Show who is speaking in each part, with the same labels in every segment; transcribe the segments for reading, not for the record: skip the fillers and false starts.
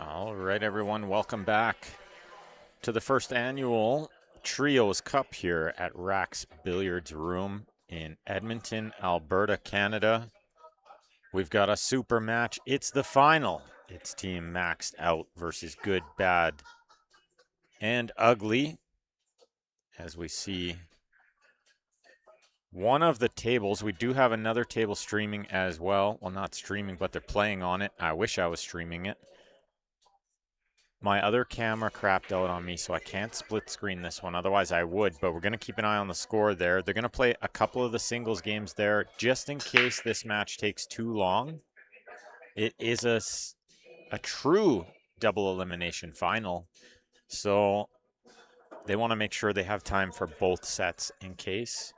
Speaker 1: All right, everyone, welcome back to the first annual Trios Cup here at Rack's Billiards Room in Edmonton, Alberta, Canada. We've got a super match. It's the final. It's Team Maxed Out versus Good, Bad, and Ugly. As we see one of the tables, we do have another table streaming as well. Well, not streaming, but they're playing on it. I wish I was streaming it. My other camera crapped out on me, so I can't split screen this one. Otherwise, I would, but we're going to keep an eye on the score there. They're going to play a couple of the singles games there just in case this match takes too long. It is a true double elimination final, so they want to make sure they have time for both sets in case.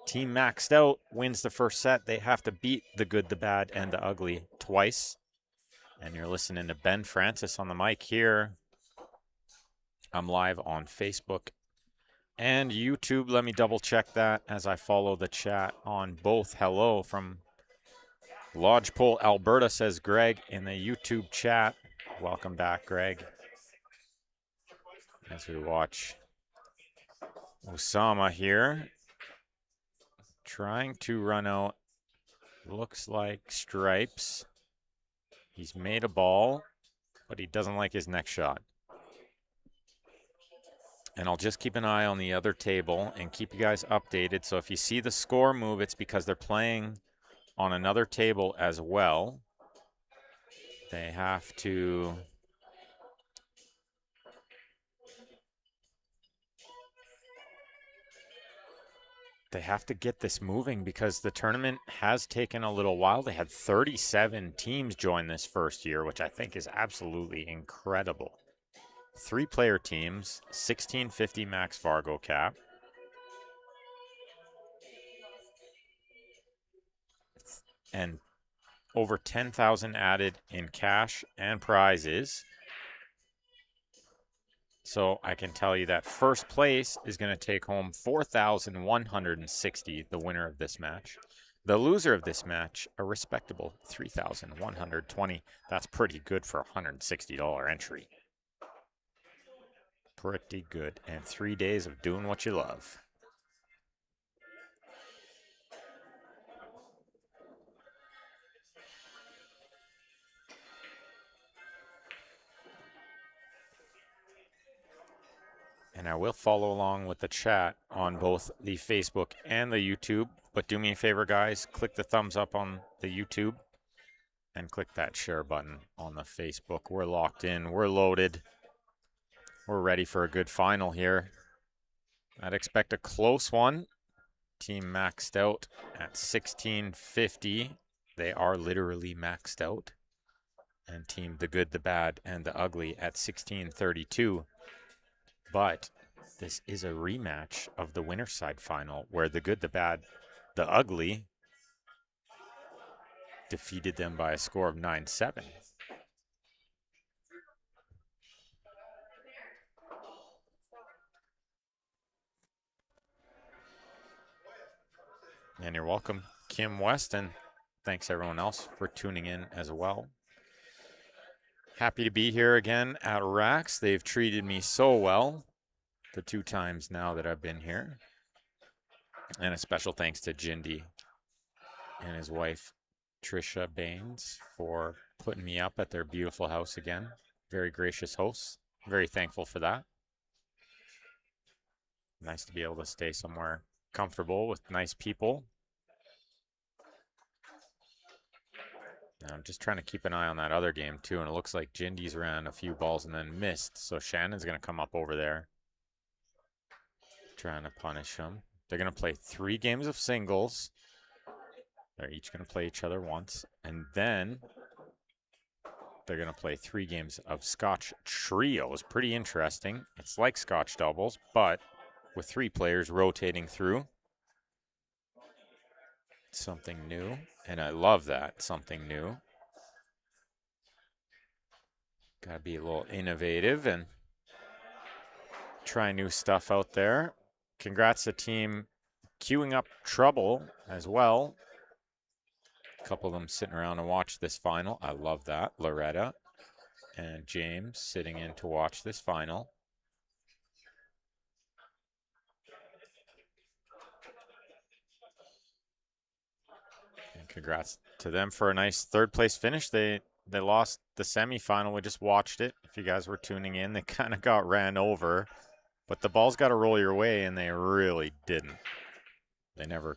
Speaker 1: Team Maxed Out wins the first set. They have to beat the Good, the Bad, and the Ugly twice. And you're listening to Ben Francis on the mic here. I'm live on Facebook and YouTube. Let me double check that as I follow the chat on both. Hello from Lodgepole, Alberta, says Greg in the YouTube chat. Welcome back, Greg. As we watch Osama here trying to run out, looks like stripes. He's made a ball, but he doesn't like his next shot. And I'll just keep an eye on the other table and keep you guys updated. So if you see the score move, it's because they're playing on another table as well. They have to get this moving because the tournament has taken a little while. They had 37 teams join this first year, which I think is absolutely incredible. 3-player teams, 1650 max Fargo cap. And over 10,000 added in cash and prizes. So I can tell you that first place is going to take home $4,160, the winner of this match. The loser of this match, a respectable $3,120. That's pretty good for a $160 entry. Pretty good. And 3 days of doing what you love. And I will follow along with the chat on both the Facebook and the YouTube. But do me a favor, guys. Click the thumbs up on the YouTube and click that share button on the Facebook. We're locked in. We're loaded. We're ready for a good final here. I'd expect a close one. Team maxed out at 1650. They are literally maxed out. And team the Good, the Bad, and the Ugly at 1632. But this is a rematch of the winner's side final where the Good, the Bad, the Ugly defeated them by a score of 9-7. And you're welcome, Kim Weston. Thanks everyone else for tuning in as well. Happy to be here again at Rax. They've treated me so well the 2 times now that I've been here. And a special thanks to Jindy and his wife, Trisha Baines, for putting me up at their beautiful house again. Very gracious hosts. Very thankful for that. Nice to be able to stay somewhere comfortable with nice people. Now I'm just trying to keep an eye on that other game too, and it looks like Jindy's ran a few balls and then missed, so Shannon's going to come up over there trying to punish him. They're going to play 3 games of singles. They're each going to play each other once, and then they're going to play 3 games of Scotch trios. Pretty interesting. It's like Scotch doubles, but with 3 players rotating through. Something new, and I love that, something new. Gotta be a little innovative and try new stuff out there. Congrats to team queuing up Trouble as well. A couple of them sitting around to watch this final. I love that. Loretta And James sitting in to watch this final. And congrats to them for a nice third place finish. They lost the semifinal. We just watched it. If you guys were tuning in, they kind of got ran over. But the ball's got to roll your way, and they really didn't. They never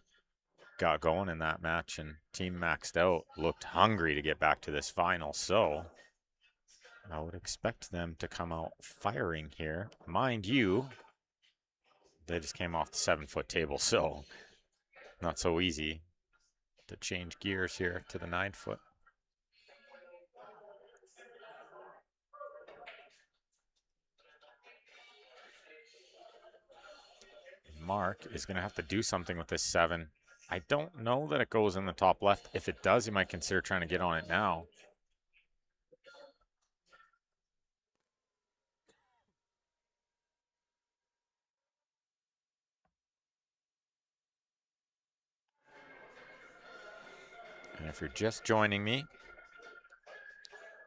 Speaker 1: got going in that match, and Team Maxed Out looked hungry to get back to this final. So I would expect them to come out firing here. Mind you, they just came off the 7-foot table, so not so easy to change gears here to the 9-foot. Mark is going to have to do something with this 7. I don't know that it goes in the top left. If it does, he might consider trying to get on it now. And if you're just joining me,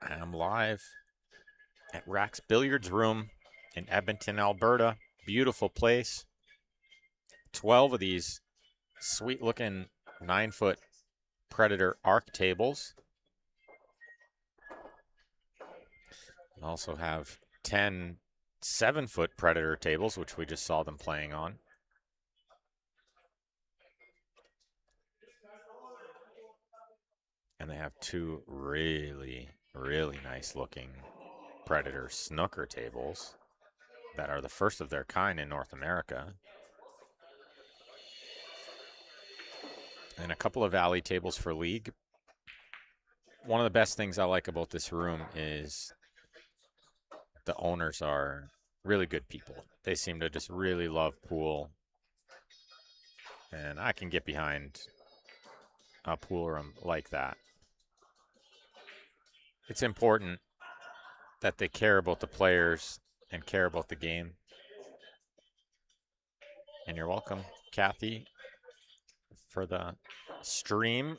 Speaker 1: I'm live at Rack's Billiards Room in Edmonton, Alberta. Beautiful place. 12 of these sweet looking 9-foot Predator arc tables. We also have 10 7-foot Predator tables, which we just saw them playing on. And they have 2 really, really nice looking Predator snooker tables that are the first of their kind in North America. And a couple of alley tables for League. One of the best things I like about this room is the owners are really good people. They seem to just really love pool. And I can get behind a pool room like that. It's important that they care about the players and care about the game. And you're welcome, Kathy, for the stream.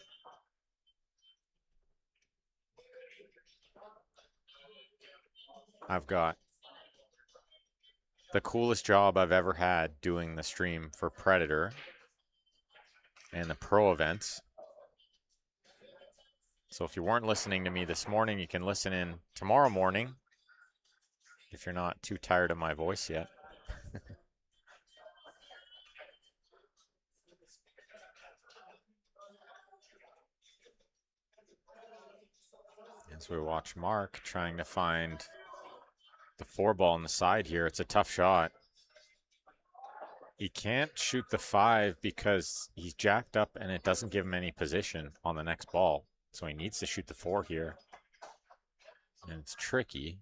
Speaker 1: I've got the coolest job I've ever had doing the stream for Predator and the pro events. So if you weren't listening to me this morning, you can listen in tomorrow morning if you're not too tired of my voice yet. As we watch Mark trying to find the 4-ball on the side here, it's a tough shot. He can't shoot the 5 because he's jacked up and it doesn't give him any position on the next ball. So he needs to shoot the 4 here. And it's tricky.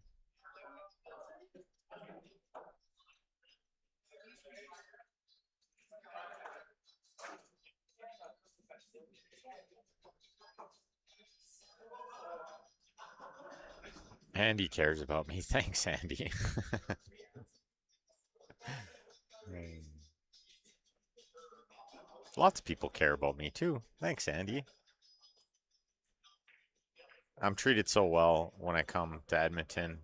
Speaker 1: Andy cares about me. Thanks, Andy. Lots of people care about me too. Thanks, Andy. I'm treated so well when I come to Edmonton.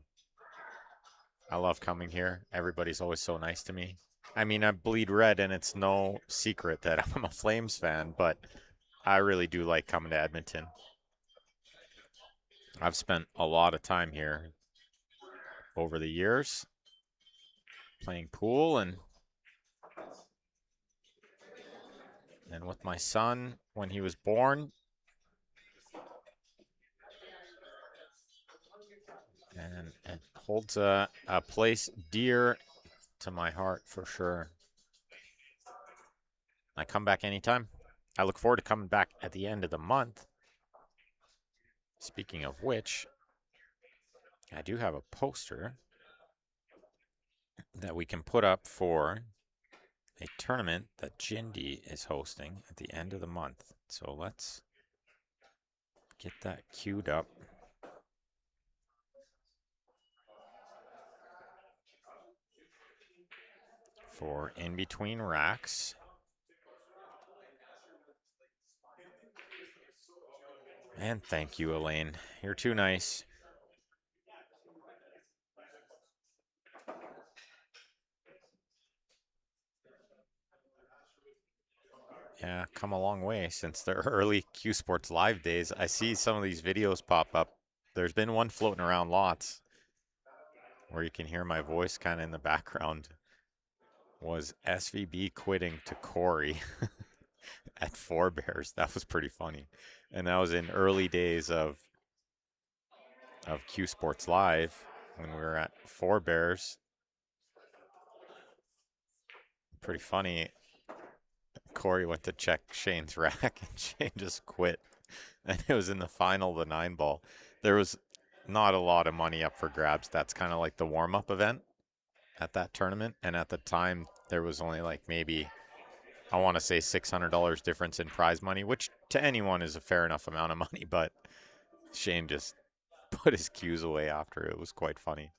Speaker 1: I love coming here. Everybody's always so nice to me. I mean, I bleed red, and it's no secret that I'm a Flames fan, but I really do like coming to Edmonton. I've spent a lot of time here over the years playing pool and with my son when he was born. And it holds a place dear to my heart for sure. I come back anytime. I look forward to coming back at the end of the month. Speaking of which, I do have a poster that we can put up for a tournament that Jindy is hosting at the end of the month. So let's get that queued up. For In Between Racks. And thank you, Elaine. You're too nice. Yeah, come a long way since the early Q Sports Live days. I see some of these videos pop up. There's been one floating around lots where you can hear my voice kind of in the background. Was SVB quitting to Corey at Four Bears? That was pretty funny, and that was in early days of Q Sports Live when we were at Four Bears. Pretty funny. Corey went to check Shane's rack and Shane just quit. And it was in the final of the 9-ball. There was not a lot of money up for grabs. That's kind of like the warm up event at that tournament. And at the time, there was only like maybe, I want to say $600 difference in prize money, which to anyone is a fair enough amount of money. But Shane just put his cues away after. It was quite funny.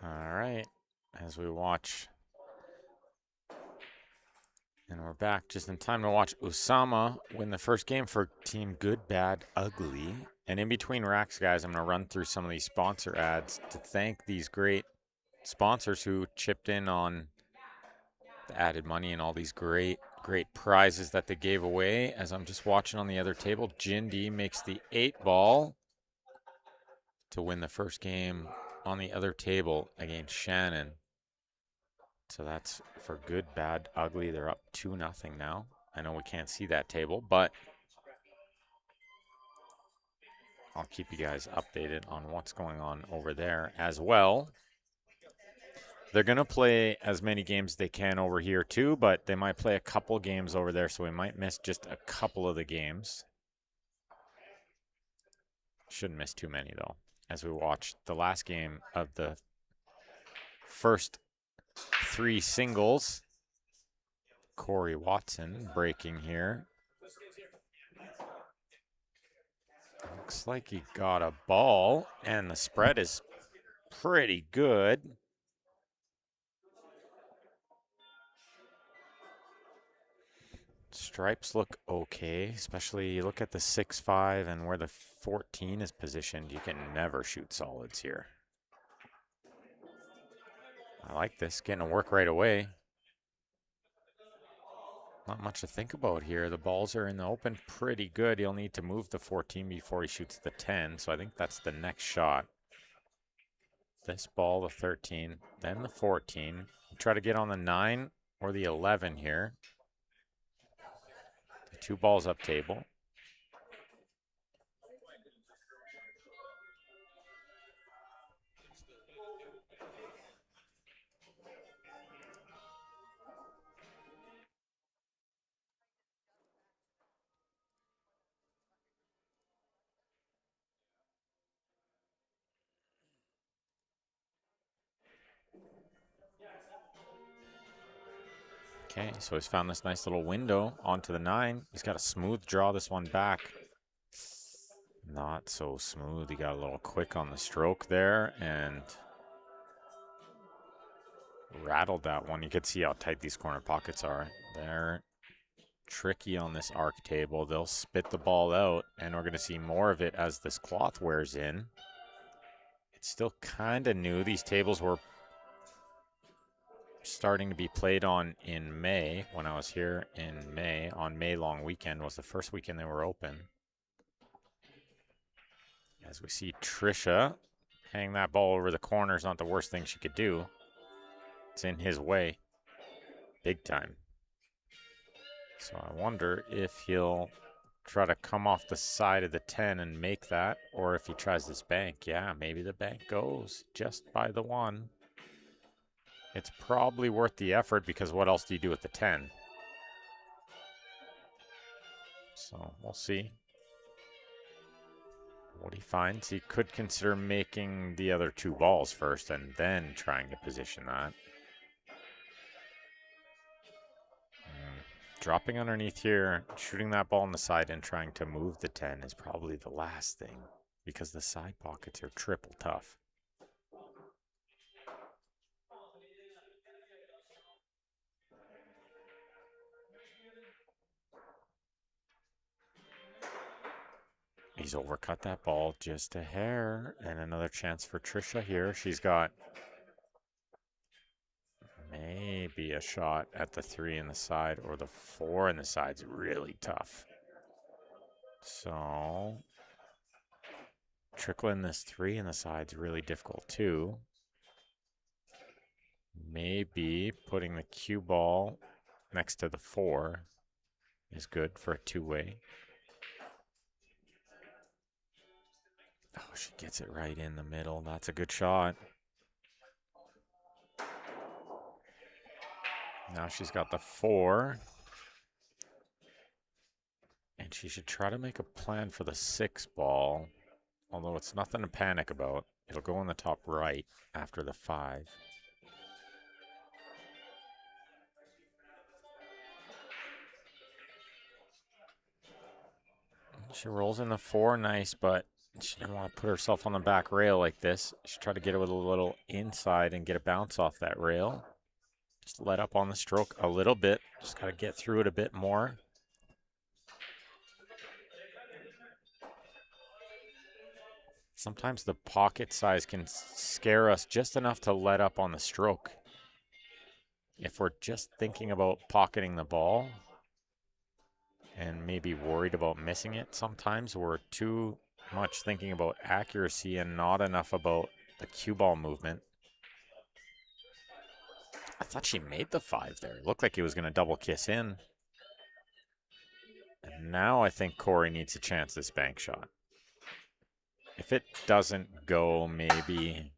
Speaker 1: All right. As we watch, and we're back just in time to watch Usama win the first game for Team Good, Bad, Ugly. And in between racks, guys, I'm going to run through some of these sponsor ads to thank these great sponsors who chipped in on the added money and all these great prizes that they gave away. As I'm just watching on the other table, Jindy makes the 8-ball to win the first game on the other table against Shannon. So that's for Good, Bad, Ugly. They're up 2-0 now. I know we can't see that table, but I'll keep you guys updated on what's going on over there as well. They're going to play as many games as they can over here too, but they might play a couple games over there, so we might miss just a couple of the games. Shouldn't miss too many, though, as we watch the last game of the first 3 singles. Corey Watson breaking here. Looks like he got a ball, and the spread is pretty good. Stripes look okay, especially you look at the 6-5 and where the 14 is positioned. You can never shoot solids here. I like this, getting to work right away. Not much to think about here. The balls are in the open pretty good. He'll need to move the 14 before he shoots the 10, so I think that's the next shot. This ball, the 13, then the 14. Try to get on the 9 or the 11 here. The 2 balls up table. Okay, so he's found this nice little window onto the 9. He's got a smooth draw this one back. Not so smooth. He got a little quick on the stroke there and rattled that one. You could see how tight these corner pockets are. They're tricky on this arc table. They'll spit the ball out, and we're going to see more of it as this cloth wears in. It's still kind of new. These tables were starting to be played on in May. When I was here in May, on May long weekend was the first weekend they were open. As we see Trisha hang that ball over the corner is not the worst thing she could do. It's in his way. Big time. So I wonder if he'll try to come off the side of the 10 and make that, or if he tries this bank. Yeah, maybe the bank goes just by the 1. It's probably worth the effort because what else do you do with the 10? So we'll see what he finds. He could consider making the other 2 balls first and then trying to position that. Dropping underneath here, shooting that ball on the side and trying to move the 10 is probably the last thing because the side pockets are triple tough. He's overcut that ball just a hair, and another chance for Trisha here. She's got maybe a shot at the 3 in the side, or the 4 in the side's really tough. So trickling this 3 in the side's really difficult too. Maybe putting the cue ball next to the 4 is good for a 2-way. Oh, she gets it right in the middle. That's a good shot. Now she's got the 4. And she should try to make a plan for the 6 ball. Although it's nothing to panic about. It'll go in the top right after the 5. She rolls in the 4, nice, but she didn't want to put herself on the back rail like this. She tried to get it with a little inside and get a bounce off that rail. Just let up on the stroke a little bit. Just got to get through it a bit more. Sometimes the pocket size can scare us just enough to let up on the stroke. If we're just thinking about pocketing the ball and maybe worried about missing it, sometimes we're too much thinking about accuracy and not enough about the cue ball movement. I thought she made the 5 there. It looked like he was going to double kiss in. And now I think Corey needs to chance this bank shot. If it doesn't go, maybe.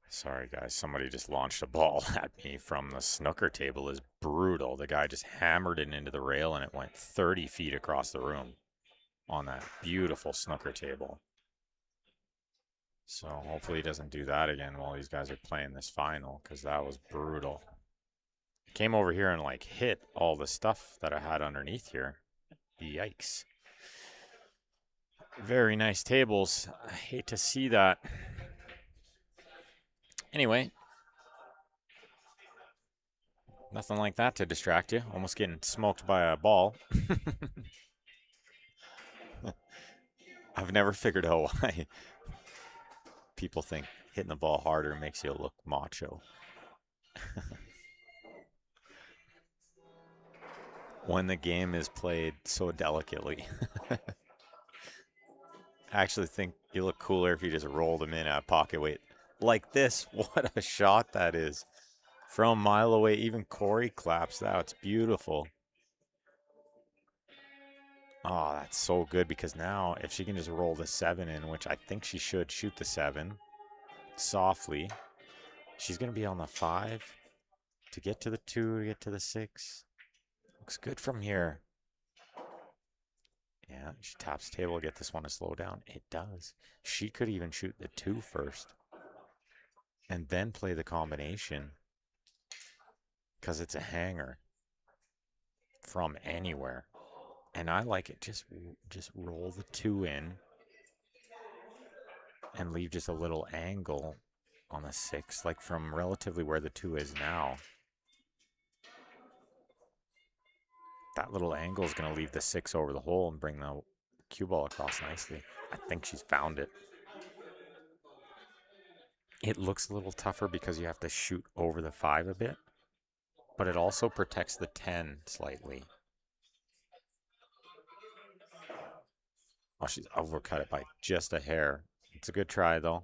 Speaker 1: Sorry, guys. Somebody just launched a ball at me from the snooker table. Is brutal. The guy just hammered it into the rail, and it went 30 feet across the room on that beautiful snooker table. So hopefully he doesn't do that again while these guys are playing this final, because that was brutal. I came over here and like hit all the stuff that I had underneath here. Yikes. Very nice tables. I hate to see that. Anyway, nothing like that to distract you. Almost getting smoked by a ball. I've never figured out why people think hitting the ball harder makes you look macho. When the game is played so delicately. I actually think you look cooler if you just roll them in at pocket weight. Like this. What a shot that is. From a mile away, even Corey claps that. It's beautiful. Oh, that's so good because now if she can just roll the 7 in, which I think she should shoot the 7 softly, she's going to be on the 5 to get to the 2, to get to the 6. Looks good from here. Yeah, she taps table, get this one to slow down. It does. She could even shoot the 2 first and then play the combination because it's a hanger from anywhere. And I like it. Just roll the 2 in and leave just a little angle on the 6, like from relatively where the 2 is now. That little angle is going to leave the 6 over the hole and bring the cue ball across nicely. I think she's found it. It looks a little tougher because you have to shoot over the 5 a bit, but it also protects the 10 slightly. Oh, she's overcut it by just a hair. It's a good try, though.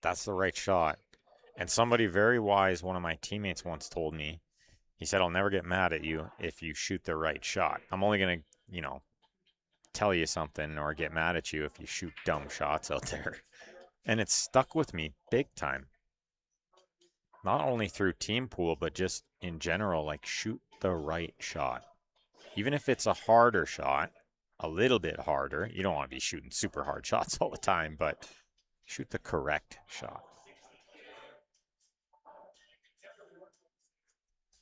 Speaker 1: That's the right shot. And somebody very wise, one of my teammates once told me, he said, I'll never get mad at you if you shoot the right shot. I'm only going to, tell you something or get mad at you if you shoot dumb shots out there. And it's stuck with me big time. Not only through team pool, but just in general, like shoot the right shot. Even if it's a harder shot, a little bit harder. You don't want to be shooting super hard shots all the time, but shoot the correct shot.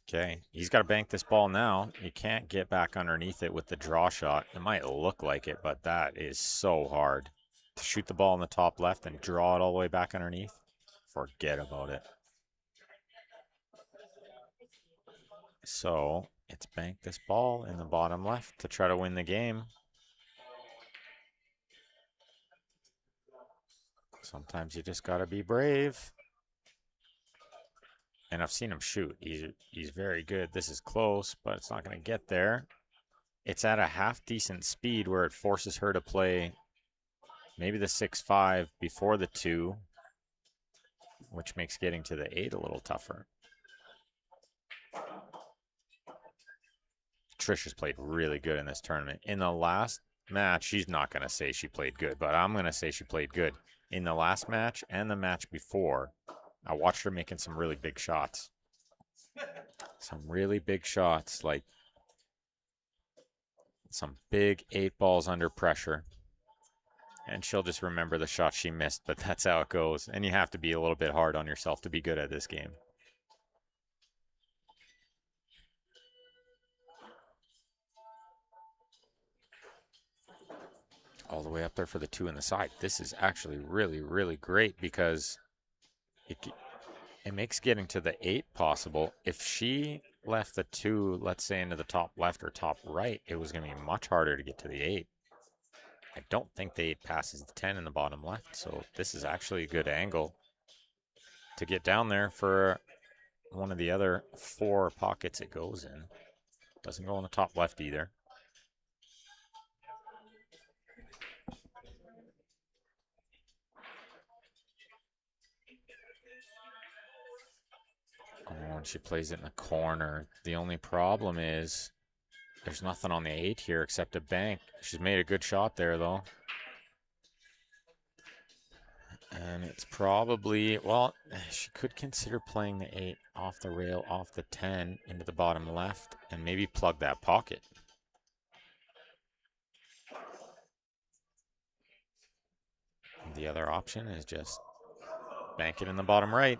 Speaker 1: Okay, he's got to bank this ball now. You can't get back underneath it with the draw shot. It might look like it, but that is so hard. To shoot the ball in the top left and draw it all the way back underneath, forget about it. So it's bank this ball in the bottom left to try to win the game. Sometimes you just got to be brave. And I've seen him shoot. He's very good. This is close, but it's not going to get there. It's at a half decent speed where it forces her to play maybe the 6-5 before the 2, which makes getting to the 8 a little tougher. Trisha's played really good in this tournament. In the last match, she's not going to say she played good, but I'm going to say she played good. In the last match and the match before, I watched her making some really big shots. Some really big shots, like some big 8 balls under pressure. And she'll just remember the shot she missed, but that's how it goes. And you have to be a little bit hard on yourself to be good at this game. All the way up there for the 2 in the side. This is actually really, really great because it makes getting to the 8 possible. If she left the 2, let's say, into the top left or top right, it was going to be much harder to get to the 8. I don't think the 8 passes the 10 in the bottom left, so this is actually a good angle to get down there for one of the other 4 pockets it goes in. Doesn't go on the top left either. Oh, and she plays it in the corner. The only problem is there's nothing on the 8 here except a bank. She's made a good shot there, though. And it's probably, well, she could consider playing the 8 off the rail, off the 10, into the bottom left, and maybe plug that pocket. The other option is just bank it in the bottom right.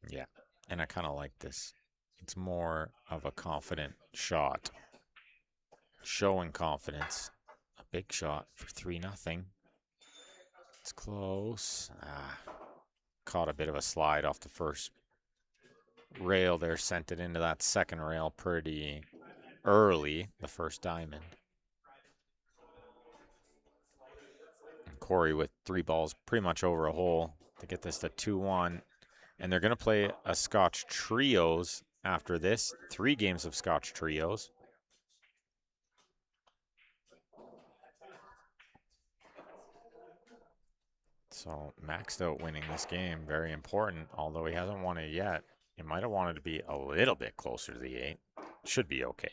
Speaker 1: Yeah, and I kind of like this. It's more of a confident shot. Showing confidence. A big shot for 3-0. It's close. Caught a bit of a slide off the first rail there. Sent it into that second rail pretty early, the first diamond. And Corey with 3 balls pretty much over a hole to get this to 2-1. And they're going to play a Scotch Trios after this. 3 games of Scotch Trios. So maxed out winning this game, very important. Although he hasn't won it yet, he might have wanted to be a little bit closer to the 8. Should be okay.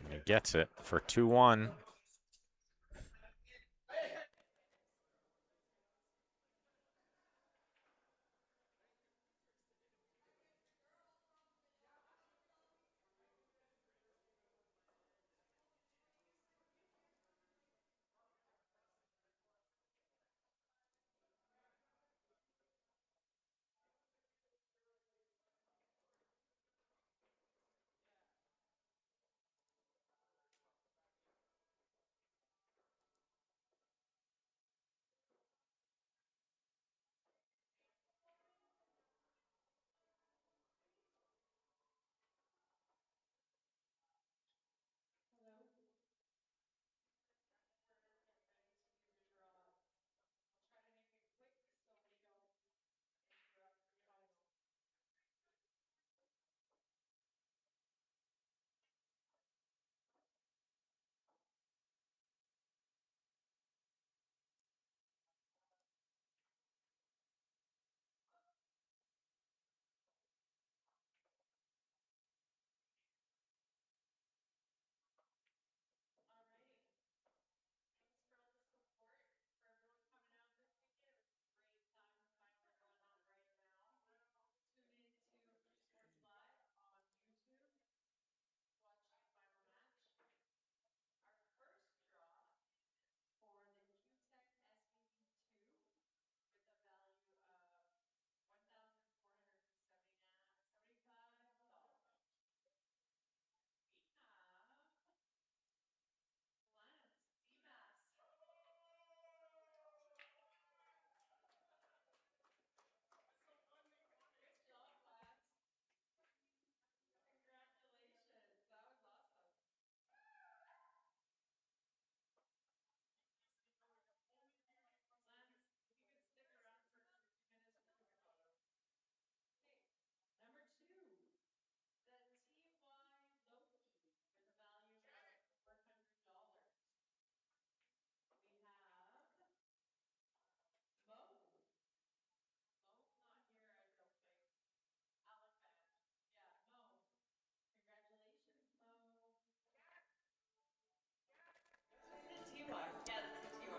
Speaker 1: And he gets it for 2-1.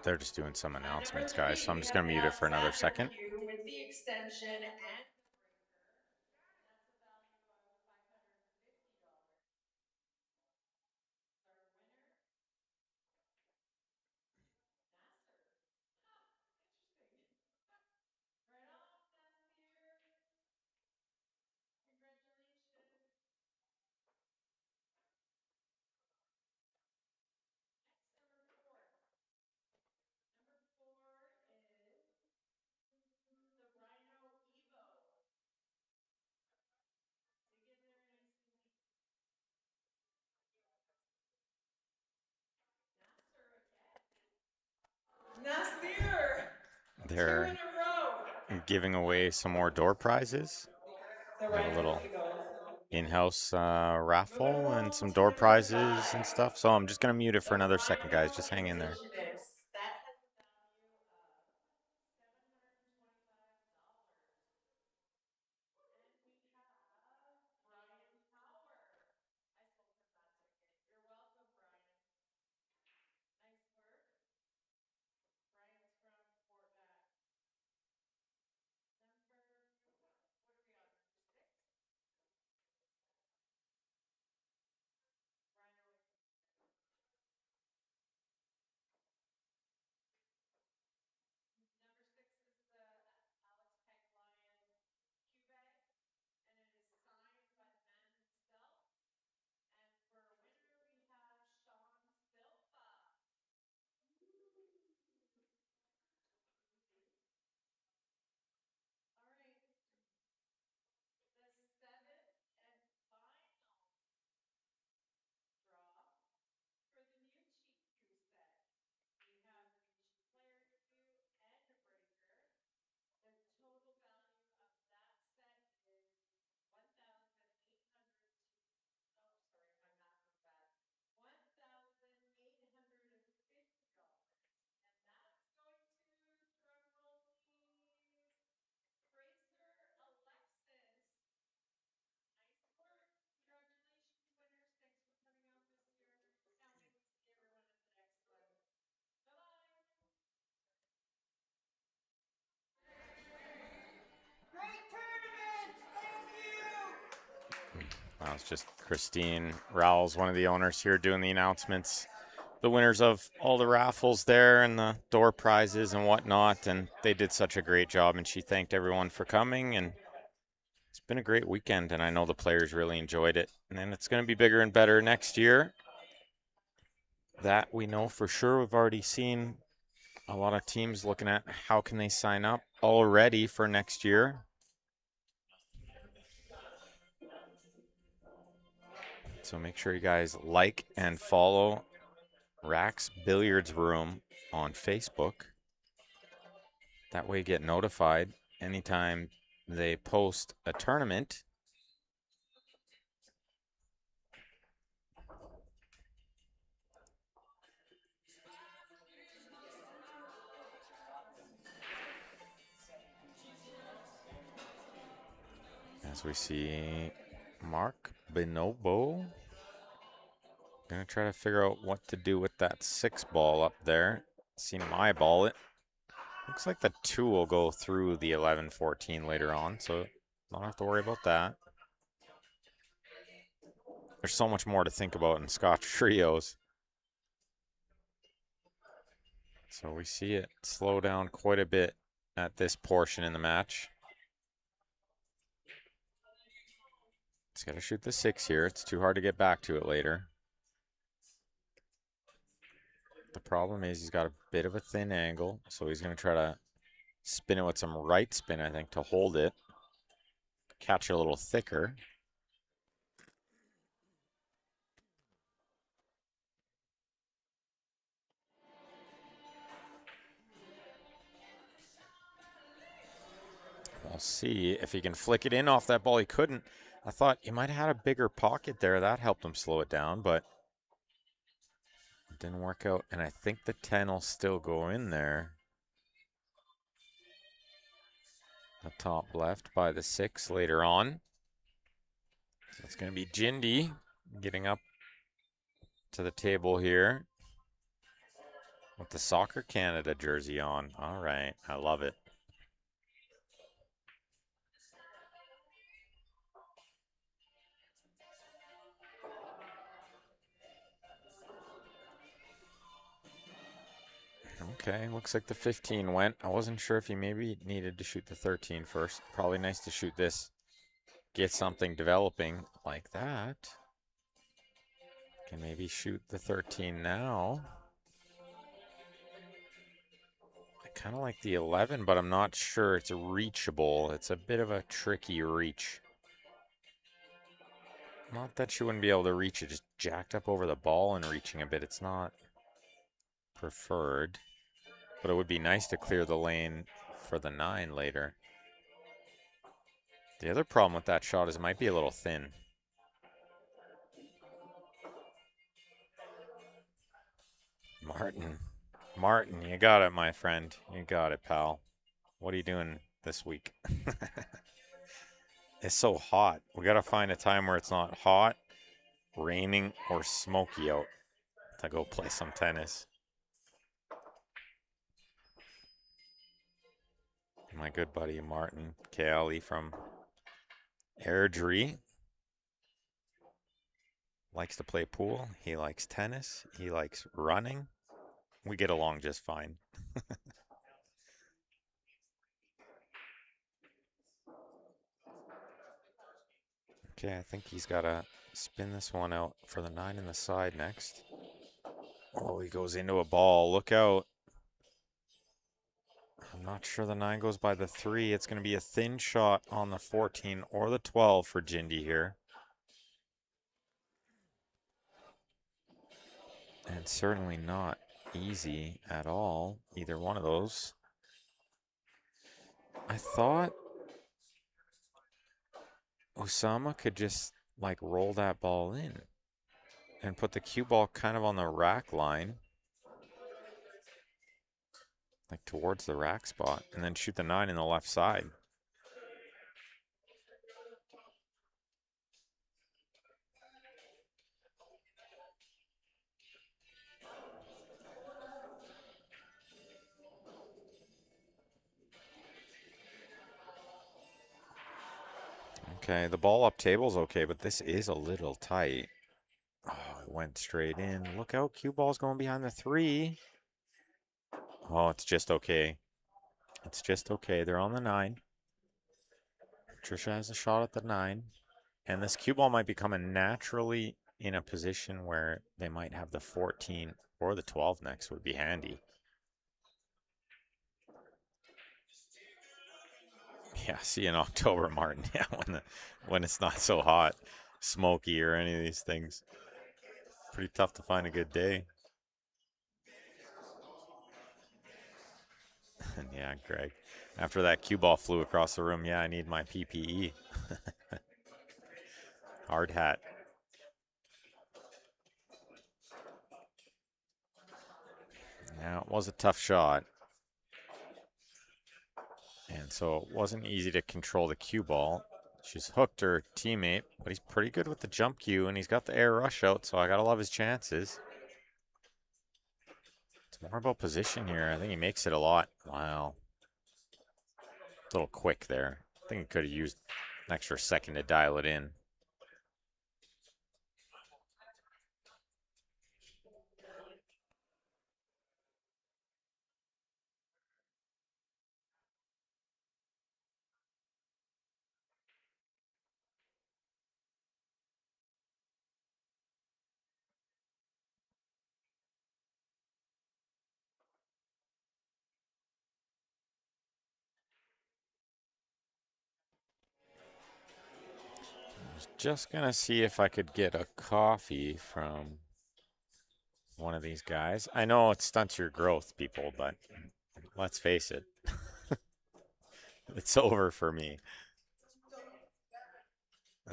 Speaker 1: They're just doing some announcements, guys, so I'm just going to mute it for another second.
Speaker 2: With the extension and Nasir,
Speaker 1: They're
Speaker 2: 2 in a row.
Speaker 1: giving away some more door prizes.
Speaker 2: The
Speaker 1: We have a
Speaker 2: right
Speaker 1: little
Speaker 2: Eagles.
Speaker 1: in-house raffle and some door prizes and stuff. So I'm just going to mute it for another second, guys. Just hang in there.
Speaker 2: That has a value of $725. And we have Brian Power. I sold him that ticket. You're welcome, Brian. Nice work. Brian's from Fort number, what are we on, number 6? Rhino number 6 is the Alex Pipeline Q bag, and it is signed by the man himself. And for winner, we have Sean Silva. All right. The 7th and final draw for the Nucci Q set. We have the Nucci Player Q and a breaker. The total value of that set is $1,800. Oh, sorry, my math was bad. $1,850. And that's going to, drum roll please, Fraser Alexis. Nice work. Congratulations, winners. Thanks for coming out this year. Now we will see everyone at the next one. Bye-bye.
Speaker 3: Great tournament! Thank you!
Speaker 1: That was just Christine Rowles, one of the owners here, doing the announcements. The winners of all the raffles there and the door prizes and whatnot. And they did such a great job. And she thanked everyone for coming. And it's been a great weekend. And I know the players really enjoyed it. And then it's going to be bigger and better next year. That we know for sure. We've already seen a lot of teams looking at how can they sign up already for next year. So make sure you guys like and follow Rack's Billiards Room on Facebook. That way you get notified anytime they post a tournament. As we see Mark Bonobo. Gonna try to figure out what to do with that 6 ball up there. Seen him eyeball it. Looks like the 2 will go through the 11-14 later on, so don't have to worry about that. There's so much more to think about in Scotch trios. So we see it slow down quite a bit at this portion in the match. He's got to shoot the 6 here. It's too hard to get back to it later. The problem is he's got a bit of a thin angle, so he's going to try to spin it with some right spin, I think, to hold it. Catch it a little thicker. We'll see if he can flick it in off that ball. He couldn't. I thought he might have had a bigger pocket there. That helped him slow it down, but it didn't work out. And I think the 10 will still go in there. The top left by the 6 later on. So it's going to be Jindy getting up to the table here. With the Soccer Canada jersey on. All right, I love it. Okay, looks like the 15 went. I wasn't sure if he maybe needed to shoot the 13 first. Probably nice to shoot this. Get something developing like that. Can maybe shoot the 13 now. I kind of like the 11, but I'm not sure it's reachable. It's a bit of a tricky reach. Not that she wouldn't be able to reach it, just jacked up over the ball and reaching a bit. It's not preferred, but it would be nice to clear the lane for the 9 later. The other problem with that shot is it might be a little thin. Martin. Martin, you got it, my friend. You got it, pal. What are you doing this week? It's so hot. We got to find a time where it's not hot, raining, or smoky out to go play some tennis. My good buddy Martin Kelly from Airdrie likes to play pool. He likes tennis. He likes running. We get along just fine. Okay, I think he's got to spin this one out for the 9 in the side next. Oh, he goes into a ball. Look out. I'm not sure the 9 goes by the 3. It's going to be a thin shot on the 14 or the 12 for Jindy here. And certainly not easy at all, either one of those. I thought Osama could just like roll that ball in and put the cue ball kind of on the rack line, like towards the rack spot, and then shoot the 9 in the left side. Okay, the ball up table's okay, but this is a little tight. Oh, it went straight in. Look out, cue ball's going behind the 3. Oh, it's just okay. It's just okay. They're on the 9. Trisha has a shot at the 9. And this cue ball might be coming naturally in a position where they might have the 14 or the 12 next would be handy. Yeah, see you in October, Martin. Yeah, when it's not so hot, smoky, or any of these things. Pretty tough to find a good day. And yeah, Greg. After that cue ball flew across the room, yeah, I need my PPE. Hard hat. Yeah, it was a tough shot. And so it wasn't easy to control the cue ball. She's hooked her teammate, but he's pretty good with the jump cue, and he's got the air rush out, so I gotta love his chances. It's more about position here. I think he makes it a lot. Wow. A little quick there. I think he could have used an extra second to dial it in. I was just gonna see if I could get a coffee from one of these guys. I know it stunts your growth, people, but let's face it, it's over for me.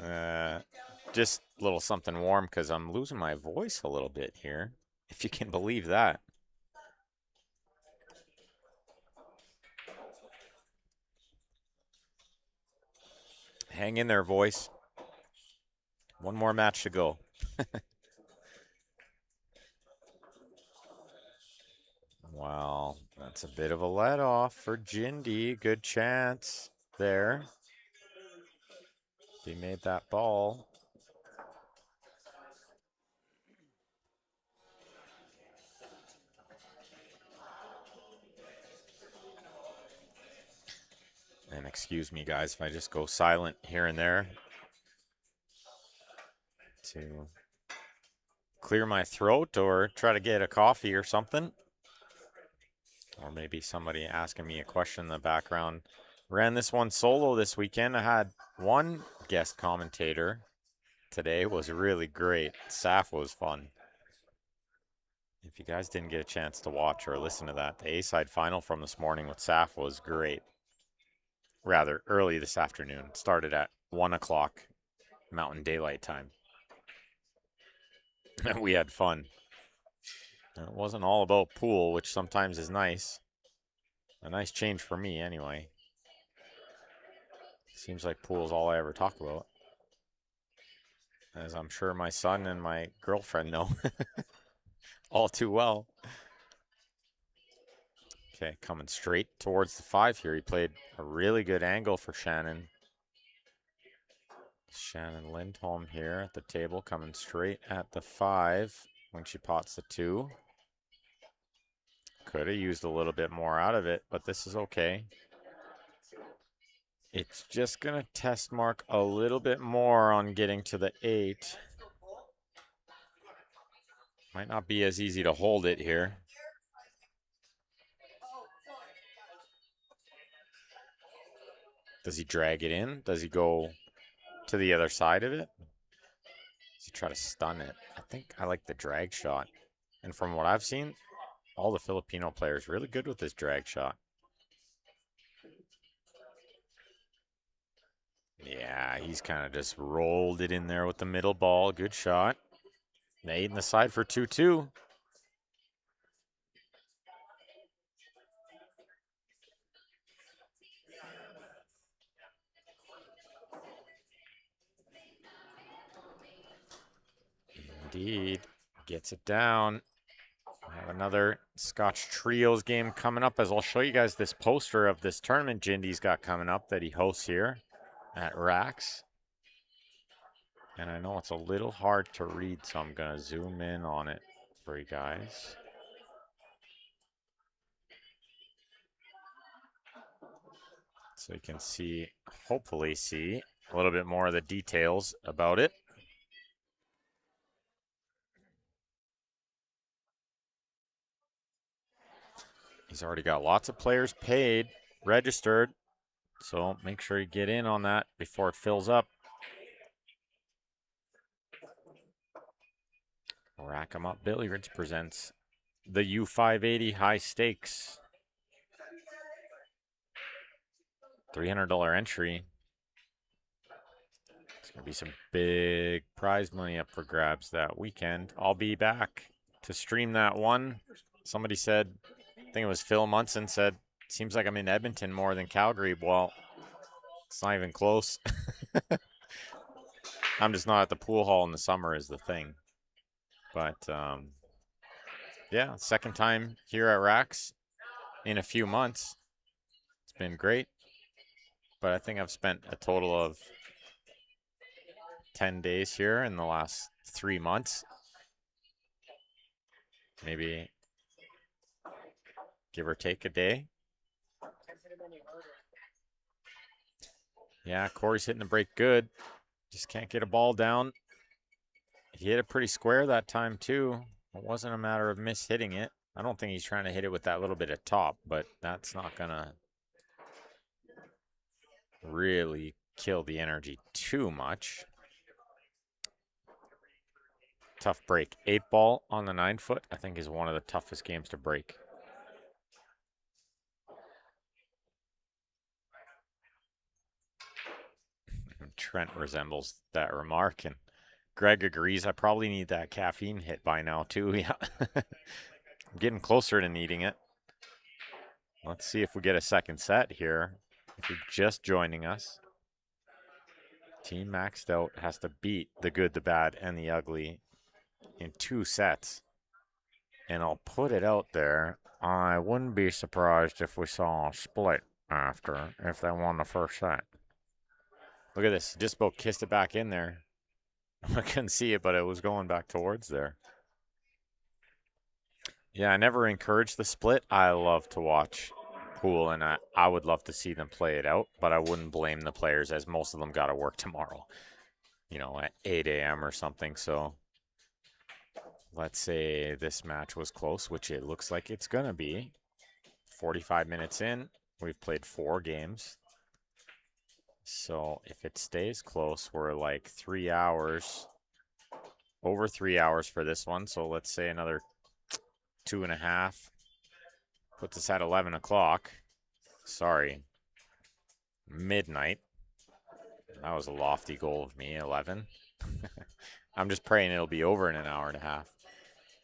Speaker 1: Uh, just a little something warm because I'm losing my voice a little bit here, if you can believe that. Hang in there, voice. One more match to go. Well, that's a bit of a let off for Jindy. Good chance there. He made that ball. And excuse me, guys, if I just go silent here and there to clear my throat or try to get a coffee or something. Or maybe somebody asking me a question in the background. Ran this one solo this weekend. I had one guest commentator today. It was really great. Saf was fun. If you guys didn't get a chance to watch or listen to that, the A-side final from this morning with Saf was great. Rather early this afternoon. It started at 1 o'clock Mountain Daylight Time. We had fun. It wasn't all about pool, which sometimes is nice. A nice change for me, anyway. Seems like pool is all I ever talk about. As I'm sure my son and my girlfriend know all too well. Okay, coming straight towards the 5 here. He played a really good angle for Shannon. Shannon Lindholm here at the table, coming straight at the 5 when she pots the 2. Could have used a little bit more out of it, but this is okay. It's just going to test mark a little bit more on getting to the 8. Might not be as easy to hold it here. Does he drag it in? Does he go to the other side of it? Does he try to stun it? I think I like the drag shot. And from what I've seen, all the Filipino players really good with this drag shot. Yeah, he's kind of just rolled it in there with the middle ball. Good shot. Nade in the side for 2-2. Indeed. Gets it down. We have another Scotch Trios game coming up, as I'll show you guys this poster of this tournament Jindy's got coming up that he hosts here at Rax. And I know it's a little hard to read, so I'm going to zoom in on it for you guys. So you can see, hopefully see, a little bit more of the details about it. He's already got lots of players paid, registered, so make sure you get in on that before it fills up. Rack 'em Up Billiards presents the U580 High Stakes. $300 entry. It's going to be some big prize money up for grabs that weekend. I'll be back to stream that one. Somebody said, I think it was Phil Munson said, seems like I'm in Edmonton more than Calgary. Well, it's not even close. I'm just not at the pool hall in the summer is the thing. But, yeah, second time here at Rax in a few months. It's been great. But I think I've spent a total of 10 days here in the last 3 months. Maybe give or take a day. Yeah, Corey's hitting the break good. Just can't get a ball down. He hit it pretty square that time, too. It wasn't a matter of mishitting it. I don't think he's trying to hit it with that little bit of top, but that's not going to really kill the energy too much. Tough break. 8-ball on the 9-foot, I think, is one of the toughest games to break. Trent resembles that remark, and Greg agrees. I probably need that caffeine hit by now, too. Yeah. I'm getting closer to needing it. Let's see if we get a second set here. If you're just joining us, Team Maxed Out has to beat the good, the bad, and the ugly in 2 sets. And I'll put it out there. I wouldn't be surprised if we saw a split after, if they won the first set. Look at this. Just about kissed it back in there. I couldn't see it, but it was going back towards there. Yeah, I never encourage the split. I love to watch pool, and I would love to see them play it out, but I wouldn't blame the players as most of them got to work tomorrow, at 8 a.m. or something. So let's say this match was close, which it looks like it's going to be. 45 minutes in, we've played 4 games. So if it stays close, we're like 3 hours, over 3 hours for this one. So let's say another 2.5 puts us at 11 o'clock. Sorry, midnight. That was a lofty goal of me, 11. I'm just praying it'll be over in an hour and a half,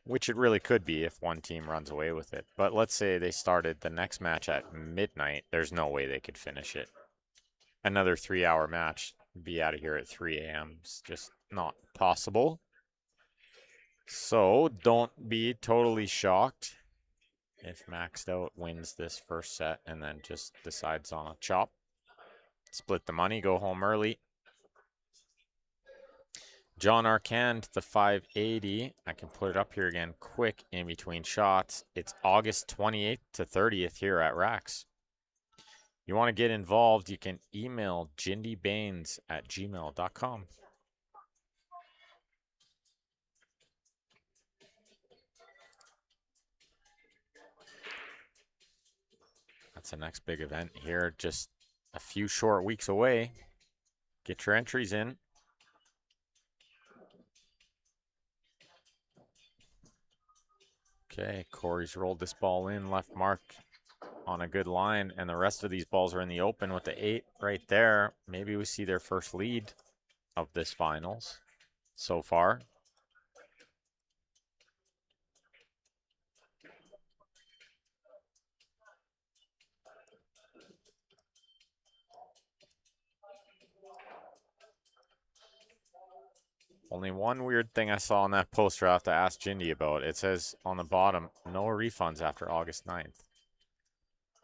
Speaker 1: which it really could be if one team runs away with it. But let's say they started the next match at midnight. There's no way they could finish it. Another 3-hour match, be out of here at 3 a.m. It's just not possible. So don't be totally shocked if Maxed Out wins this first set and then just decides on a chop. Split the money, go home early. John Arcand, the 580. I can put it up here again quick in between shots. It's August 28th to 30th here at Rax. You want to get involved, you can email jindybaines@gmail.com. That's the next big event here, just a few short weeks away. Get your entries in. Okay, Corey's rolled this ball in, left mark on a good line, and the rest of these balls are in the open with the 8 right there. Maybe we see their first lead of this finals so far. Only one weird thing I saw on that poster I have to ask Jindy about. It says on the bottom, no refunds after August 9th.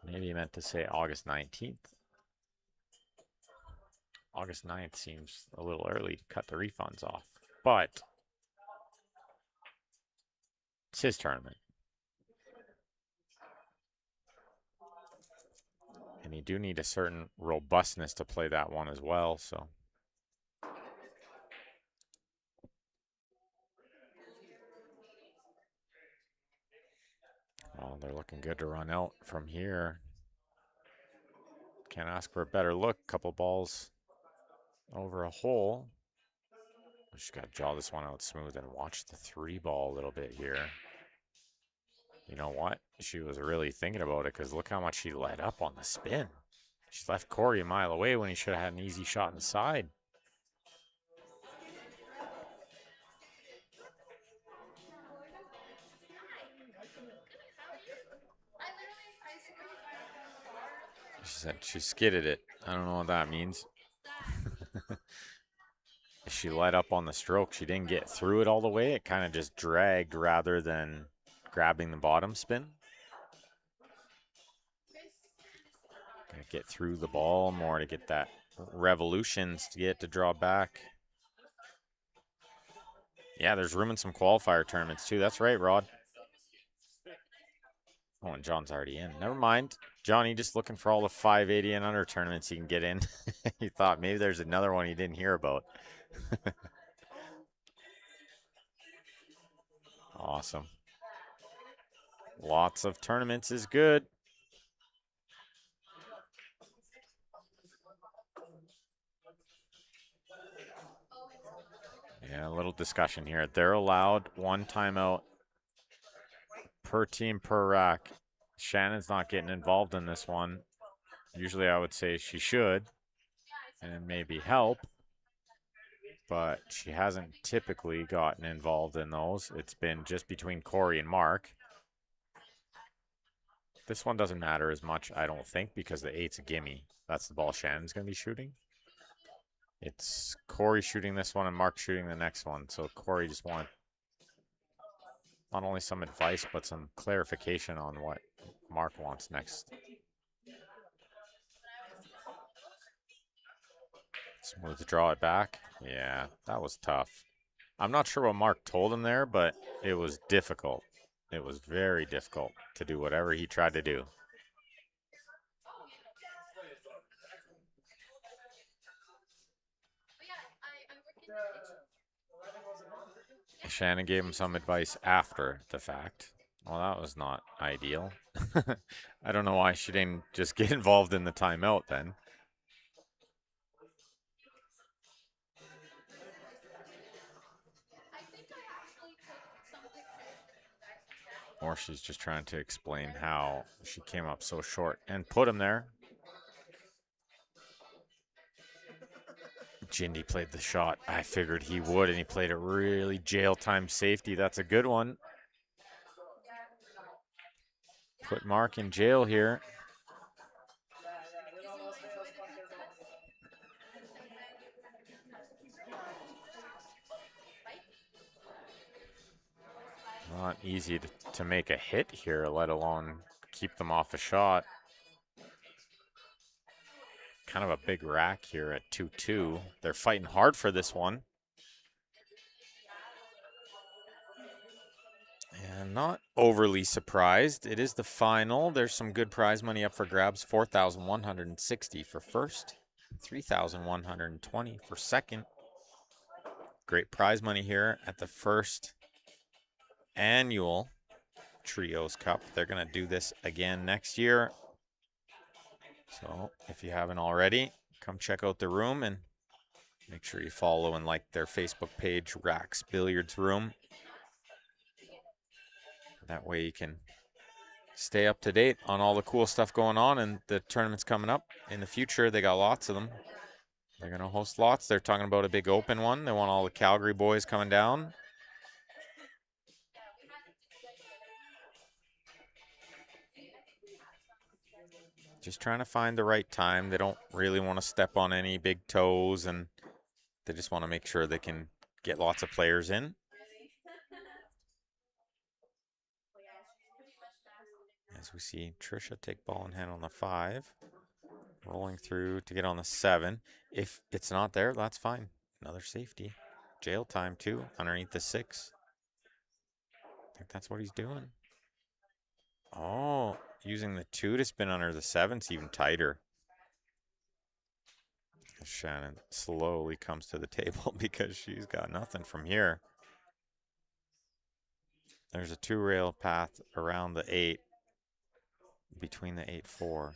Speaker 1: Maybe he meant to say August 19th. August 9th seems a little early to cut the refunds off. But it's his tournament. And you do need a certain robustness to play that one as well, so. Well, they're looking good to run out from here. Can't ask for a better look. Couple balls over a hole. Just got to jaw this one out smooth and watch the 3-ball a little bit here. You know what? She was really thinking about it because look how much she let up on the spin. She left Corey a mile away when he should have had an easy shot in the side. She said she skidded it. I don't know what that means. She let up on the stroke. She didn't get through it all the way. It kind of just dragged rather than grabbing the bottom spin. Gotta get through the ball more to get that revolutions to get to draw back. Yeah, there's room in some qualifier tournaments too. That's right, Rod. Oh, and John's already in. Never mind. Johnny just looking for all the 580 and under tournaments he can get in. He thought maybe there's another one he didn't hear about. Awesome. Lots of tournaments is good. Yeah, a little discussion here. They're allowed one timeout per team per rack. Shannon's not getting involved in this one. Usually I would say she should and maybe help, but she hasn't typically gotten involved in those. It's been just between Corey and Mark. This one doesn't matter as much, I don't think, because the 8's a gimme. That's the ball Shannon's going to be shooting. It's Corey shooting this one and Mark shooting the next one. So Corey just wanted not only some advice, but some clarification on what Mark wants next. Smooth draw it back. Yeah, that was tough. I'm not sure what Mark told him there, but it was difficult. It was very difficult to do whatever he tried to do. Shannon gave him some advice after the fact. Well, that was not ideal. I don't know why she didn't just get involved in the timeout then. Or she's just trying to explain how she came up so short and put him there. Jindy played the shot. I figured he would, and he played a really jail time safety. That's a good one. Put Mark in jail here. Not easy to make a hit here, let alone keep them off a shot. Kind of a big rack here at 2-2. They're fighting hard for this one. And not overly surprised. It is the final. There's some good prize money up for grabs. $4,160 for first, $3,120 for second. Great prize money here at the first annual Trios Cup. They're going to do this again next year. So if you haven't already, come check out the room and make sure you follow and like their Facebook page, Rax Billiards Room. That way you can stay up to date on all the cool stuff going on and the tournaments coming up in the future. They got lots of them. They're going to host lots. They're talking about a big open one. They want all the Calgary boys coming down. Just trying to find the right time. They don't really want to step on any big toes, and they just want to make sure they can get lots of players in. As we see Trisha take ball in hand on the 5. Rolling through to get on the 7. If it's not there, that's fine. Another safety. Jail time, too, underneath the 6. I think that's what he's doing. Oh, using the 2 to spin under the 7's even tighter. Shannon slowly comes to the table because she's got nothing from here. There's a 2-rail path around the 8, between the 8-4.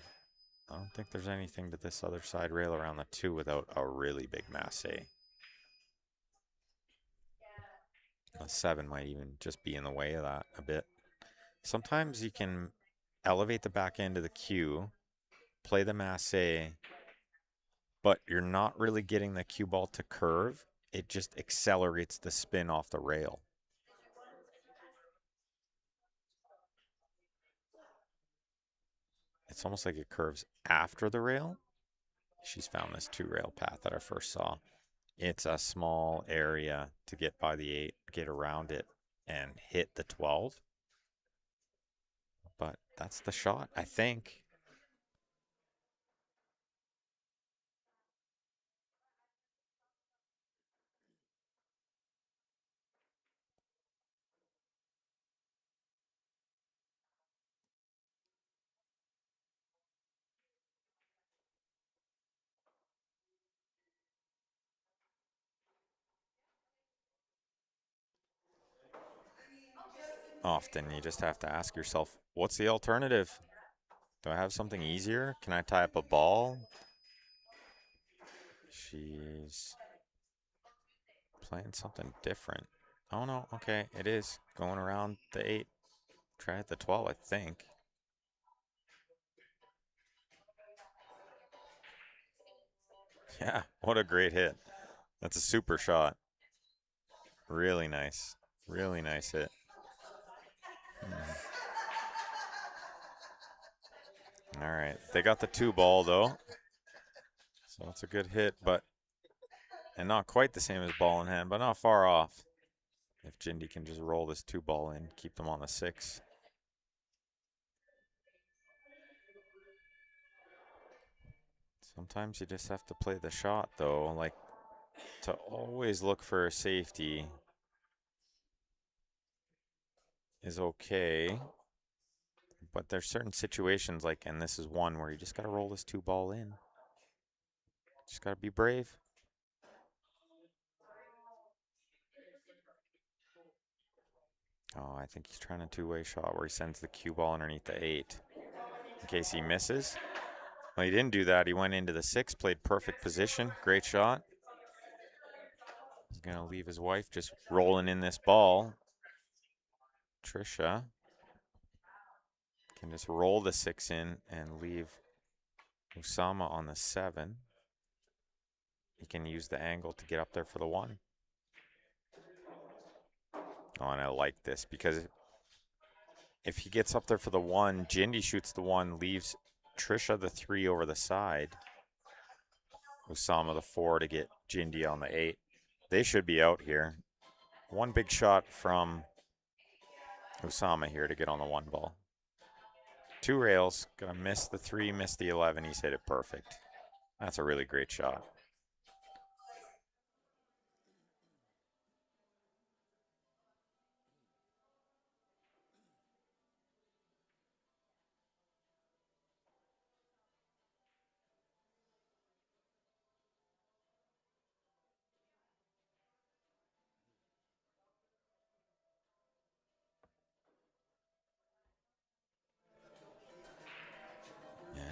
Speaker 1: I don't think there's anything to this other side rail around the 2 without a really big masse. The 7 might even just be in the way of that a bit. Sometimes you can elevate the back end of the cue, play the masse, but you're not really getting the cue ball to curve. It just accelerates the spin off the rail. It's almost like it curves after the rail. She's found this 2-rail path that I first saw. It's a small area to get by the 8, get around it, and hit the 12. But that's the shot, I think. Often you just have to ask yourself, what's the alternative? Do I have something easier? Can I tie up a ball? She's playing something different. Oh no, okay, it is going around the 8. Try at the 12, I think. Yeah, what a great hit. That's a super shot. Really nice. Really nice hit. All right. They got the 2 ball, though. So it's a good hit, but... And not quite the same as ball in hand, but not far off. If Jindy can just roll this 2-ball in, keep them on the 6. Sometimes you just have to play the shot, though. Like, to always look for a safety is okay. But there's certain situations, like, and this is one where you just got to roll this 2-ball in. Just got to be brave. Oh, I think he's trying a 2-way shot where he sends the cue ball underneath the 8 in case he misses. Well, he didn't do that. He went into the 6, played perfect position. Great shot. He's going to leave his wife just rolling in this ball. Trisha can just roll the 6 in and leave Usama on the 7. He can use the angle to get up there for the 1. Oh, and I like this because if he gets up there for the 1, Jindy shoots the 1, leaves Trisha the 3 over the side. Usama the 4 to get Jindy on the 8. They should be out here. One big shot from Usama here to get on the 1 ball. 2 rails, gonna miss the 3, miss the 11. He's hit it perfect. That's a really great shot.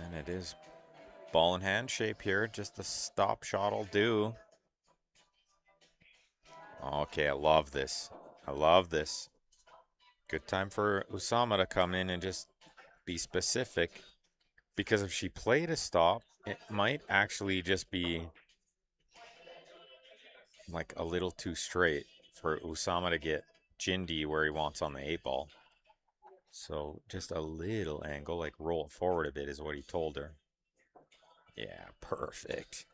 Speaker 1: And it is ball in hand shape here. Just the stop shot will do. Okay, I love this. I love this. Good time for Usama to come in and just be specific. Because if she played a stop, it might actually just be like a little too straight for Usama to get Jindy where he wants on the 8 ball. So just a little angle, like roll it forward a bit is what he told her. Yeah, perfect.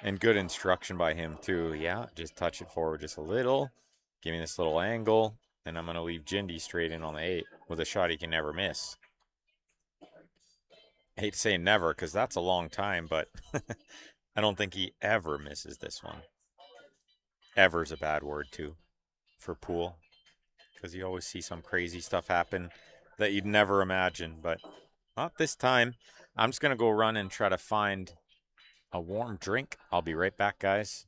Speaker 1: And good instruction by him too. Yeah, just touch it forward just a little. Give me this little angle. And I'm going to leave Jindy straight in on the 8 with a shot he can never miss. I hate to say never because that's a long time, but I don't think he ever misses this one. Ever's a bad word too for pool because you always see some crazy stuff happen that you'd never imagine, but not this time. I'm just going to go run and try to find a warm drink. I'll be right back, guys.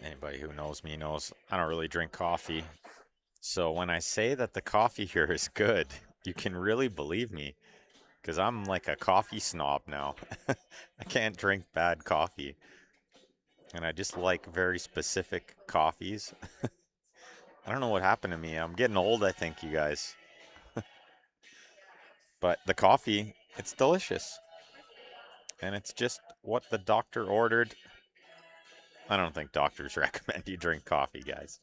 Speaker 1: Anybody who knows me knows I don't really drink coffee. So when I say that the coffee here is good, you can really believe me because I'm like a coffee snob now. I can't drink bad coffee. And I just like very specific coffees. I don't know what happened to me. I'm getting old, I think, you guys. But the coffee, it's delicious. And it's just what the doctor ordered. I don't think doctors recommend you drink coffee, guys.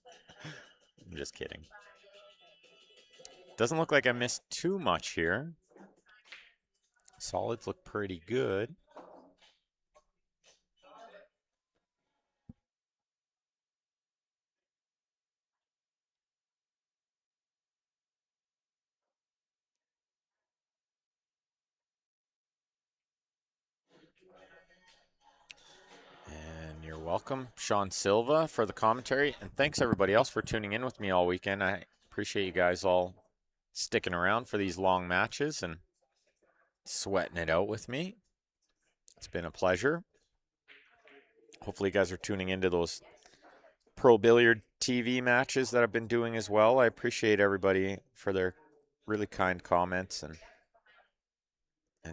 Speaker 1: I'm just kidding. Doesn't look like I missed too much here. Solids look pretty good. And you're welcome, Sean Silva, for the commentary. And thanks everybody else for tuning in with me all weekend. I appreciate you guys all sticking around for these long matches and sweating it out with me. It's been a pleasure. Hopefully, you guys are tuning into those Pro Billiard TV matches that I've been doing as well. I appreciate everybody for their really kind comments and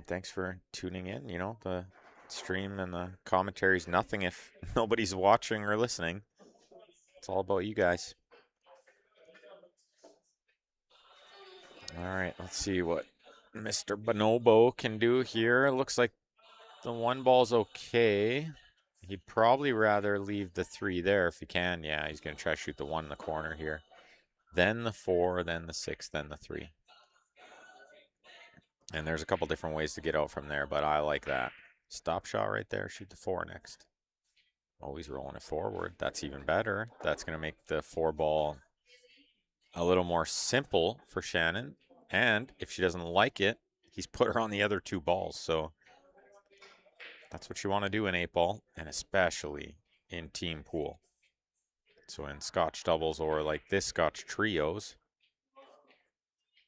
Speaker 1: thanks for tuning in. You know, the stream and the commentary is nothing if nobody's watching or listening. It's all about you guys. All right, let's see what Mr. Bonobo can do here. Looks like the one ball's okay. He'd probably rather leave the 3 there if he can. Yeah, he's going to try to shoot the 1 in the corner here. Then the 4, then the 6, then the 3. And there's a couple different ways to get out from there, but I like that. Stop shot right there, shoot the 4 next. Always rolling it forward. That's even better. That's going to make the 4 ball a little more simple for Shannon. And if she doesn't like it, he's put her on the other 2 balls. So that's what you want to do in 8 ball, and especially in team pool. So in Scotch doubles or like this Scotch trios,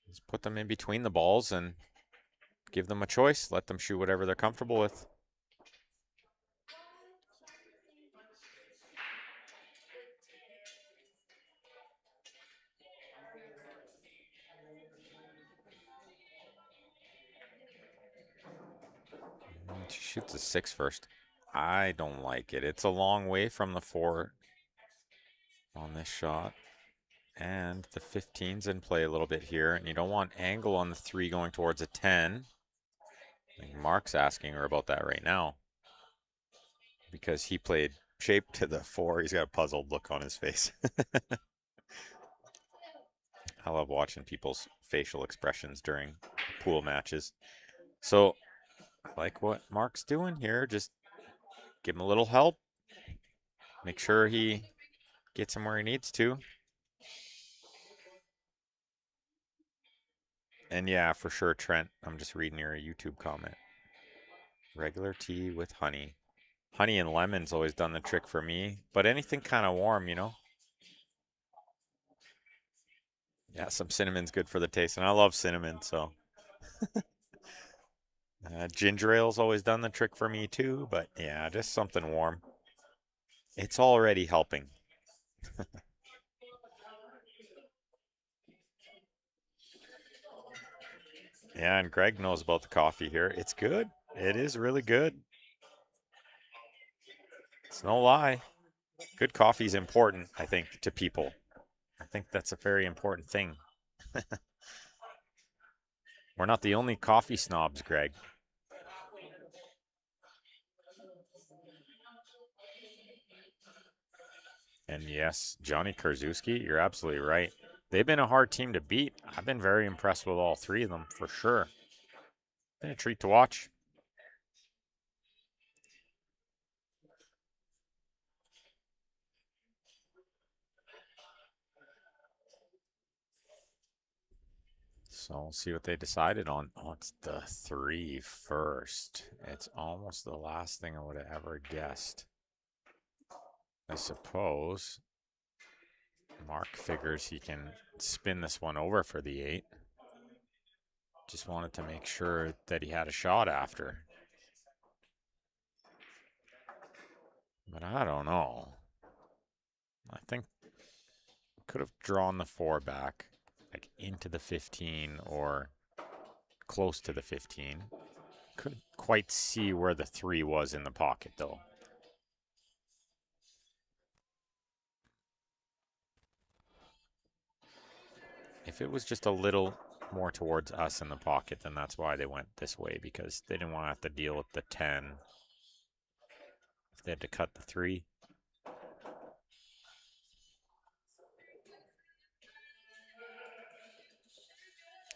Speaker 1: just put them in between the balls and give them a choice. Let them shoot whatever they're comfortable with. She shoots a 6 first. I don't like it. It's a long way from the 4 on this shot. And the 15's in play a little bit here. And you don't want angle on the 3 going towards a 10. I think Mark's asking her about that right now. Because he played shape to the 4. He's got a puzzled look on his face. I love watching people's facial expressions during pool matches. So, like what Mark's doing here, just give him a little help. Make sure he gets him where he needs to. And yeah, for sure, Trent. I'm just reading your YouTube comment. Regular tea with honey. Honey and lemon's always done the trick for me, but anything kind of warm, you know? Yeah, some cinnamon's good for the taste, and I love cinnamon, so. Ginger ale's always done the trick for me too, but yeah, just something warm. It's already helping. Yeah, and Greg knows about the coffee here. It's good. It is really good. It's no lie. Good coffee is important, I think, to people. I think that's a very important thing. We're not the only coffee snobs, Greg. And yes, Johnny Krasuski, you're absolutely right. They've been a hard team to beat. I've been very impressed with all 3 of them, for sure. Been a treat to watch. So we'll see what they decided on. Oh, it's the 3 first. It's almost the last thing I would have ever guessed. I suppose Mark figures he can spin this one over for the 8. Just wanted to make sure that he had a shot after. But I don't know. I think could have drawn the 4 back, like into the 15 or close to the 15. Couldn't quite see where the 3 was in the pocket, though. If it was just a little more towards us in the pocket, then that's why they went this way, because they didn't want to have to deal with the 10 if they had to cut the 3.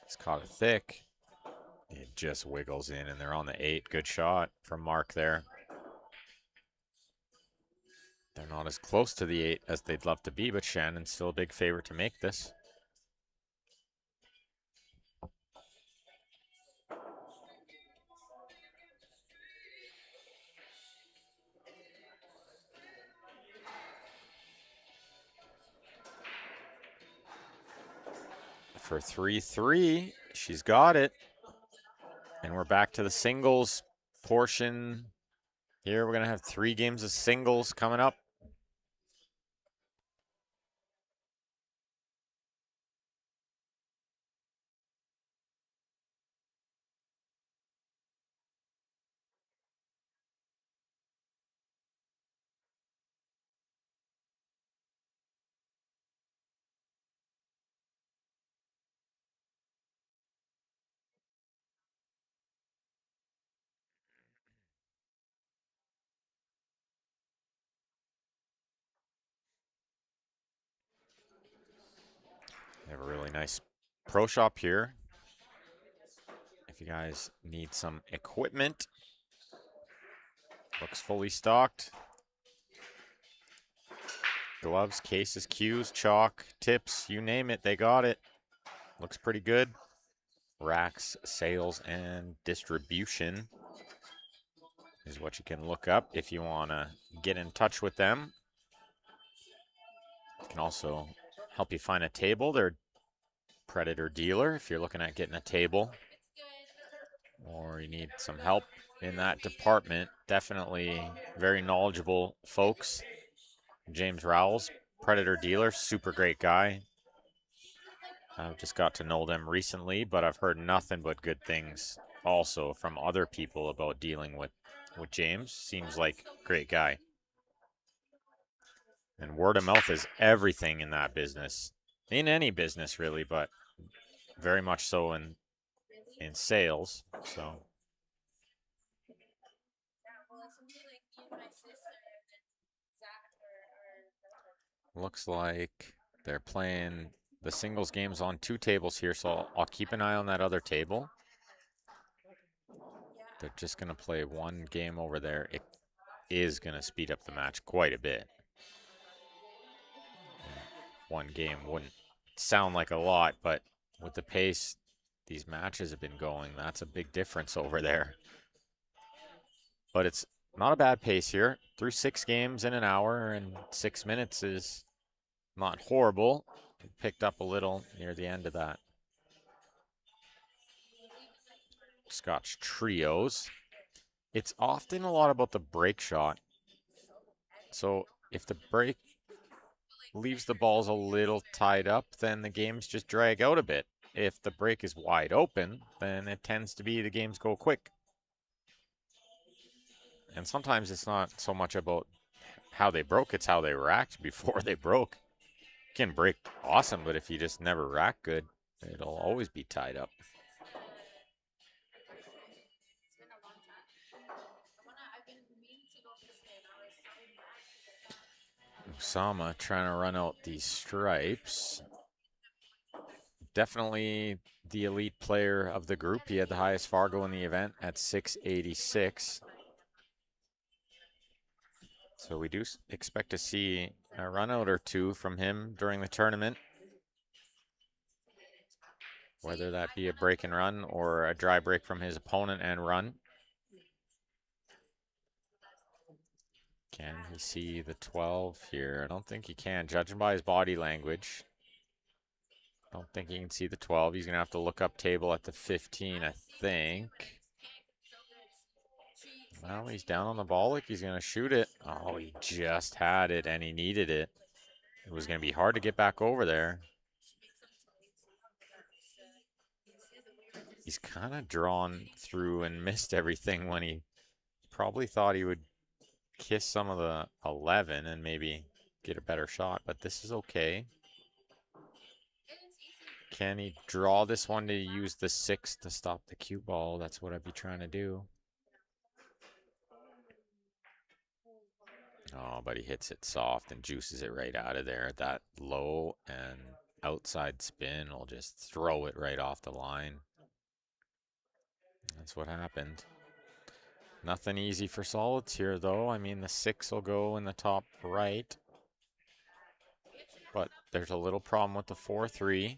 Speaker 1: It's caught it thick. It just wiggles in, and they're on the 8. Good shot from Mark there. They're not as close to the 8 as they'd love to be, but Shannon's still a big favorite to make this. For 3-3, she's got it. And we're back to the singles portion. Here we're going to have 3 games of singles coming up. They have a really nice pro shop here. If you guys need some equipment, looks fully stocked. Gloves, cases, cues, chalk, tips, you name it, they got it. Looks pretty good. Racks, sales, and distribution is what you can look up if you want to get in touch with them. Can also help you find a table. They're Predator dealer if you're looking at getting a table or you need some help in that department. Definitely very knowledgeable folks. James Rowell's Predator dealer, super great guy. I've just got to know them recently, but I've heard nothing but good things also from other people about dealing with James. Seems like a great guy. And word of mouth is everything in that business. In any business, really, but very much so in sales. So looks like they're playing the singles games on 2 tables here, so I'll keep an eye on that other table. They're just going to play 1 game over there. It is going to speed up the match quite a bit. 1 game wouldn't sound like a lot, but with the pace these matches have been going, that's a big difference over there. But it's not a bad pace here. Through 6 games in an hour and 6 minutes is not horrible. It picked up a little near the end of that. Scotch trios. It's often a lot about the break shot. So if the break leaves the balls a little tied up, then the games just drag out a bit. If the break is wide open, then it tends to be the games go quick. And sometimes it's not so much about how they broke, it's how they racked before they broke. You can break awesome, but if you just never rack good, it'll always be tied up. Usama trying to run out these stripes. Definitely the elite player of the group. He had the highest Fargo in the event at 686. So we do expect to see a run out or 2 from him during the tournament. Whether that be a break and run or a dry break from his opponent and run. Can he see the 12 here? I don't think he can, judging by his body language. I don't think he can see the 12. He's going to have to look up table at the 15, I think. Well, he's down on the ball like he's going to shoot it. Oh, he just had it and he needed it. It was going to be hard to get back over there. He's kind of drawn through and missed everything when he probably thought he would kiss some of the 11 and maybe get a better shot, but this is okay. Can he draw this one to use the 6 to stop the cue ball? That's what I'd be trying to do. Oh, but he hits it soft and juices it right out of there. That low and outside spin will just throw it right off the line. That's what happened. Nothing easy for solids here, though. I mean, the 6 will go in the top right. But there's a little problem with the 4-3.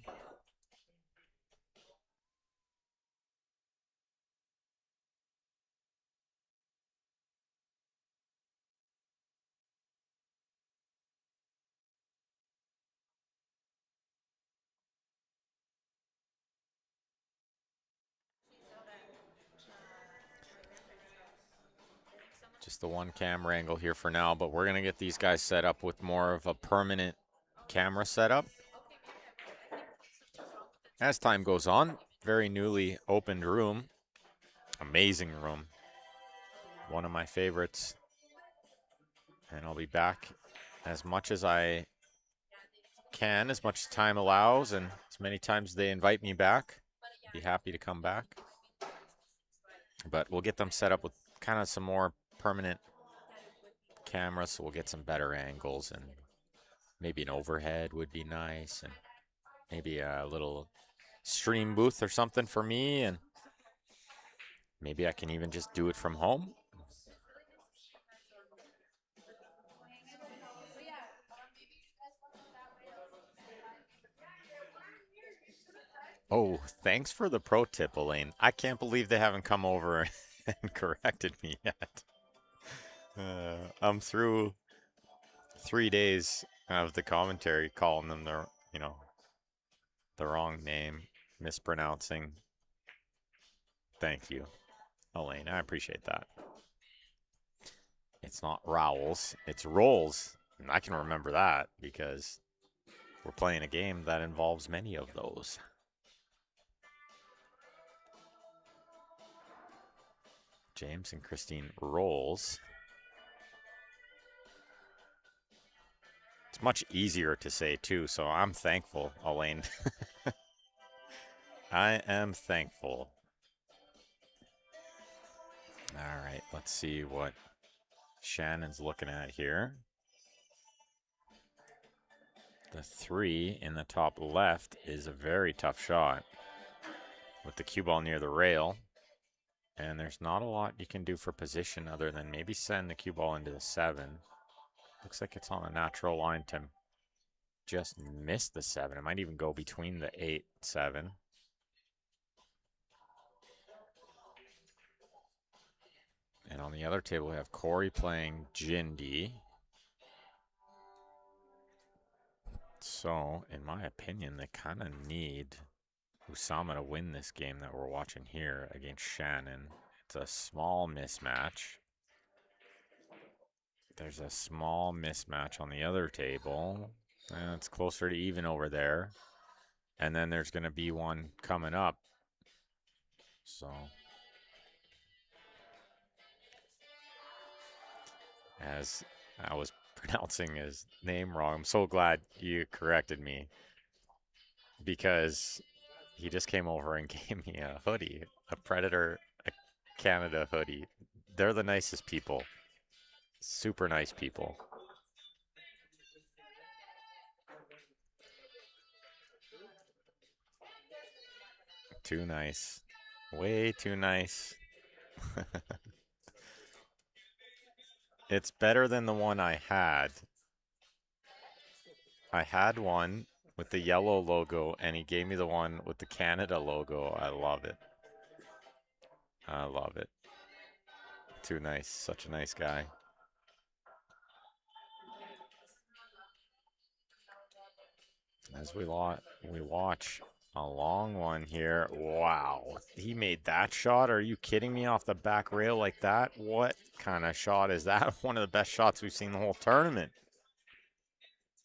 Speaker 1: Just the one camera angle here for now, but we're going to get these guys set up with more of a permanent camera setup as time goes on. Very newly opened room. Amazing room. One of my favorites. And I'll be back as much as I can, as much as time allows, and as many times they invite me back. Be happy to come back. But we'll get them set up with kind of some more permanent cameras, so we'll get some better angles, and maybe an overhead would be nice, and maybe a little stream booth or something for me, and maybe I can even just do it from home. Oh, thanks for the pro tip, Elaine. I can't believe they haven't come over and corrected me yet. I'm through 3 days of the commentary calling them the wrong name, mispronouncing. Thank you, Elaine. I appreciate that. It's not Rowells, it's Rolls. And I can remember that because we're playing a game that involves many of those. James and Christine Rolls. It's much easier to say too, so I'm thankful, Elaine. I am thankful. All right, let's see what Shannon's looking at here. The 3 in the top left is a very tough shot with the cue ball near the rail. And there's not a lot you can do for position other than maybe send the cue ball into the 7. Looks like it's on a natural line to just miss the 7. It might even go between the 8, 7. And on the other table, we have Corey playing Jindy. So, in my opinion, they kind of need Usama to win this game that we're watching here against Shannon. It's a small mismatch. There's a small mismatch on the other table. And it's closer to even over there. And then there's going to be one coming up. So, as I was pronouncing his name wrong, I'm so glad you corrected me because he just came over and gave me a hoodie, a Predator Canada hoodie. They're the nicest people. Super nice people. Too nice. Way too nice. It's better than the one I had. I had one with the yellow logo, and he gave me the one with the Canada logo. I love it. I love it. Too nice. Such a nice guy. As we watch a long one here. Wow. He made that shot? Are you kidding me? Off the back rail like that? What kind of shot is that? One of the best shots we've seen the whole tournament.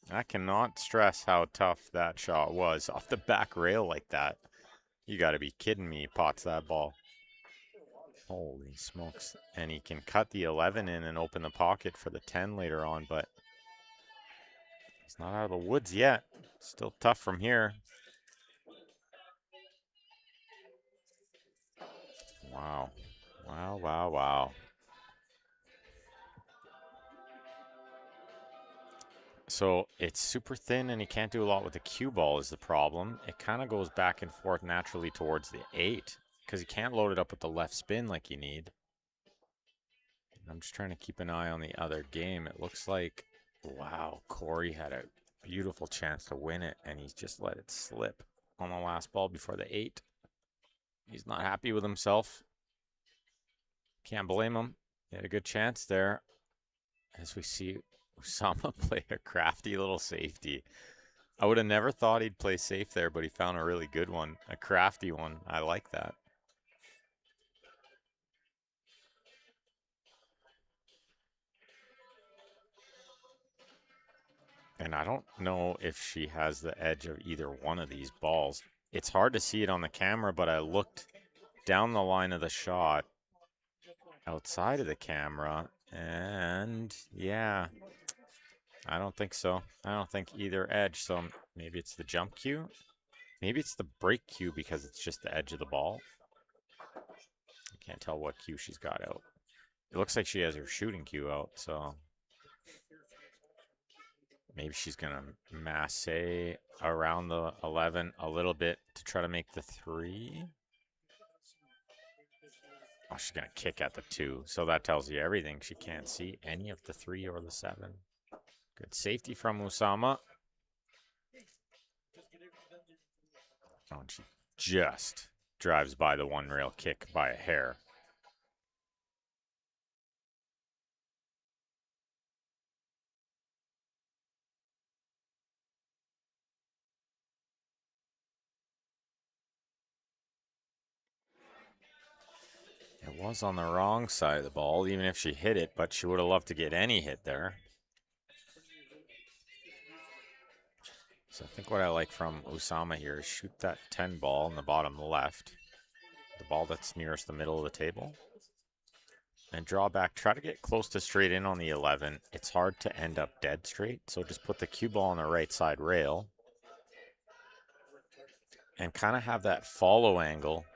Speaker 1: I cannot stress how tough that shot was off the back rail like that. You got to be kidding me. He pots that ball. Holy smokes. And he can cut the 11 in and open the pocket for the 10 later on, but he's not out of the woods yet. Still tough from here. Wow. Wow, wow, wow. So it's super thin and he can't do a lot with the cue ball is the problem. It kind of goes back and forth naturally towards the 8 because you can't load it up with the left spin like you need. I'm just trying to keep an eye on the other game. It looks like, wow, Corey had a beautiful chance to win it and he's just let it slip on the last ball before the 8. He's not happy with himself. Can't blame him. He had a good chance there. As we see Usama play a crafty little safety. I would have never thought he'd play safe there, but he found a really good one, a crafty one. I like that. And I don't know if she has the edge of either one of these balls. It's hard to see it on the camera, but I looked down the line of the shot outside of the camera, and yeah, I don't think so. I don't think either edge, so maybe it's the jump cue. Maybe it's the break cue because it's just the edge of the ball. I can't tell what cue she's got out. It looks like she has her shooting cue out, so maybe she's going to masse around the 11 a little bit to try to make the 3. Oh, she's going to kick at the 2, so that tells you everything. She can't see any of the 3 or the 7. Good safety from Usama. Oh, and she just drives by the one rail kick by a hair. It was on the wrong side of the ball, even if she hit it, but she would have loved to get any hit there. So I think what I like from Usama here is shoot that 10 ball in the bottom left, the ball that's nearest the middle of the table, and draw back. Try to get close to straight in on the 11. It's hard to end up dead straight, so just put the cue ball on the right side rail and kind of have that follow angle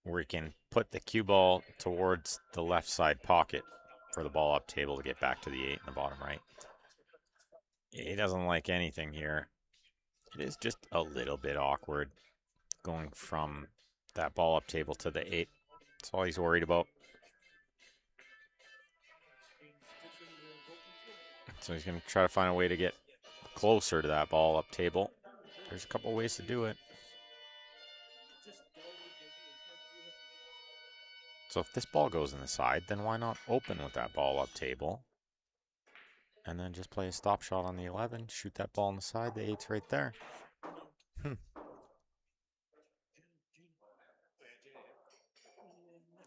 Speaker 1: where you can put the cue ball towards the left side pocket for the ball up table to get back to the 8 in the bottom right. He doesn't like anything here. It is just a little bit awkward going from that ball up table to the 8. That's all he's worried about. So he's going to try to find a way to get closer to that ball up table. There's a couple ways to do it. So if this ball goes in the side, then why not open with that ball up table? And then just play a stop shot on the 11, shoot that ball on the side, the 8's right there.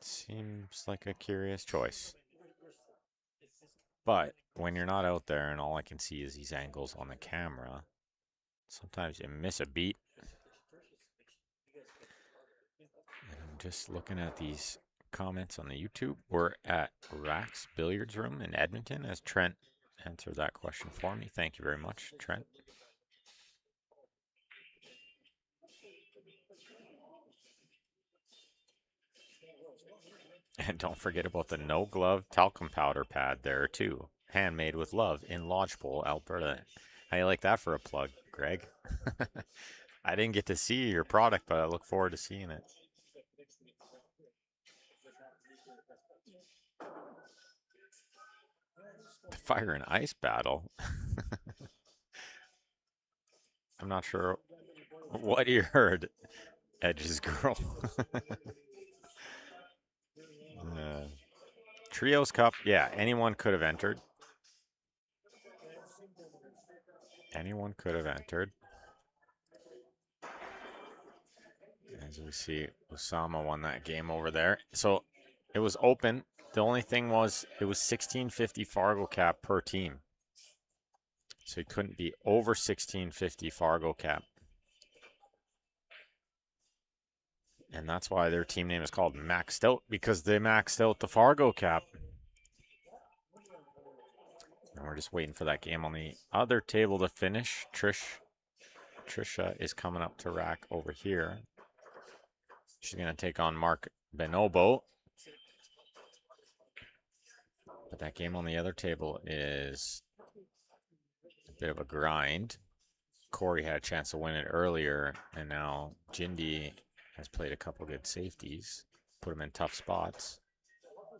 Speaker 1: Seems like a curious choice. But when you're not out there and all I can see is these angles on the camera, sometimes you miss a beat. And I'm just looking at these comments on the YouTube. We're at Rack's Billiards Room in Edmonton as Trent answered that question for me. Thank you very much, Trent. And don't forget about the no glove talcum powder pad there too. Handmade with love in Lodgepole, Alberta. How you like that for a plug, Greg? I didn't get to see your product, but I look forward to seeing it. The fire and ice battle. I'm not sure what you heard, Edge's girl. Trios Cup, yeah, anyone could have entered. Anyone could have entered. As we see, Osama won that game over there. So it was open. The only thing was it was 1650 Fargo cap per team. So he couldn't be over 1650 Fargo cap. And that's why their team name is called Maxed Out, because they maxed out the Fargo cap. And we're just waiting for that game on the other table to finish. Trisha is coming up to rack over here. She's going to take on Mark Bonobo. But that game on the other table is a bit of a grind. Corey had a chance to win it earlier, and now Jindy has played a couple good safeties, put him in tough spots.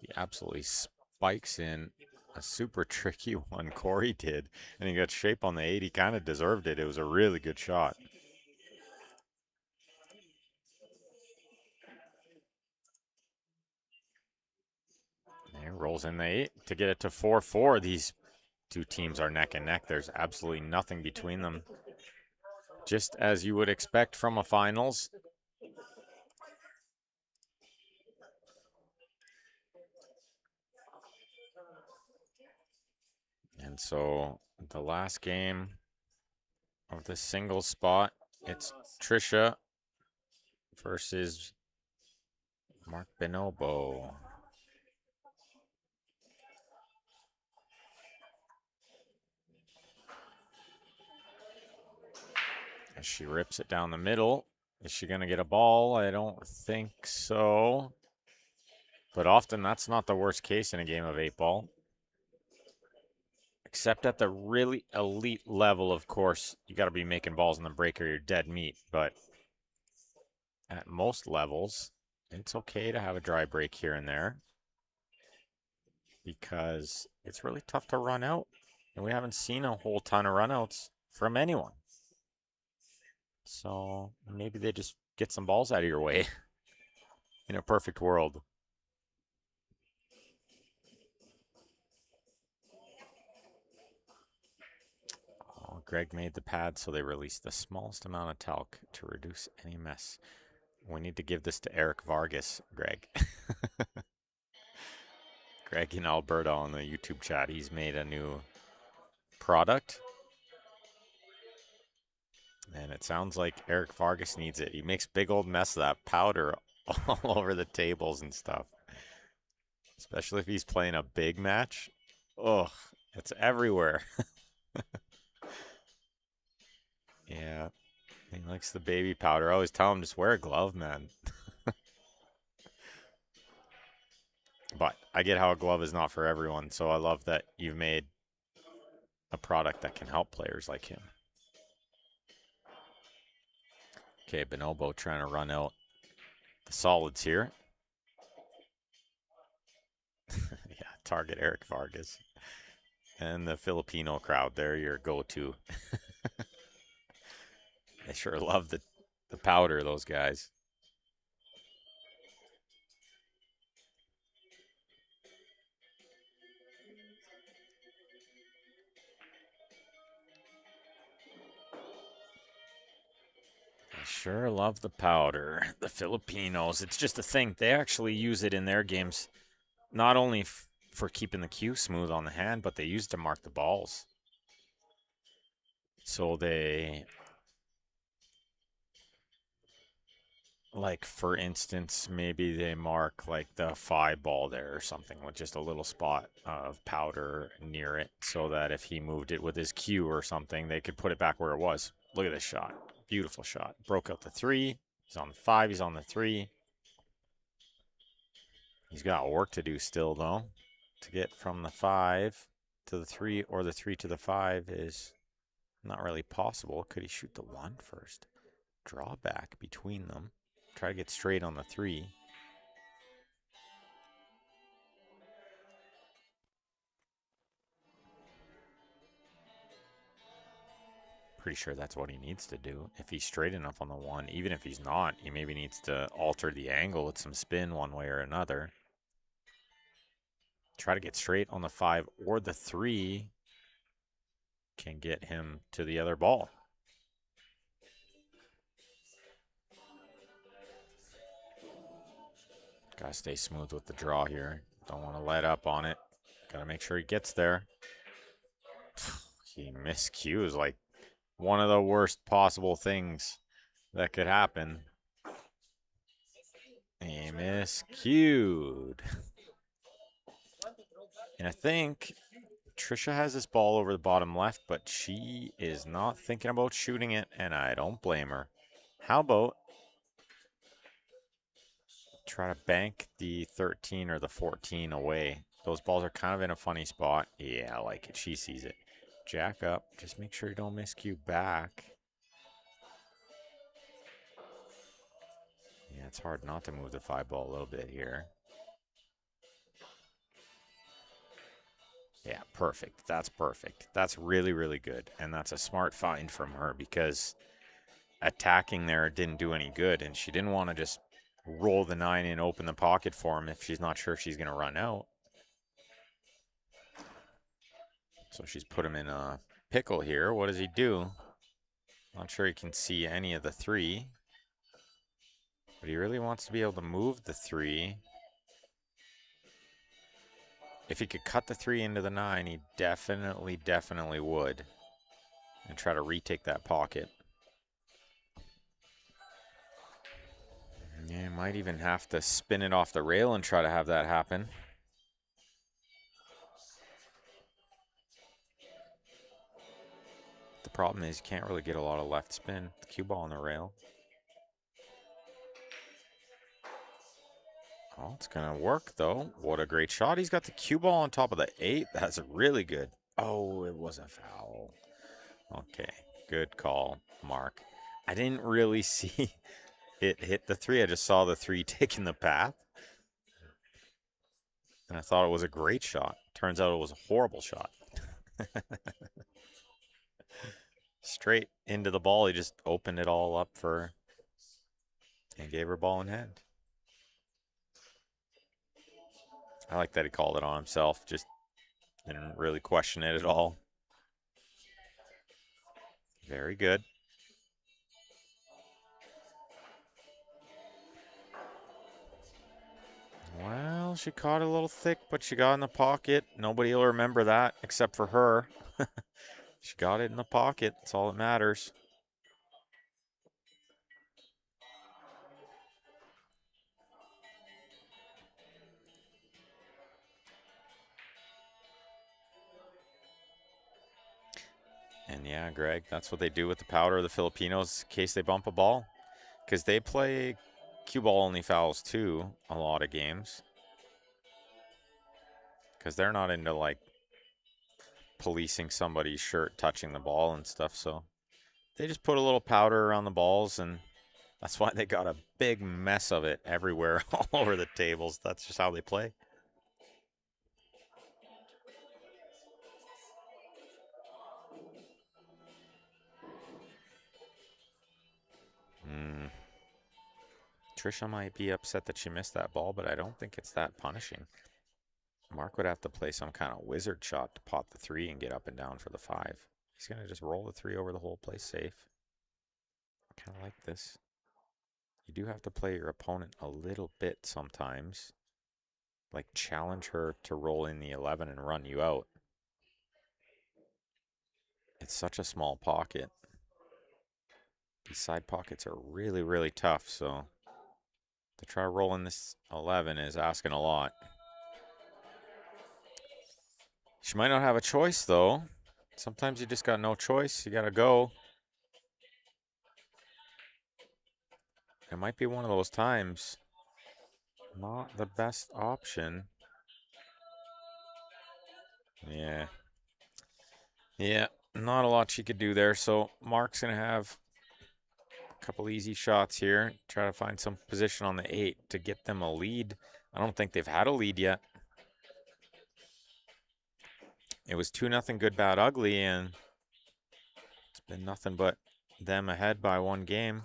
Speaker 1: He absolutely spikes in a super tricky one, Corey did, and he got shape on the 8. He kind of deserved it. It was a really good shot. There, rolls in the 8 to get it to 4-4. These two teams are neck and neck. There's absolutely nothing between them. Just as you would expect from a finals. And so the last game of the singles spot, it's Trisha versus Mark Bonobo. As she rips it down the middle. Is she going to get a ball? I don't think so. But often that's not the worst case in a game of 8-ball. Except at the really elite level, of course, you got to be making balls in the break or you're dead meat. But at most levels, it's okay to have a dry break here and there, because it's really tough to run out. And we haven't seen a whole ton of runouts from anyone. So maybe they just get some balls out of your way in a perfect world. Oh, Greg made the pad, so they released the smallest amount of talc to reduce any mess. We need to give this to Eric Vargas, Greg. Greg in Alberta on the YouTube chat. He's made a new product. And it sounds like Eric Vargas needs it. He makes big old mess of that powder all over the tables and stuff. Especially if he's playing a big match. Ugh, it's everywhere. Yeah, he likes the baby powder. I always tell him, just wear a glove, man. But I get how a glove is not for everyone, so I love that you've made a product that can help players like him. Okay, Bonobo trying to run out the solids here. Yeah, target Eric Vargas. And the Filipino crowd, they're your go-to. They sure love the powder, those guys. They sure love the powder. The Filipinos, it's just a thing. They actually use it in their games, not only for keeping the cue smooth on the hand, but they use it to mark the balls. So they, like, for instance, maybe they mark like the 5 ball there or something with just a little spot of powder near it, so that if he moved it with his cue or something, they could put it back where it was. Look at this shot. Beautiful shot. Broke out the 3. He's on the 5. He's on the 3. He's got work to do still, though. To get from the 5 to the 3 or the 3 to the 5 is not really possible. Could he shoot the 1 first? Draw back between them. Try to get straight on the 3. Pretty sure that's what he needs to do. If he's straight enough on the 1, even if he's not, he maybe needs to alter the angle with some spin one way or another. Try to get straight on the 5 or the 3 can get him to the other ball. Gotta stay smooth with the draw here. Don't want to let up on it. Gotta make sure he gets there. He miscues like one of the worst possible things that could happen. He miscued. And I think Trisha has this ball over the bottom left, but she is not thinking about shooting it, and I don't blame her. How about try to bank the 13 or the 14 away? Those balls are kind of in a funny spot. Yeah, I like it. She sees it. Jack up. Just make sure you don't miscue back. Yeah, it's hard not to move the 5 ball a little bit here. Yeah, perfect. That's perfect. That's really, really good. And that's a smart find from her because attacking there didn't do any good. And she didn't want to just roll the 9 and open the pocket for him if she's not sure she's going to run out. So she's put him in a pickle here. What does he do? Not sure he can see any of the 3. But he really wants to be able to move the 3. If he could cut the 3 into the 9, he definitely would. And try to retake that pocket. Yeah, might even have to spin it off the rail and try to have that happen. The problem is you can't really get a lot of left spin. The cue ball on the rail. Oh, it's going to work, though. What a great shot. He's got the cue ball on top of the 8. That's really good. Oh, it was a foul. Okay, good call, Mark. I didn't really see it hit the 3. I just saw the 3 taking the path. And I thought it was a great shot. Turns out it was a horrible shot. Straight into the ball. He just opened it all up for and gave her ball in hand. I like that he called it on himself. Just didn't really question it at all. Very good. Well, she caught it a little thick, but she got in the pocket. Nobody will remember that except for her. She got it in the pocket. That's all that matters. And yeah, Greg, that's what they do with the powder of the Filipinos in case they bump a ball. Because they play cue ball only fouls too, a lot of games. Because they're not into like policing somebody's shirt touching the ball and stuff. So they just put a little powder around the balls, and that's why they got a big mess of it everywhere, all over the tables. That's just how they play. Trisha might be upset that she missed that ball, but I don't think it's that punishing. Mark would have to play some kind of wizard shot to pot the 3 and get up and down for the 5. He's going to just roll the 3 over the hole, play safe. I kind of like this. You do have to play your opponent a little bit sometimes. Like challenge her to roll in the 11 and run you out. It's such a small pocket. These side pockets are really, really tough, so to try rolling this 11 is asking a lot. She might not have a choice, though. Sometimes you just got no choice. You got to go. It might be one of those times. Not the best option. Yeah. Yeah, not a lot she could do there. So Mark's going to have a couple easy shots here. Try to find some position on the 8 to get them a lead. I don't think they've had a lead yet. It was 2-0 good, bad, ugly, and it's been nothing but them ahead by 1 game.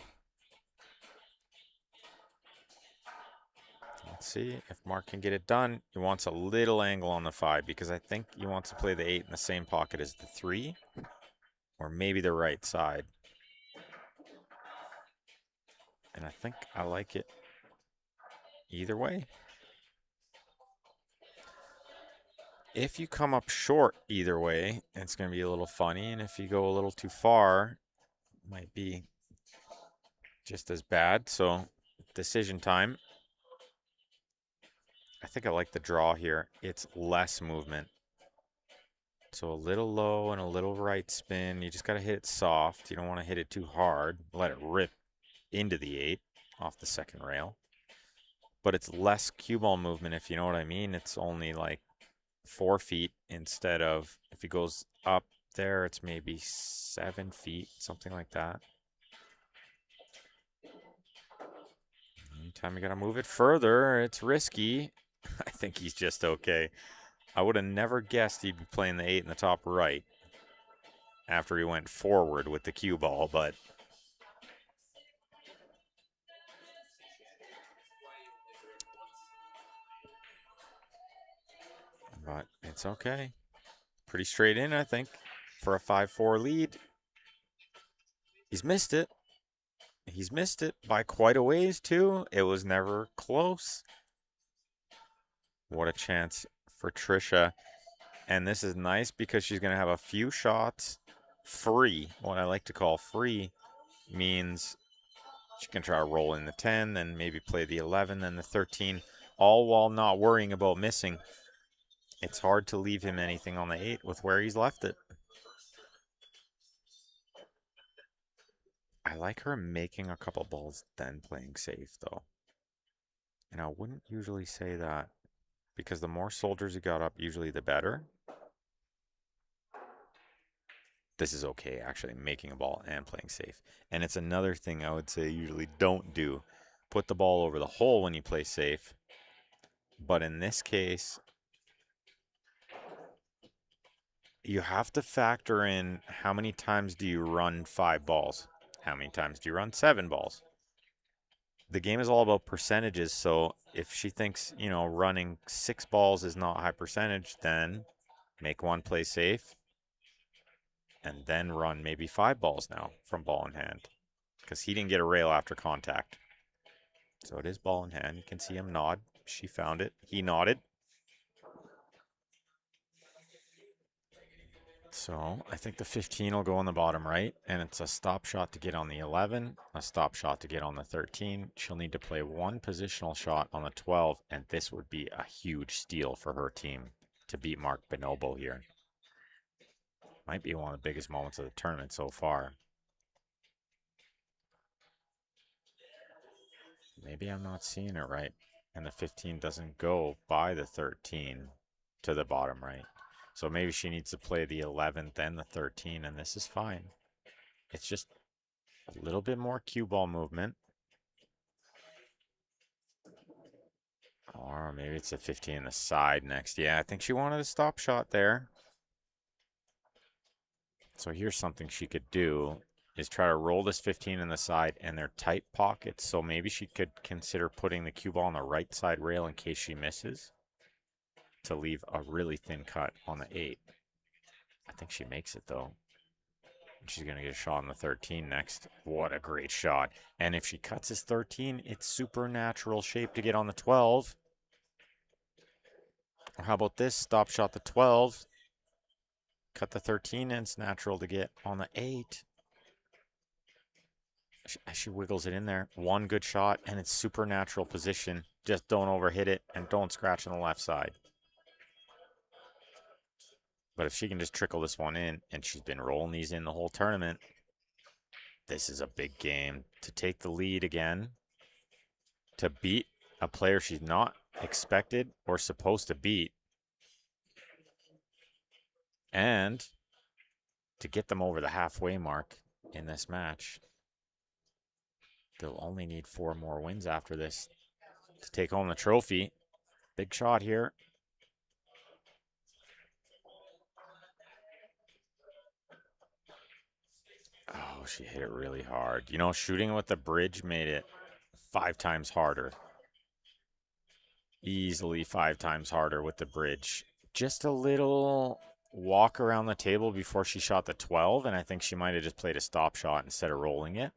Speaker 1: Let's see if Mark can get it done. He wants a little angle on the 5 because I think he wants to play the 8 in the same pocket as the 3, or maybe the right side. And I think I like it either way. If you come up short either way, it's going to be a little funny. And if you go a little too far, it might be just as bad. So, decision time. I think I like the draw here. It's less movement. So a little low and a little right spin. You just got to hit it soft. You don't want to hit it too hard. Let it rip into the 8 off the second rail. But it's less cue ball movement, if you know what I mean. It's only like 4 feet instead of, if it goes up there, it's maybe 7 feet, something like that. Anytime you got to move it further, it's risky. I think he's just okay. I would have never guessed he'd be playing the 8 in the top right after he went forward with the cue ball, but it's okay. Pretty straight in, I think, for a 5-4 lead. He's missed it. He's missed it by quite a ways, too. It was never close. What a chance for Trisha. And this is nice because she's going to have a few shots free. What I like to call free means she can try to roll in the 10, then maybe play the 11, then the 13, all while not worrying about missing. It's hard to leave him anything on the 8 with where he's left it. I like her making a couple balls, then playing safe, though. And I wouldn't usually say that because the more soldiers you got up, usually the better. This is okay, actually, making a ball and playing safe. And it's another thing I would say usually don't do. Put the ball over the hole when you play safe. But in this case, you have to factor in how many times do you run 5 balls? How many times do you run 7 balls? The game is all about percentages, so if she thinks, running 6 balls is not high percentage, then make one play safe and then run maybe 5 balls now from ball in hand because he didn't get a rail after contact. So it is ball in hand. You can see him nod. She found it. He nodded. So I think the 15 will go on the bottom right, and it's a stop shot to get on the 11, a stop shot to get on the 13. She'll need to play one positional shot on the 12, and this would be a huge steal for her team to beat Mark Bonobo here. Might be one of the biggest moments of the tournament so far. Maybe I'm not seeing it right, and the 15 doesn't go by the 13 to the bottom right. So maybe she needs to play the 11th and the 13, and this is fine. It's just a little bit more cue ball movement. Or maybe it's a 15 in the side next. Yeah, I think she wanted a stop shot there. So here's something she could do is try to roll this 15 in the side, and they're tight pockets. So maybe she could consider putting the cue ball on the right side rail in case she misses to leave a really thin cut on the 8. I think she makes it though. She's going to get a shot on the 13 next. What a great shot. And if she cuts his 13, it's supernatural shape to get on the 12. Or how about this? Stop shot the 12. Cut the 13 and it's natural to get on the 8. She wiggles it in there. One good shot and it's supernatural position. Just don't overhit it and don't scratch on the left side. But if she can just trickle this one in, and she's been rolling these in the whole tournament, this is a big game. To take the lead again, to beat a player she's not expected or supposed to beat, and to get them over the halfway mark in this match. They'll only need 4 more wins after this to take home the trophy. Big shot here. Oh, she hit it really hard. Shooting with the bridge made it 5 times harder. Easily 5 times harder with the bridge. Just a little walk around the table before she shot the 12, and I think she might have just played a stop shot instead of rolling it.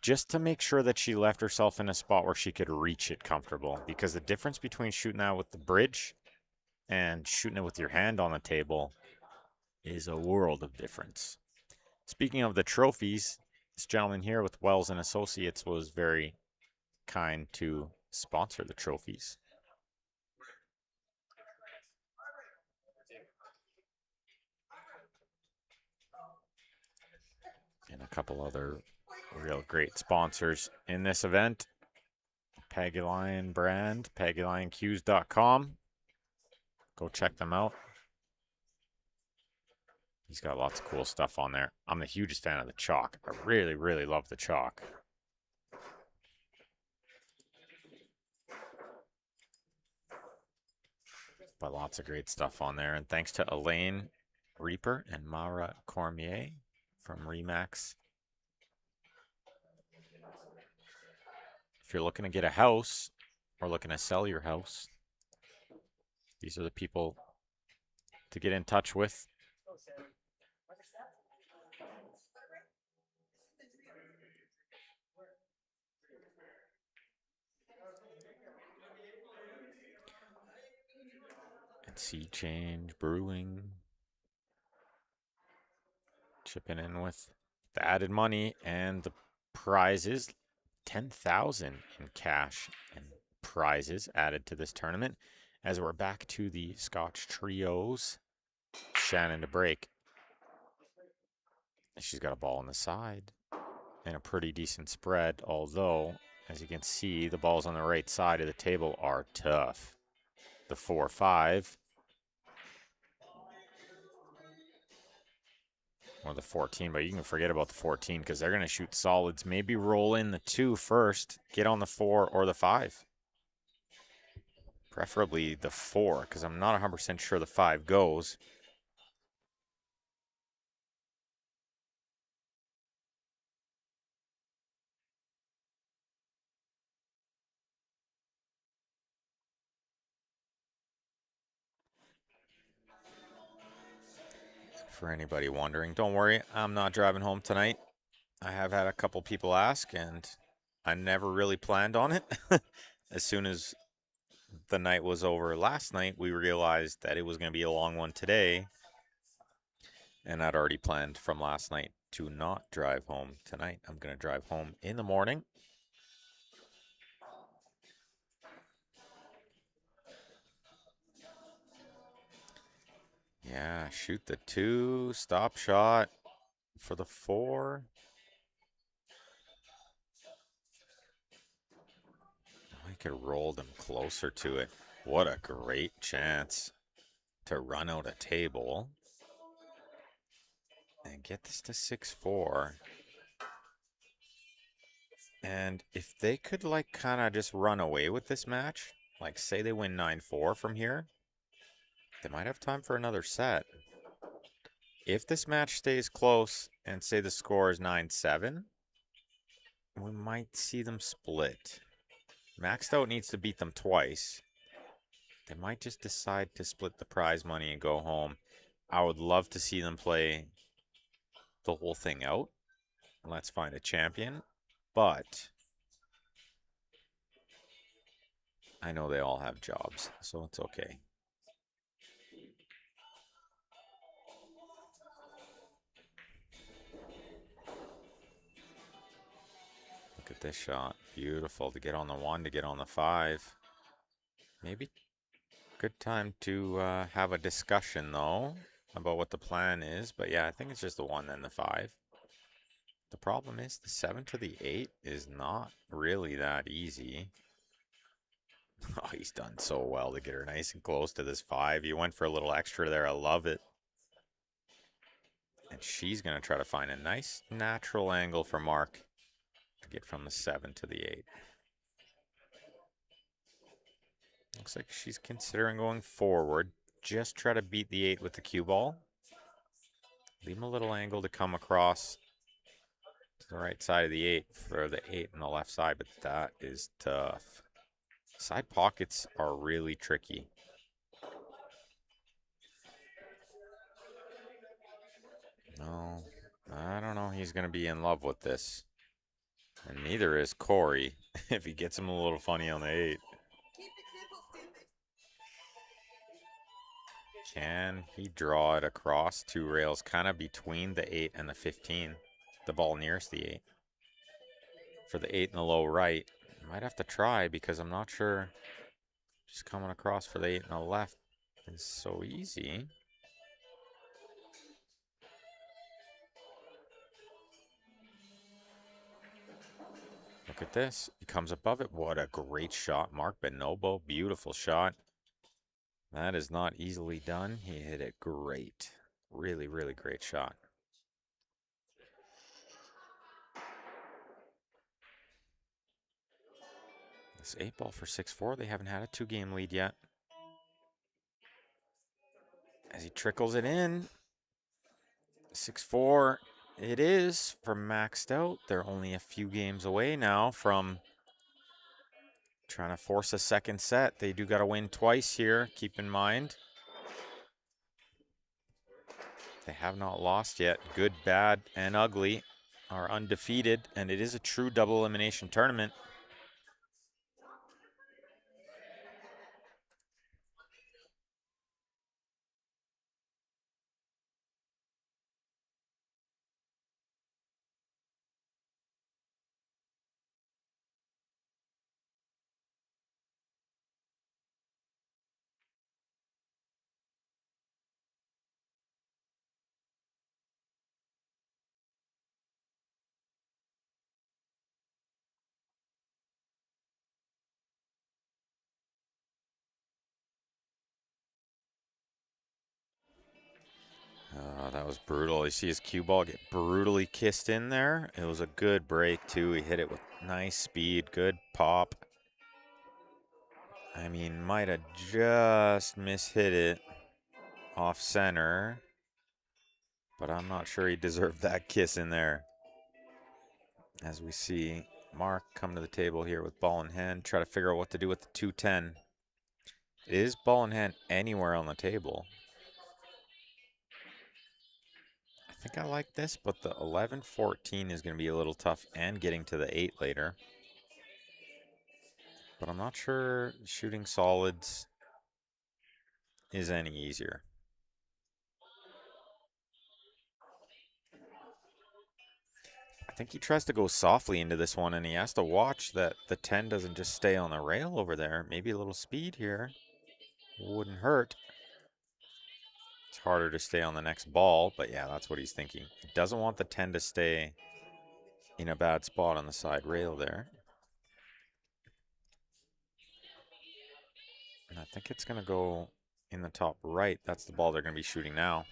Speaker 1: Just to make sure that she left herself in a spot where she could reach it comfortable. Because the difference between shooting that with the bridge and shooting it with your hand on the table is a world of difference. Speaking of the trophies, this gentleman here with Wells and Associates was very kind to sponsor the trophies. And a couple other real great sponsors in this event. Peggy Lion brand, PeggyLionCues.com. Go check them out. He's got lots of cool stuff on there. I'm the hugest fan of the chalk. I really, really love the chalk. But lots of great stuff on there. And thanks to Elaine Reaper and Mara Cormier from Remax. If you're looking to get a house or looking to sell your house, these are the people to get in touch with. And Sea Change Brewing. Chipping in with the added money, and the prizes, 10,000 in cash and prizes added to this tournament. As we're back to the Scotch trios, Shannon to break. She's got a ball on the side and a pretty decent spread, although, as you can see, the balls on the right side of the table are tough. The 4-5 or the 14, but you can forget about the 14 because they're going to shoot solids. Maybe roll in the 2 first, get on the 4 or the 5. Preferably the 4 because I'm not 100% sure the 5 goes. For anybody wondering, don't worry, I'm not driving home tonight. I have had a couple people ask, and I never really planned on it. As soon as the night was over last night, we realized that it was going to be a long one today. And I'd already planned from last night to not drive home tonight. I'm going to drive home in the morning. Yeah, shoot the 2, stop shot for the 4. I could roll them closer to it. What a great chance to run out a table and get this to 6-4. And if they could like kind of just run away with this match, like say they win 9-4 from here, they might have time for another set. If this match stays close and say the score is 9-7, we might see them split. Maxed Out needs to beat them twice. They might just decide to split the prize money and go home. I would love to see them play the whole thing out. Let's find a champion. But I know they all have jobs, so it's okay. Look at this shot. Beautiful to get on the 1, to get on the 5. Maybe good time to have a discussion, though, about what the plan is. But yeah, I think it's just the 1, then the 5. The problem is the 7 to the 8 is not really that easy. Oh, he's done so well to get her nice and close to this 5. You went for a little extra there. I love it. And she's going to try to find a nice natural angle for Mark to get from the 7 to the 8. Looks like she's considering going forward. Just try to beat the 8 with the cue ball. Leave him a little angle to come across to the right side of the 8 for the 8 on the left side, but that is tough. Side pockets are really tricky. No, I don't know. He's going to be in love with this. And neither is Corey if he gets him a little funny on the 8.
Speaker 3: Keep it simple, stupid.
Speaker 1: Can he draw it across 2 rails, kind of between the 8 and the 15? The ball nearest the 8. For the 8 in the low right. Might have to try because I'm not sure. Just coming across for the 8 in the left is so easy. Look at this. He comes above it. What a great shot. Mark Bonobo. Beautiful shot. That is not easily done. He hit it great. Really, really great shot. This 8-ball for 6-4. They haven't had a 2-game lead yet. As he trickles it in. 6-4. It is for maxed out. They're only a few games away now from trying to force a second set. They do got to win twice here. Keep in mind. They have not lost yet. Good, bad, and ugly are undefeated, and it is a true double elimination tournament. That was brutal. You see his cue ball get brutally kissed in there. It was a good break, too. He hit it with nice speed, good pop. I mean, might have just mishit it off center, but I'm not sure he deserved that kiss in there. As we see Mark come to the table here with ball in hand, try to figure out what to do with the 210. Is ball in hand anywhere on the table? I think I like this, but the 11-14 is going to be a little tough, and getting to the 8 later. But I'm not sure shooting solids is any easier. I think he tries to go softly into this one, and he has to watch that the 10 doesn't just stay on the rail over there. Maybe a little speed here wouldn't hurt. It's harder to stay on the next ball, but yeah, that's what he's thinking. He doesn't want the 10 to stay in a bad spot on the side rail there. And I think it's going to go in the top right. That's the ball they're going to be shooting now.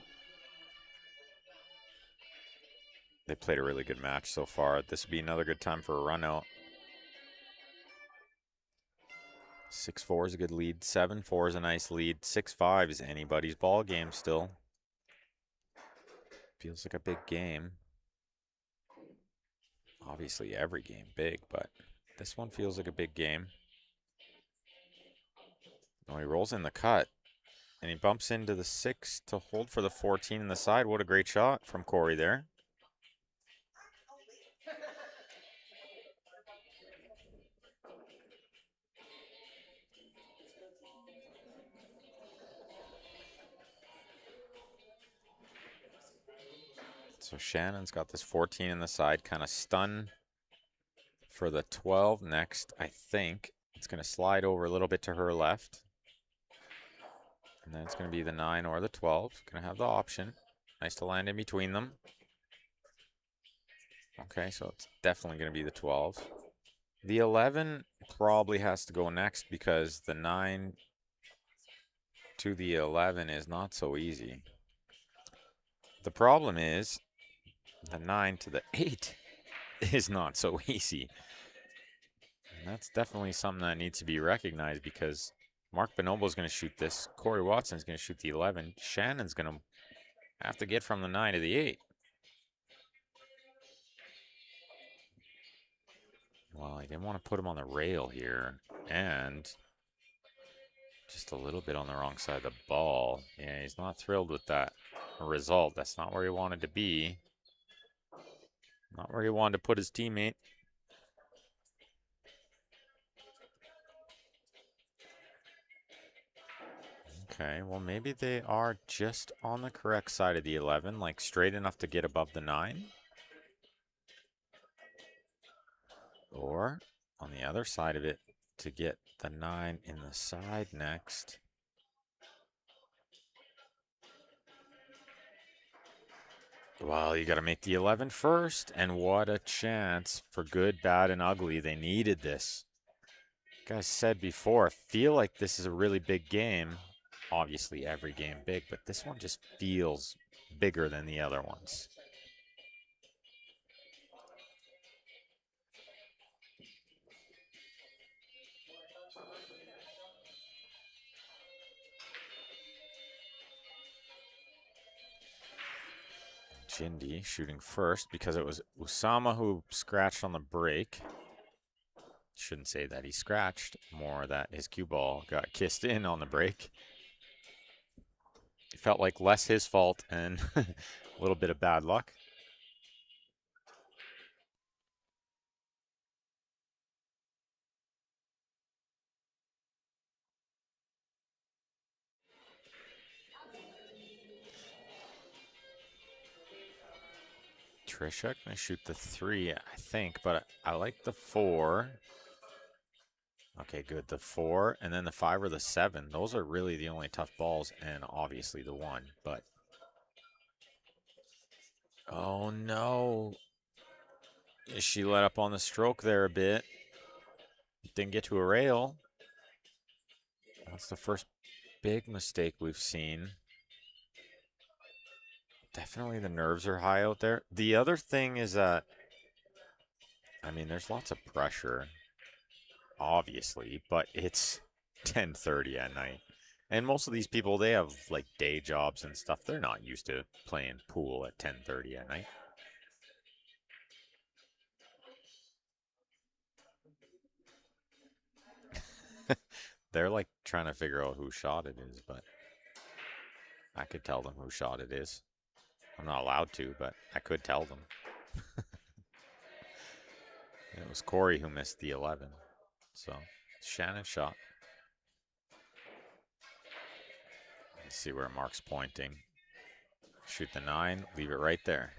Speaker 1: They played a really good match so far. This would be another good time for a run out. 6-4 is a good lead. 7-4 is a nice lead. 6-5 is anybody's ball game still. Feels like a big game. Obviously every game big, but this one feels like a big game. Oh, he rolls in the cut. And he bumps into the 6 to hold for the 14 in the side. What a great shot from Corey there. So Shannon's got this 14 in the side, kind of stun for the 12 next. I think it's going to slide over a little bit to her left. And then it's going to be the 9 or the 12. Going to have the option. Nice to land in between them. Okay, so it's definitely going to be the 12. The 11 probably has to go next because the 9 to the 11 is not so easy. The problem is the 9 to the 8 is not so easy. And that's definitely something that needs to be recognized because Mark Bonobo is going to shoot this. Corey Watson is going to shoot the 11. Shannon's going to have to get from the 9 to the 8. Well, I didn't want to put him on the rail here. And just a little bit on the wrong side of the ball. Yeah, he's not thrilled with that result. That's not where he wanted to be. Not where he wanted to put his teammate. Okay, well, maybe they are just on the correct side of the 11, like straight enough to get above the 9. Or on the other side of it to get the 9 in the side next. Well, you got to make the 11 first, and what a chance for good, bad, and ugly. They needed this. Guys said before, I feel like this is a really big game. Obviously, every game big, but this one just feels bigger than the other ones. Jindy shooting first because it was Usama who scratched on the break. Shouldn't say that he scratched, more that his cue ball got kissed in on the break. It felt like less his fault and a little bit of bad luck. Trisha gonna shoot the 3, I think, but I like the 4. Okay, good. The 4 and then the 5 or the 7. Those are really the only tough balls, and obviously the 1. But oh no, she let up on the stroke there a bit. Didn't get to a rail. That's the first big mistake we've seen. Definitely the nerves are high out there. The other thing is that, I mean, there's lots of pressure, obviously, but it's 10:30 at night. And most of these people, they have like day jobs and stuff. They're not used to playing pool at 10:30 at night. They're like trying to figure out whose shot it is, but I could tell them whose shot it is. I'm not allowed to, but I could tell them. It was Corey who missed the 11. So, Shannon's shot. Let's see where Mark's pointing. Shoot the 9, leave it right there.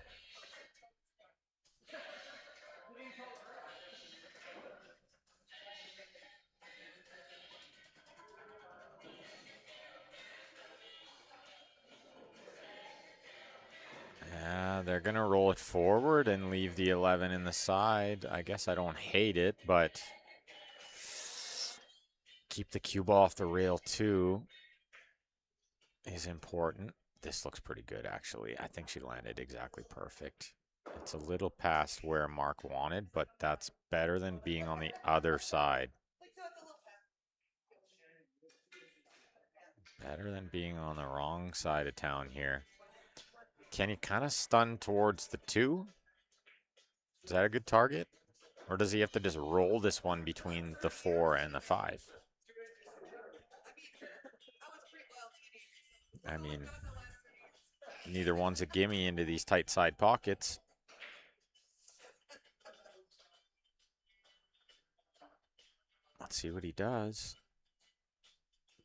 Speaker 1: Yeah, they're going to roll it forward and leave the 11 in the side. I guess I don't hate it, but keep the cue ball off the rail too is important. This looks pretty good, actually. I think she landed exactly perfect. It's a little past where Mark wanted, but that's better than being on the other side. Better than being on the wrong side of town here. Can you kind of stun towards the 2? Is that a good target? Or does he have to just roll this one between the 4 and the 5? I mean, neither one's a gimme into these tight side pockets. Let's see what he does.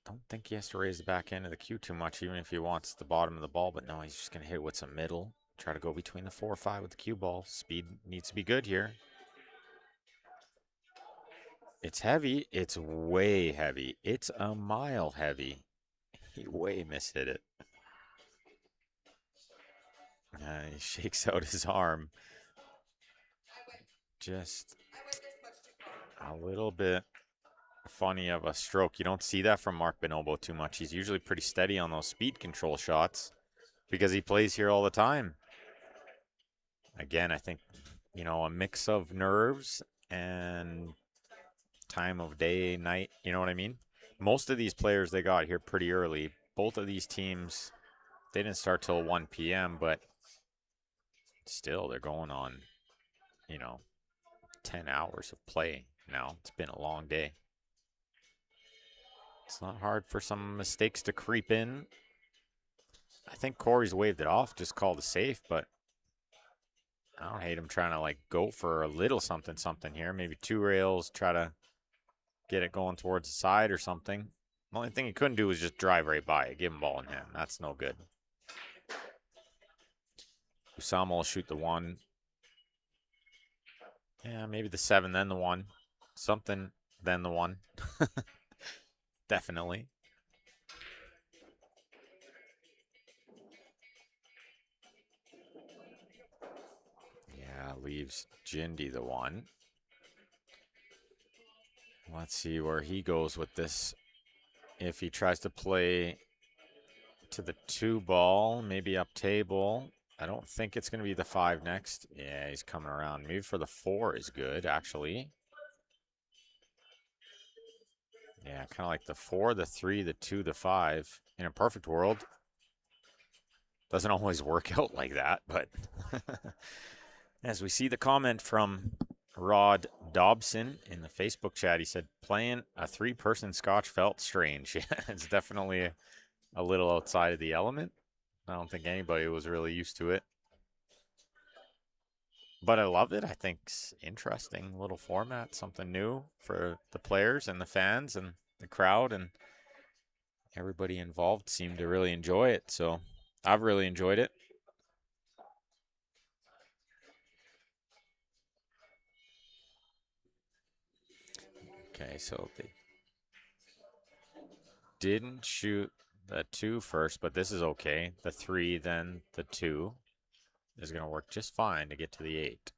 Speaker 1: Don't think he has to raise the back end of the cue too much, even if he wants the bottom of the ball. But no, he's just going to hit with some middle. Try to go between the 4 or 5 with the cue ball. Speed needs to be good here. It's heavy. It's way heavy. It's a mile heavy. He way mishit it. He shakes out his arm. Just a little bit funny of a stroke. You don't see that from Mark Bonobo too much. He's usually pretty steady on those speed control shots because he plays here all the time. Again, I think, you know, a mix of nerves and time of day, night, you know what I mean? Most of these players, they got here pretty early. Both of these teams, they didn't start till 1 p.m., but still, they're going on, you know, 10 hours of play now. It's been a long day. It's not hard for some mistakes to creep in. I think Corey's waved it off, just called a safe, but I don't hate him trying to like go for a little something here. Maybe 2 rails, try to get it going towards the side or something. The only thing he couldn't do was just drive right by it. Give him ball in hand. That's no good. Usama will shoot the 1. Yeah, maybe the 7, then the 1. Something, then the 1. Definitely. Yeah, leaves Jindy the 1. Let's see where he goes with this. If he tries to play to the 2 ball, maybe up table. I don't think it's going to be the 5 next. Yeah, he's coming around. Maybe for the 4 is good, actually. Yeah, kind of like the 4, the 3, the 2, the 5. In a perfect world, doesn't always work out like that, but as we see the comment from Rod Dobson in the Facebook chat, he said, playing a 3-person Scotch felt strange. Yeah, it's definitely a little outside of the element. I don't think anybody was really used to it. But I love it. I think it's interesting little format, something new for the players and the fans and the crowd, and everybody involved seemed to really enjoy it. So I've really enjoyed it. Okay, so they didn't shoot the 2 first, but this is okay. The 3, then the 2 is going to work just fine to get to the 8.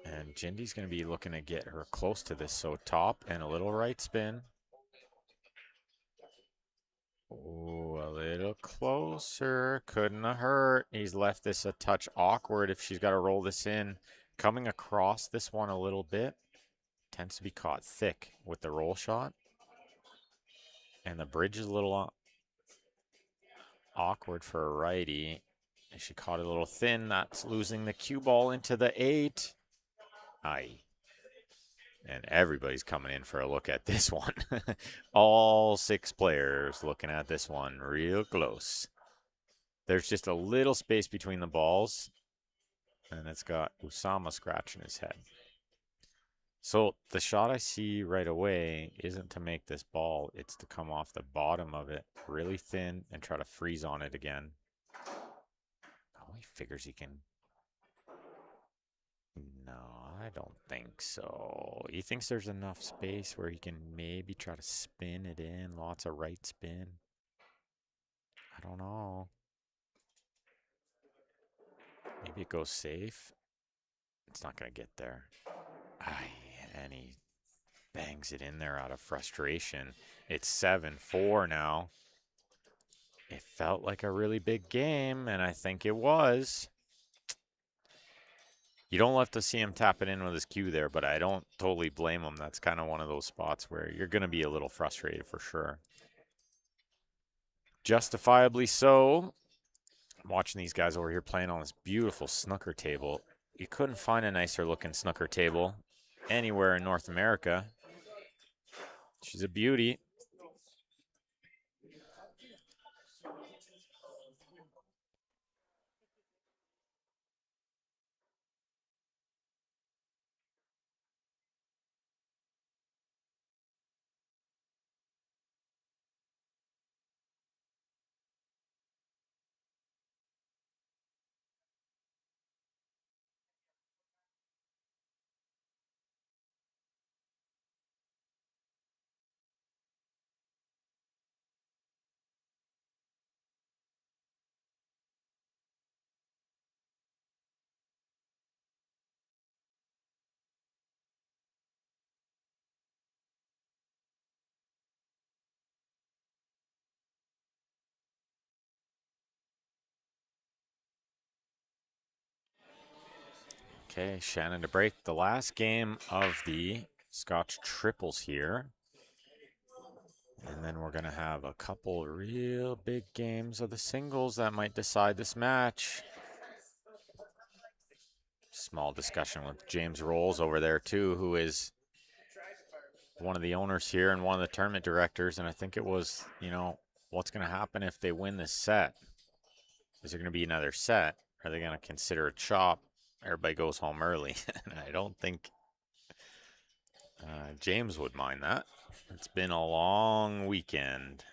Speaker 1: And Jindy's going to be looking to get her close to this. So top and a little right spin. Oh, a little closer. Couldn't have hurt. He's left this a touch awkward if she's got to roll this in. Coming across this one a little bit. Tends to be caught thick with the roll shot. And the bridge is a little awkward for a righty. She caught it a little thin. That's losing the cue ball into the 8. Aye. And everybody's coming in for a look at this one. All 6 players looking at this one real close. There's just a little space between the balls. And it's got Usama scratching his head. So the shot I see right away isn't to make this ball. It's to come off the bottom of it really thin and try to freeze on it again. Oh, he figures he can. No, I don't think so. He thinks there's enough space where he can maybe try to spin it in. Lots of right spin. I don't know. Maybe it goes safe. It's not going to get there. And he bangs it in there out of frustration. It's 7-4 now. It felt like a really big game, and I think it was. You don't love to see him tap it in with his cue there, but I don't totally blame him. That's kind of one of those spots where you're going to be a little frustrated for sure. Justifiably so. I'm watching these guys over here playing on this beautiful snooker table. You couldn't find a nicer looking snooker table anywhere in North America. She's a beauty. Okay, Shannon to break the last game of the Scotch triples here. And then we're going to have a couple real big games of the singles that might decide this match. Small discussion with James Rolls over there, too, who is one of the owners here and one of the tournament directors. And I think it was, what's going to happen if they win this set? Is there going to be another set? Are they going to consider a chop? Everybody goes home early. And I don't think James would mind that. It's been a long weekend.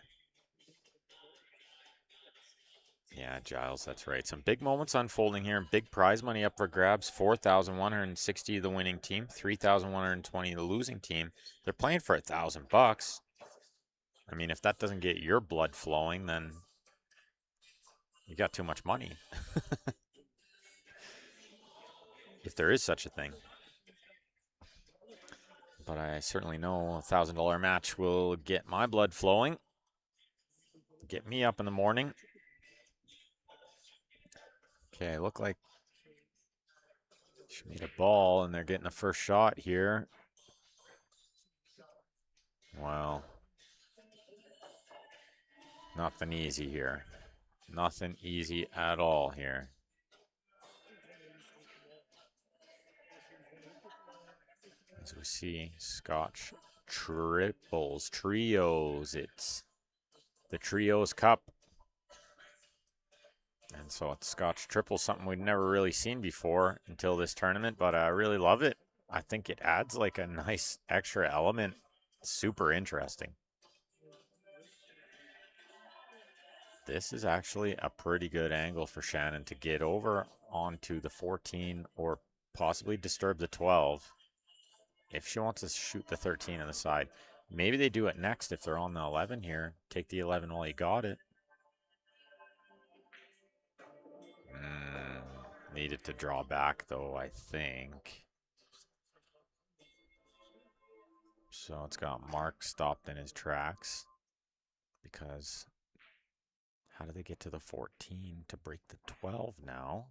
Speaker 1: Yeah, Giles, that's right. Some big moments unfolding here. Big prize money up for grabs. 4,160 the winning team, 3,120 the losing team. They're playing for $1,000. I mean, if that doesn't get your blood flowing, then you got too much money. If there is such a thing. But I certainly know a $1,000 match will get my blood flowing. Get me up in the morning. Okay, look like she made a ball, and they're getting the first shot here. Well, nothing easy here. Nothing easy at all here. As we see, Scotch triples, trios. It's the Trios Cup. And so it's Scotch triple, something we'd never really seen before until this tournament, but I really love it. I think it adds like a nice extra element. Super interesting. This is actually a pretty good angle for Shannon to get over onto the 14 or possibly disturb the 12 if she wants to shoot the 13 on the side. Maybe they do it next if they're on the 11 here. Take the 11 while you got it. Needed to draw back though, I think. So it's got Mark stopped in his tracks because how do they get to the 14 to break the 12 now?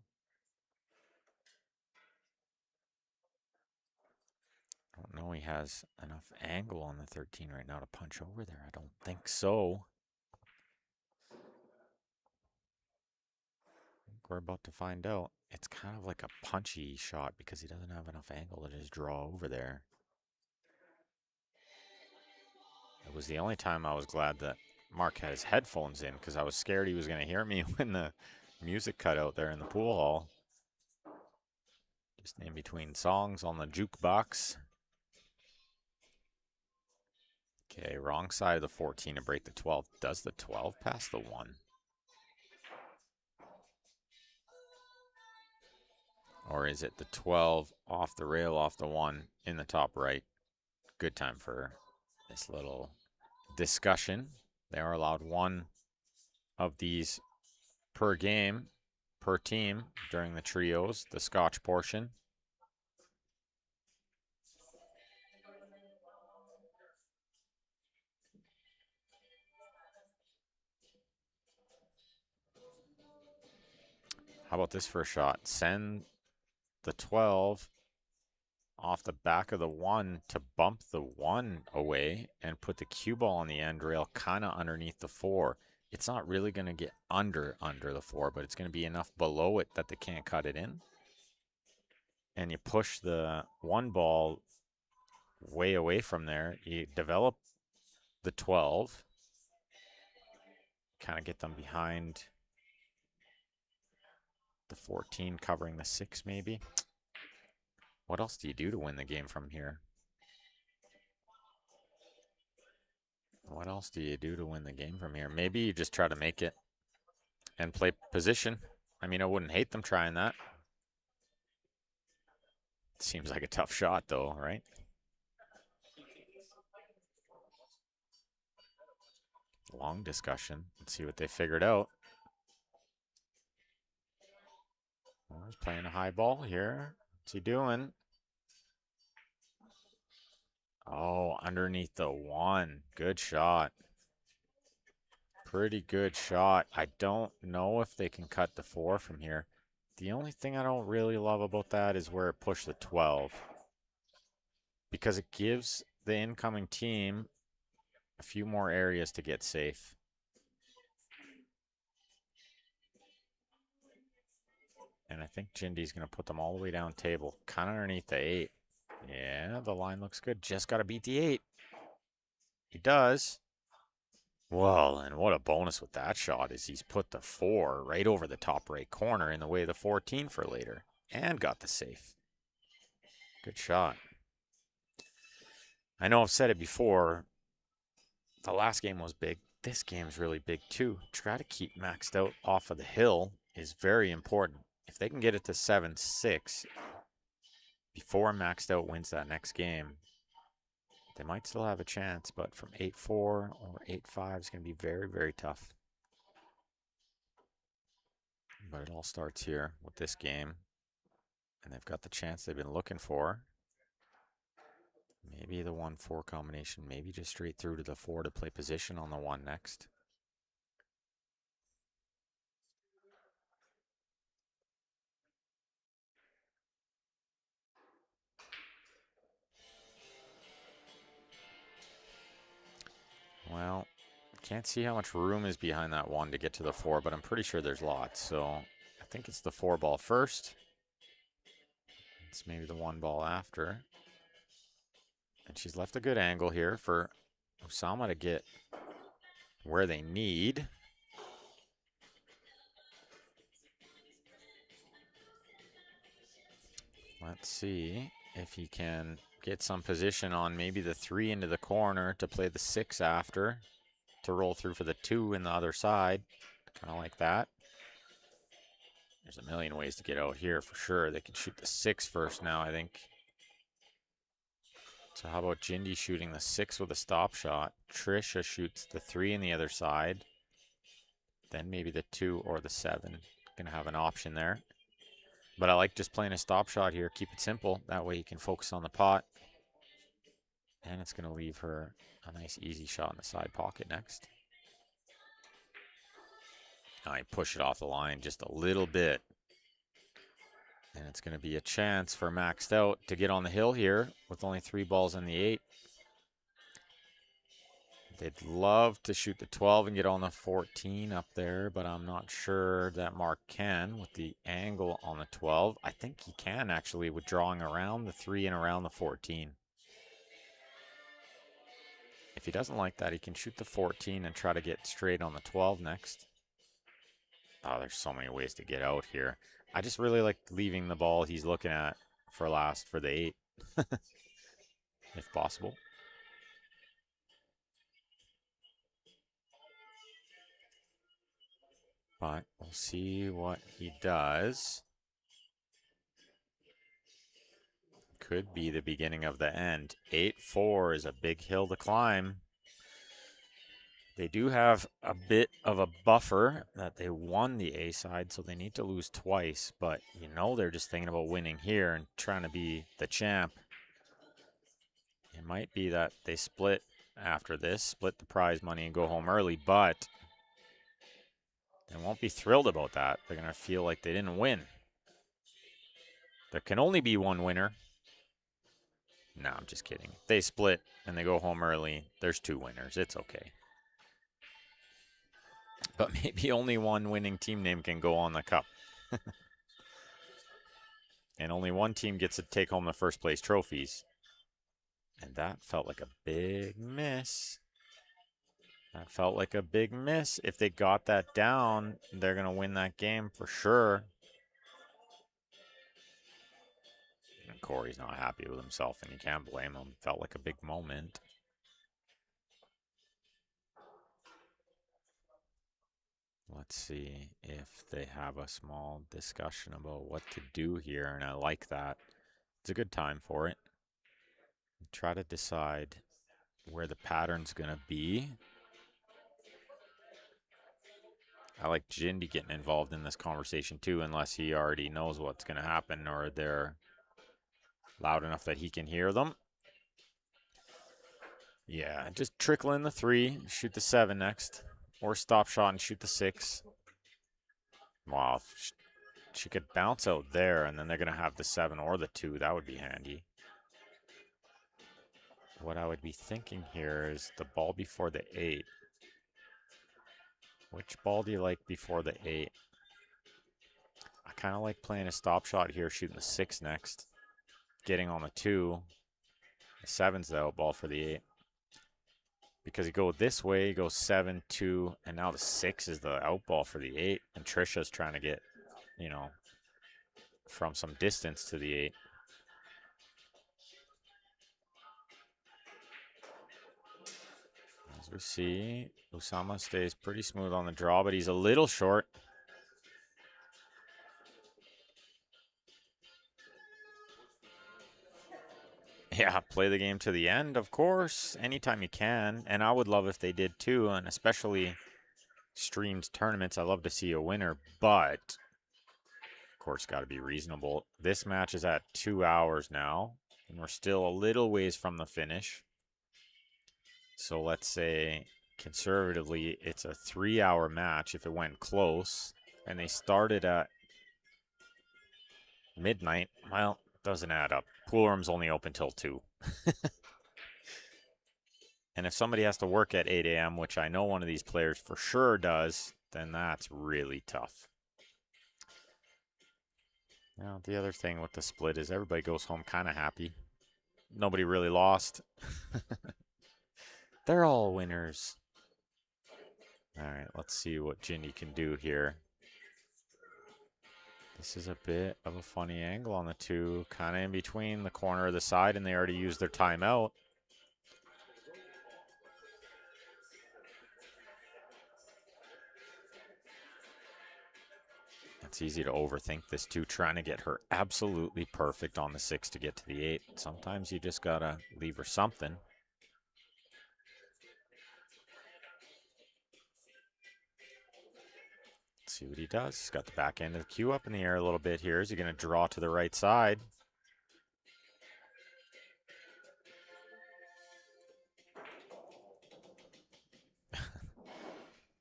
Speaker 1: I don't know he has enough angle on the 13 right now to punch over there. I don't think so. I think we're about to find out. It's kind of like a punchy shot because he doesn't have enough angle to just draw over there. It was the only time I was glad that Mark had his headphones in because I was scared he was going to hear me when the music cut out there in the pool hall. Just in between songs on the jukebox. Okay, wrong side of the 14 to break the 12. Does the 12 pass the 1? Or is it the 12 off the rail, off the 1 in the top right? Good time for this little discussion. They are allowed one of these per game, per team during the trios, the Scotch portion. How about this for a shot? Send the 12 off the back of the 1 to bump the 1 away and put the cue ball on the end rail kind of underneath the 4. It's not really going to get under the 4, but it's going to be enough below it that they can't cut it in. And you push the 1 ball way away from there. You develop the 12, kind of get them behind the 14, covering the 6 maybe. What else do you do to win the game from here? What else do you do to win the game from here? Maybe you just try to make it and play position. I mean, I wouldn't hate them trying that. Seems like a tough shot, though, right? Long discussion. Let's see what they figured out. Oh, he's playing a high ball here. What's he doing? Oh, underneath the 1. Good shot. Pretty good shot. I don't know if they can cut the 4 from here. The only thing I don't really love about that is where it pushed the 12. Because it gives the incoming team a few more areas to get safe. And I think Jindy's going to put them all the way down table, kind of underneath the 8. Yeah, the line looks good. Just got to beat the 8. He does. Well, and what a bonus with that shot is he's put the 4 right over the top right corner in the way of the 14 for later. And got the safe. Good shot. I know I've said it before. The last game was big. This game's really big too. Try to keep maxed out off of the hill is very important. If they can get it to 7-6 before maxed out wins that next game, they might still have a chance, but from 8-4 or 8-5 is going to be very, very tough. But it all starts here with this game. And they've got the chance they've been looking for. Maybe the 1-4 combination, maybe just straight through to the 4 to play position on the 1 next. Well, can't see how much room is behind that 1 to get to the 4, but I'm pretty sure there's lots. So I think it's the 4 ball first. It's maybe the 1 ball after. And she's left a good angle here for Osama to get where they need. Let's see if he can get some position on maybe the 3 into the corner to play the 6 after, to roll through for the 2 in the other side. Kind of like that. There's a million ways to get out here for sure. They can shoot the 6 first now, I think. So how about Jindy shooting the 6 with a stop shot? Trisha shoots the 3 in the other side. Then maybe the 2 or the 7. Gonna have an option there. But I like just playing a stop shot here. Keep it simple. That way you can focus on the pot. And it's going to leave her a nice easy shot in the side pocket next. I push it off the line just a little bit. And it's going to be a chance for maxed out to get on the hill here with only 3 balls in the 8. They'd love to shoot the 12 and get on the 14 up there, but I'm not sure that Mark can with the angle on the 12. I think he can actually with drawing around the 3 and around the 14. If he doesn't like that, he can shoot the 14 and try to get straight on the 12 next. Oh, there's so many ways to get out here. I just really like leaving the ball he's looking at for last for the 8, if possible. But we'll see what he does. Could be the beginning of the end. 8-4 is a big hill to climb. They do have a bit of a buffer that they won the A side, so they need to lose twice. But you know they're just thinking about winning here and trying to be the champ. It might be that they split after this, split the prize money and go home early, but they won't be thrilled about that. They're going to feel like they didn't win. There can only be one winner. No, I'm just kidding. If they split and they go home early, there's 2 winners. It's okay. But maybe only one winning team name can go on the cup. And only one team gets to take home the first place trophies. And that felt like a big miss. That felt like a big miss. If they got that down, they're going to win that game for sure. And Corey's not happy with himself, and you can't blame him. Felt like a big moment. Let's see if they have a small discussion about what to do here, and I like that. It's a good time for it. Try to decide where the pattern's going to be. I like Jindy getting involved in this conversation too, unless he already knows what's going to happen or they're loud enough that he can hear them. Yeah, just trickle in the 3, shoot the 7 next, or stop shot and shoot the 6. Wow, if she could bounce out there, and then they're going to have the 7 or the 2. That would be handy. What I would be thinking here is the ball before the 8. Which ball do you like before the 8? I kind of like playing a stop shot here, shooting the 6 next, getting on the 2. The 7's the out ball for the 8. Because you go this way, you go 7, 2, and now the 6 is the out ball for the 8. And Trisha's trying to get, you know, from some distance to the 8. We see Usama stays pretty smooth on the draw, but he's a little short. Yeah, play the game to the end, of course, anytime you can. And I would love if they did too, and especially streamed tournaments. I love to see a winner, but of course, got to be reasonable. This match is at 2 hours now, and we're still a little ways from the finish. So let's say conservatively, it's a 3-hour match if it went close, and they started at midnight. Well, doesn't add up. Pool room's only open till 2. And if somebody has to work at 8 a.m., which I know one of these players for sure does, then that's really tough. Now, the other thing with the split is everybody goes home kind of happy. Nobody really lost. They're all winners. All right, let's see what Ginny can do here. This is a bit of a funny angle on the two, kind of in between the corner of the side, and they already used their timeout. It's easy to overthink this too, trying to get her absolutely perfect on the 6 to get to the 8. Sometimes you just gotta leave her something. Let's see what he does. He's got the back end of the cue up in the air a little bit here. Is he gonna draw to the right side?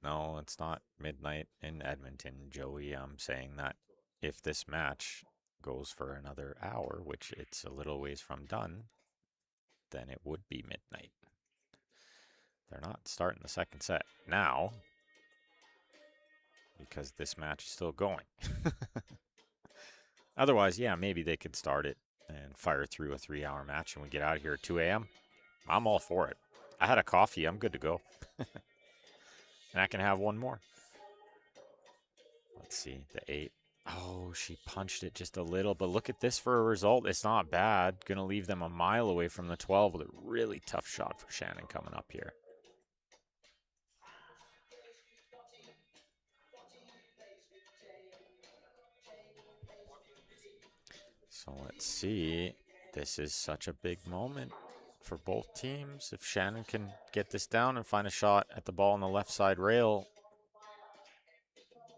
Speaker 1: No, it's not midnight in Edmonton, Joey. I'm saying that if this match goes for another hour, which it's a little ways from done, then it would be midnight. They're not starting the second set now because this match is still going. Otherwise, yeah, maybe they could start it and fire through a 3-hour match and we get out of here at 2 a.m. I'm all for it. I had a coffee. I'm good to go. And I can have one more. Let's see, the 8. Oh, she punched it just a little, but look at this for a result. It's not bad. Going to leave them a mile away from the 12 with a really tough shot for Shannon coming up here. So let's see. This is such a big moment for both teams. If Shannon can get this down and find a shot at the ball on the left side rail,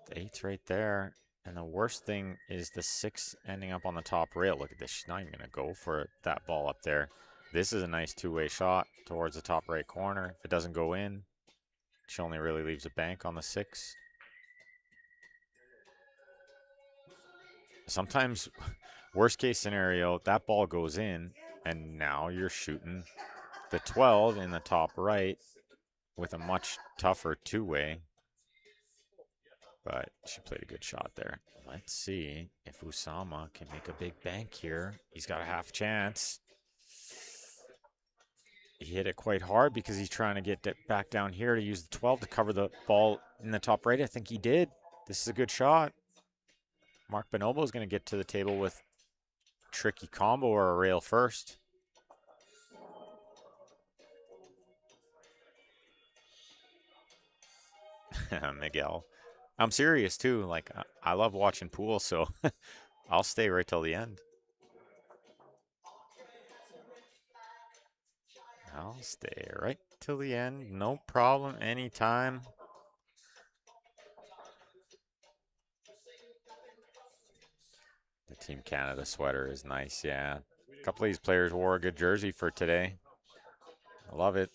Speaker 1: the 8's right there. And the worst thing is the 6 ending up on the top rail. Look at this. She's not even going to go for that ball up there. This is a nice two-way shot towards the top right corner. If it doesn't go in, she only really leaves a bank on the 6. Sometimes, worst case scenario, that ball goes in, and now you're shooting the 12 in the top right with a much tougher two-way. But she played a good shot there. Let's see if Usama can make a big bank here. He's got a half chance. He hit it quite hard because he's trying to get back down here to use the 12 to cover the ball in the top right. I think he did. This is a good shot. Mark Bonobo is going to get to the table with a tricky combo or a rail first. Miguel. I'm serious too. Like, I love watching pool, so I'll stay right till the end. I'll stay right till the end. No problem. Anytime. The Team Canada sweater is nice, yeah. A couple of these players wore a good jersey for today. I love it.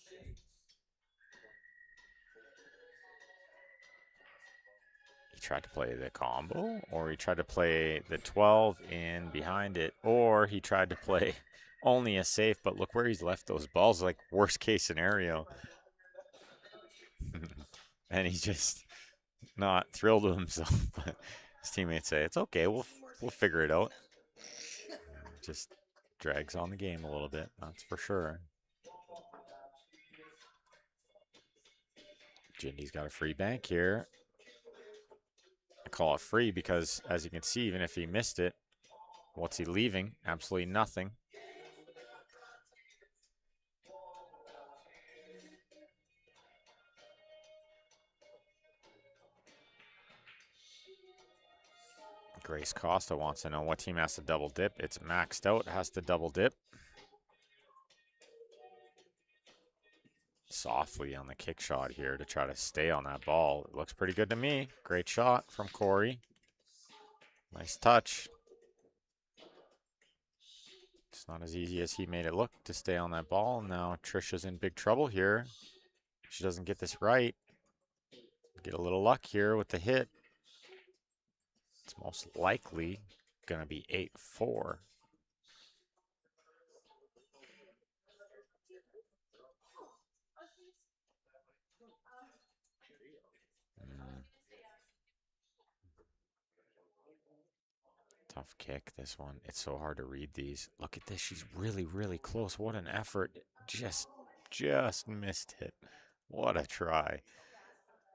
Speaker 1: He tried to play the combo, or he tried to play the 12 in behind it, or he tried to play only a safe, but look where he's left those balls, like worst case scenario. And he's just not thrilled with himself, but his teammates say, it's okay, we'll figure it out. Just drags on the game a little bit, that's for sure. Jindy's got a free bank here. I call it free because, as you can see, even if he missed it, what's he leaving? Absolutely nothing. Grace Costa wants to know what team has to double dip. It's maxed out, has to double dip. Softly on the kick shot here to try to stay on that ball. It looks pretty good to me. Great shot from Corey. Nice touch. It's not as easy as he made it look to stay on that ball. Now Trisha's in big trouble here. If she doesn't get this right, get a little luck here with the hit. It's most likely going to be 8-4. Tough kick, this one. It's so hard to read these. Look at this. She's really, really close. What an effort. Just missed it. What a try.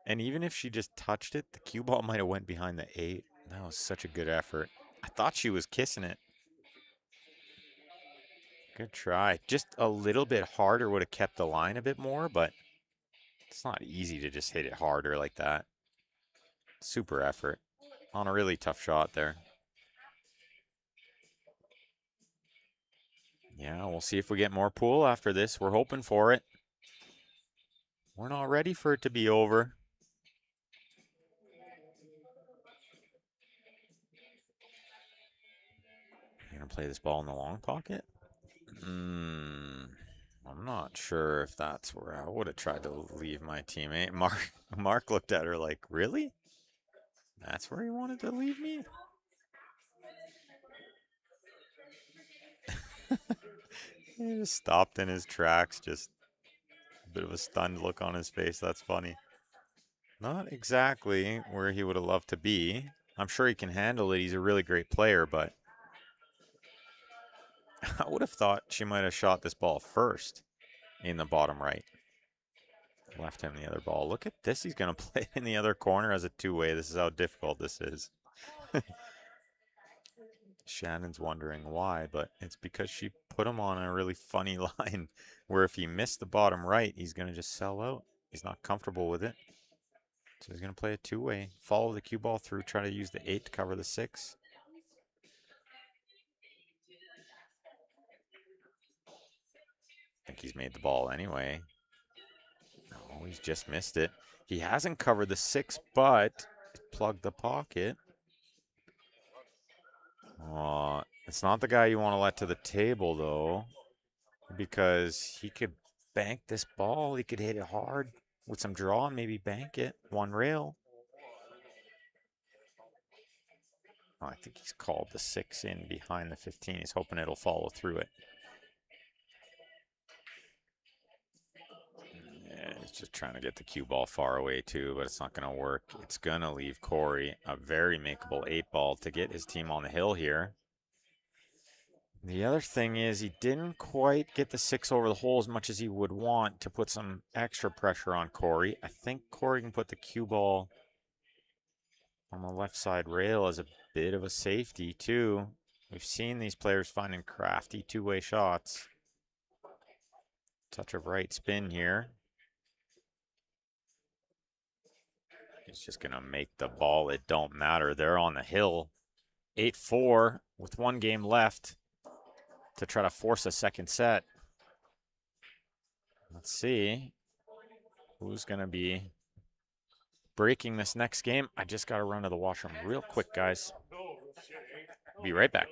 Speaker 1: And even if she just touched it, the cue ball might have went behind the 8. That was such a good effort. I thought she was kissing it. Good try. Just a little bit harder would have kept the line a bit more, but it's not easy to just hit it harder like that. Super effort on a really tough shot there. Yeah, we'll see if we get more pool after this. We're hoping for it. We're not ready for it to be over. You're going to play this ball in the long pocket? I'm not sure if that's where I would have tried to leave my teammate. Mark looked at her like, really? That's where he wanted to leave me? He just stopped in his tracks, just a bit of a stunned look on his face. That's funny. Not exactly where he would have loved to be. I'm sure he can handle it. He's a really great player, but I would have thought she might have shot this ball first in the bottom right. Left him the other ball. Look at this. He's going to play it in the other corner as a two-way. This is how difficult this is. Shannon's wondering why, but it's because she put him on a really funny line where if he missed the bottom right, he's going to just sell out. He's not comfortable with it. So he's going to play a two-way. Follow the cue ball through, try to use the 8 to cover the 6. I think he's made the ball anyway. No, he's just missed it. He hasn't covered the 6, but plugged the pocket. It's not the guy you want to let to the table, though, because he could bank this ball. He could hit it hard with some draw and maybe bank it. One rail. Oh, I think he's called the 6 in behind the 15. He's hoping it'll follow through it. Yeah, he's just trying to get the cue ball far away too, but it's not going to work. It's going to leave Corey a very makeable 8 ball to get his team on the hill here. The other thing is he didn't quite get the 6 over the hole as much as he would want to put some extra pressure on Corey. I think Corey can put the cue ball on the left side rail as a bit of a safety too. We've seen these players finding crafty two-way shots. Touch of right spin here. He's just going to make the ball. It don't matter. They're on the hill. 8-4 with 1 game left to try to force a second set. Let's see who's going to be breaking this next game. I just got to run to the washroom real quick, guys. Be right back.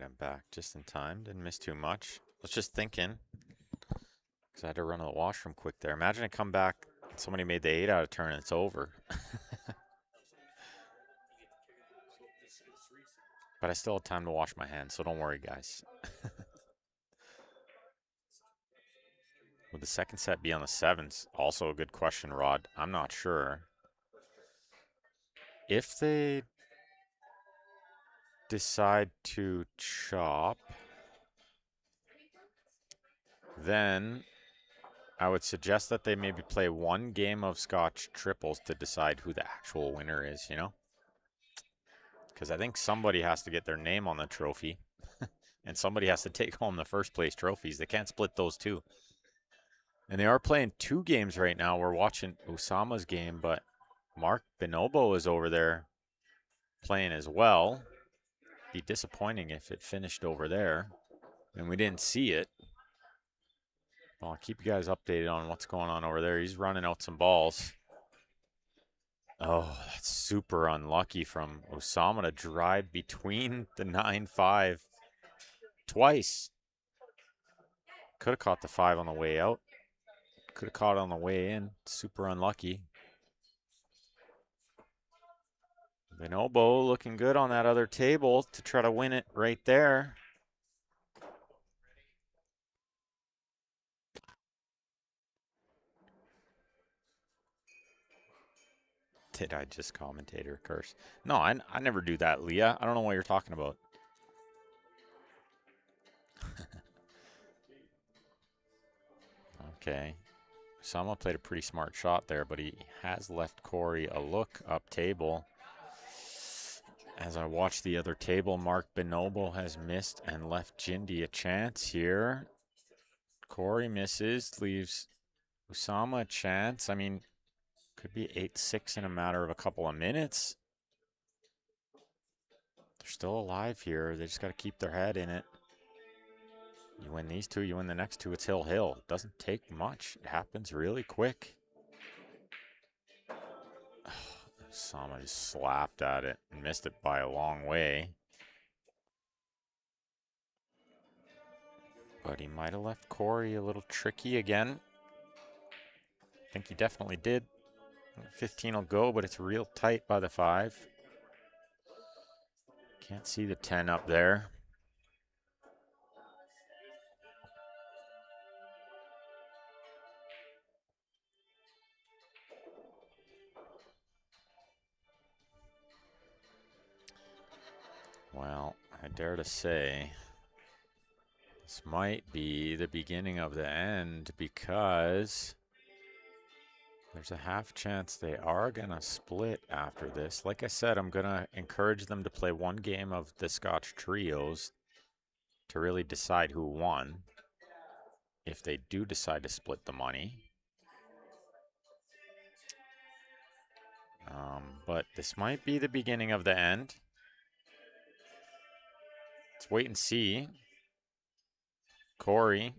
Speaker 1: Alright, I'm back just in time. Didn't miss too much. Was just thinking, because I had to run to the washroom quick there. Imagine I come back and somebody made the 8 out of turn and it's over. But I still have time to wash my hands, so don't worry, guys. Would the second set be on the 7s? Also a good question, Rod. I'm not sure. If they decide to chop, then I would suggest that they maybe play one game of Scotch triples to decide who the actual winner is, you know? Because I think somebody has to get their name on the trophy, and somebody has to take home the first place trophies. They can't split those two. And they are playing 2 games right now. We're watching Usama's game, but Mark Bonobo is over there playing as well. Be disappointing if it finished over there and we didn't see it. Well, I'll keep you guys updated on what's going on over there. He's running out some balls. Oh, that's super unlucky from Osama to drive between the 9-5 twice. Could have caught the 5 on the way out. Could have caught it on the way in. Super unlucky. Bonobo looking good on that other table to try to win it right there. Did I just commentator curse? No, I never do that, Leah. I don't know what you're talking about. Okay. Sama played a pretty smart shot there, but he has left Corey a look up table. As I watch the other table, Mark Bonobo has missed and left Jindy a chance here. Corey misses, leaves Usama a chance. I mean, could be 8-6 in a matter of a couple of minutes. They're still alive here. They just got to keep their head in it. You win these 2, you win the next 2. It's hill. It doesn't take much. It happens really quick. Usama just slapped at it and missed it by a long way. But he might have left Corey a little tricky again. I think he definitely did. 15 will go, but it's real tight by the 5. Can't see the 10 up there. Well, I dare to say this might be the beginning of the end, because there's a half chance they are going to split after this. Like I said, I'm going to encourage them to play one game of the Scotch Trios to really decide who won, if they do decide to split the money. But this might be the beginning of the end. Let's wait and see. Corey,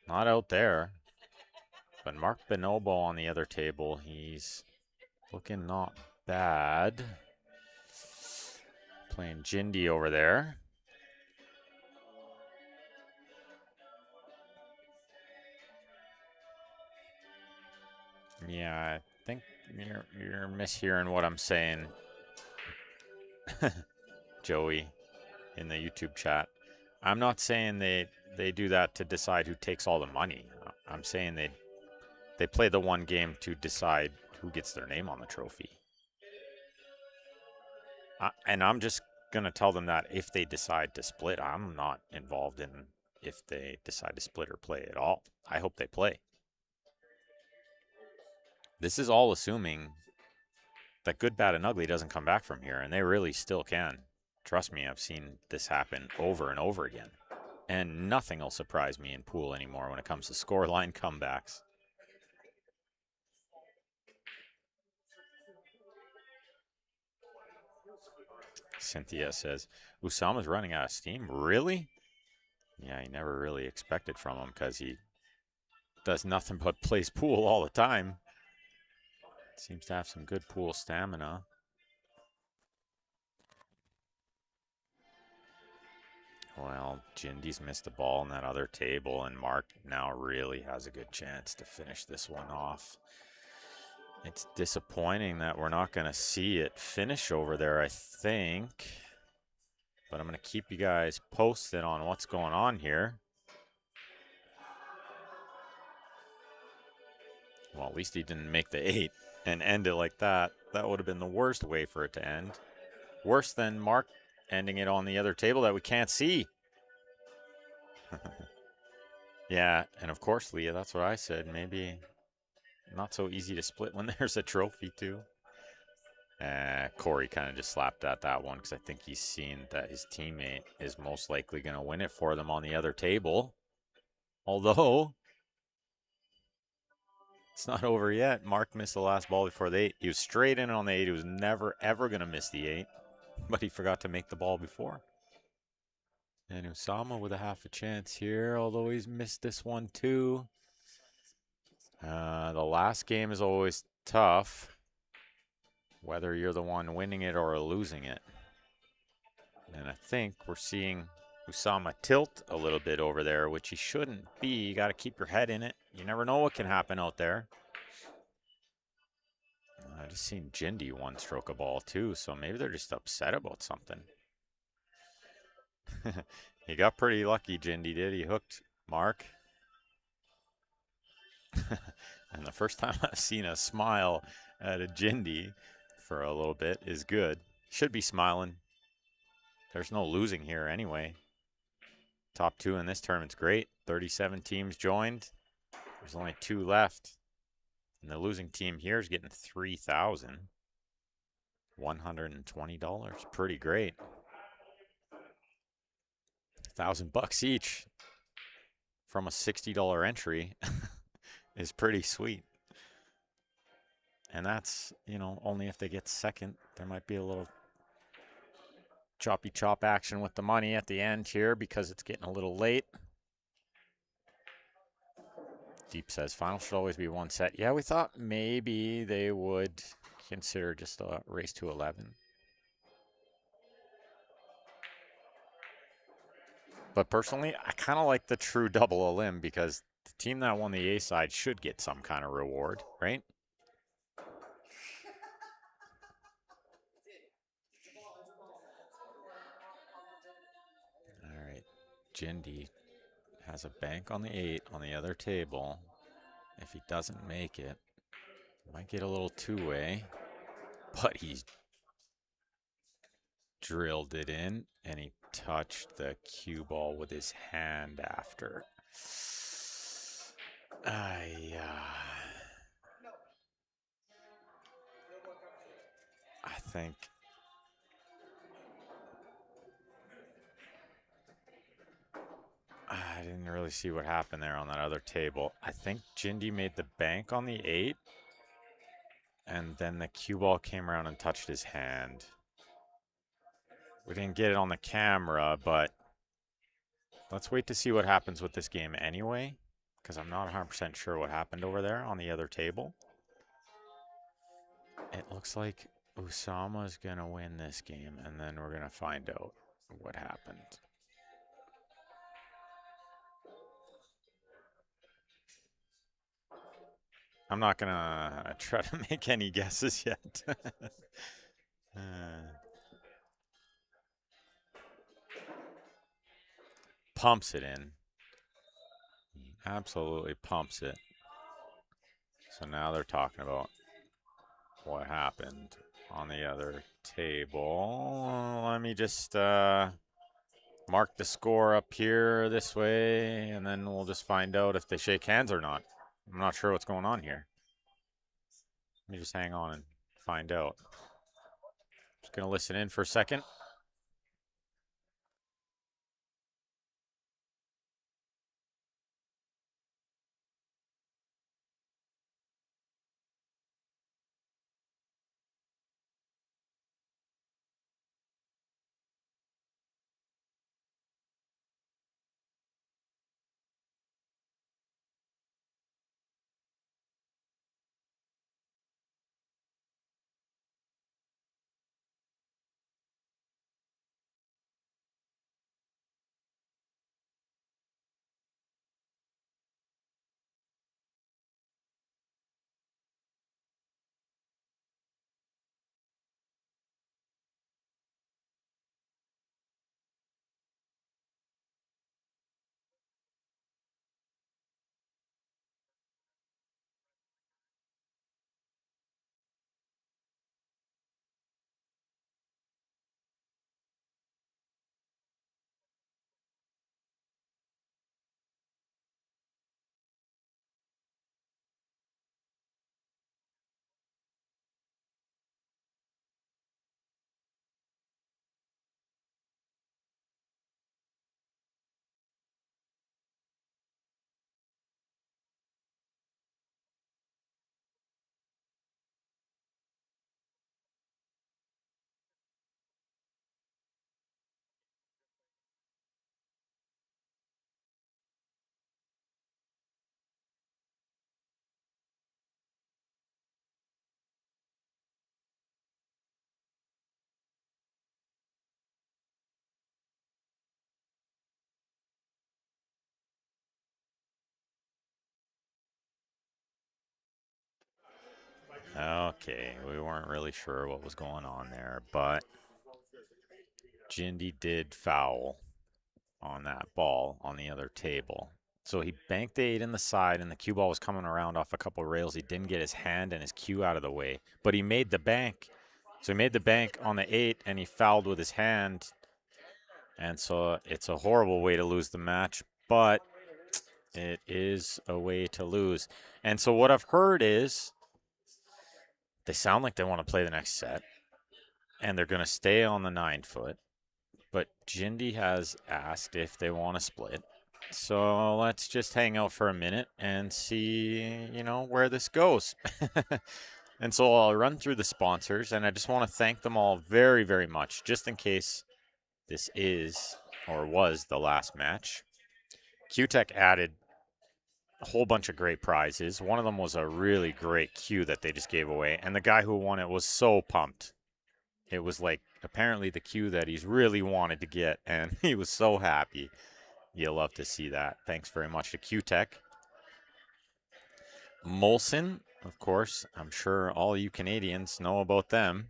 Speaker 1: not out there. But Mark Bonobo on the other table, he's looking not bad. Playing Jindy over there. Yeah, I think you're mishearing what I'm saying, Joey, in the YouTube chat. I'm not saying they do that to decide who takes all the money. I'm saying they play the one game to decide who gets their name on the trophy. And I'm just going to tell them that if they decide to split, I'm not involved in if they decide to split or play at all. I hope they play. This is all assuming that Good, Bad, and Ugly doesn't come back from here, and they really still can. Trust me, I've seen this happen over and over again. And nothing will surprise me in pool anymore when it comes to scoreline comebacks. Cynthia says, Usama's running out of steam? Really? Yeah, he never really expected from him, because he does nothing but plays pool all the time. Seems to have some good pool stamina. Well, Jindy's missed the ball on that other table, and Mark now really has a good chance to finish this one off. It's disappointing that we're not going to see it finish over there, I think. But I'm going to keep you guys posted on what's going on here. Well, at least he didn't make the 8 and end it like that. That would have been the worst way for it to end. Worse than Mark ending it on the other table that we can't see. Yeah, and of course, Leah, that's what I said. Maybe not so easy to split when there's a trophy, too. Corey kind of just slapped at that one because I think he's seen that his teammate is most likely going to win it for them on the other table. Although, it's not over yet. Mark missed the last ball before the 8. He was straight in on the 8. He was never, ever going to miss the 8. But he forgot to make the ball before. And Usama with a half a chance here, although he's missed this one too. The last game is always tough, whether you're the one winning it or losing it. And I think we're seeing Usama tilt a little bit over there, which he shouldn't be. You got to keep your head in it. You never know what can happen out there. I just seen Jindy one stroke a ball too, so maybe they're just upset about something. He got pretty lucky, Jindy did. He hooked Mark. And the first time I've seen a smile at a Jindy for a little bit is good. Should be smiling. There's no losing here anyway. Top 2 in this tournament's great. 37 teams joined. There's only 2 left. And the losing team here is getting $3,120. Pretty great. $1,000 each from a $60 entry is pretty sweet. And that's, only if they get second. There might be a little choppy chop action with the money at the end here because it's getting a little late. Deep says final should always be one set. Yeah, we thought maybe they would consider just a race to 11. But personally, I kind of like the true double a limb because the team that won the A side should get some kind of reward, right? All right. Jindy has a bank on the 8 on the other table. If he doesn't make it, might get a little two-way, but he's drilled it in and he touched the cue ball with his hand after. I think I didn't really see what happened there on that other table. I think Jindy made the bank on the 8 and then the cue ball came around and touched his hand. We didn't get it on the camera, but let's wait to see what happens with this game anyway, because I'm not 100% sure what happened over there on the other table. It looks like Usama's going to win this game, and then we're going to find out what happened. I'm not going to try to make any guesses yet. Pumps it in. He absolutely pumps it. So now they're talking about what happened on the other table. Let me just mark the score up here this way, and then we'll just find out if they shake hands or not. I'm not sure what's going on here. Let me just hang on and find out. Just going to listen in for a second. Okay, we weren't really sure what was going on there, but Jindy did foul on that ball on the other table. So he banked the 8 in the side, and the cue ball was coming around off a couple of rails. He didn't get his hand and his cue out of the way, but he made the bank. So he made the bank on the 8, and he fouled with his hand. And so it's a horrible way to lose the match, but it is a way to lose. And so what I've heard is they sound like they want to play the next set, and they're going to stay on the 9-foot. But Jindy has asked if they want to split. So let's just hang out for a minute and see, where this goes. And so I'll run through the sponsors, and I just want to thank them all very, very much, just in case this is or was the last match. QTech added a whole bunch of great prizes. One of them was a really great cue that they just gave away, and the guy who won it was so pumped. It was like apparently the cue that he's really wanted to get, and he was so happy. You'll love to see that. Thanks very much to QTech. Molson, of course, I'm sure all you Canadians know about them.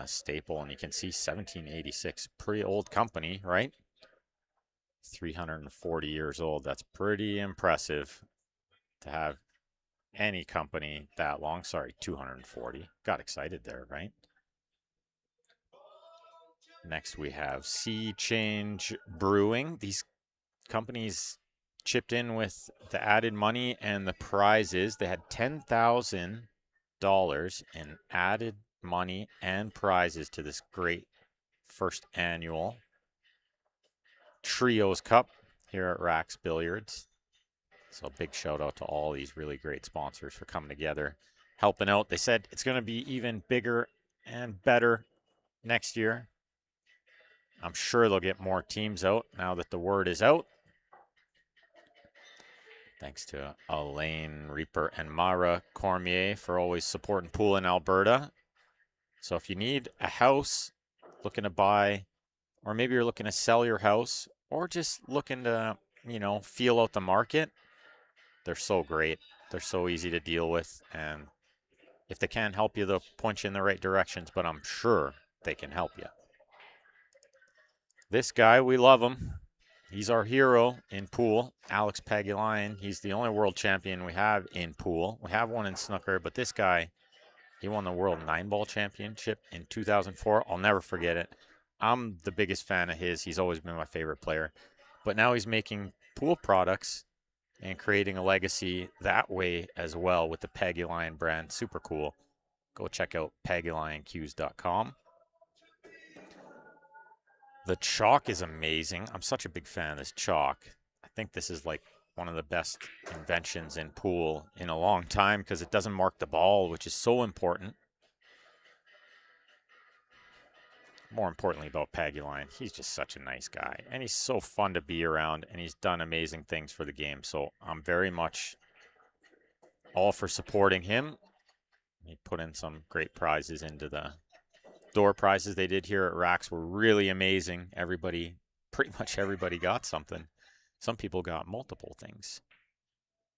Speaker 1: A staple, and you can see 1786, pretty old company, right? 340 years old. That's pretty impressive to have any company that long. Sorry, 240. Got excited there, right? Next, we have Sea Change Brewing. These companies chipped in with the added money and the prizes. They had $10,000 in added money and prizes to this great first annual Trios Cup here at Rax Billiards. So big shout out to all these really great sponsors for coming together, helping out. They said it's going to be even bigger and better next year. I'm sure they'll get more teams out now that the word is out. Thanks to Elaine Reaper and Mara Cormier for always supporting pool in Alberta. So if you need a house, looking to buy, or maybe you're looking to sell your house, or just looking to, feel out the market, they're so great. They're so easy to deal with. And if they can't help you, they'll point you in the right directions, but I'm sure they can help you. This guy, we love him. He's our hero in pool, Alex Pagulayan. He's the only world champion we have in pool. We have one in snooker, but this guy, he won the World 9-Ball Championship in 2004. I'll never forget it. I'm the biggest fan of his. He's always been my favorite player. But now he's making pool products and creating a legacy that way as well with the Pagulayan brand. Super cool. Go check out PagulayanCues.com. The chalk is amazing. I'm such a big fan of this chalk. I think this is like one of the best inventions in pool in a long time because it doesn't mark the ball, which is so important. More importantly about Pagulayan, he's just such a nice guy. And he's so fun to be around, and he's done amazing things for the game. So I'm very much all for supporting him. He put in some great prizes into the door prizes they did here at Rax were really amazing. Pretty much everybody got something. Some people got multiple things.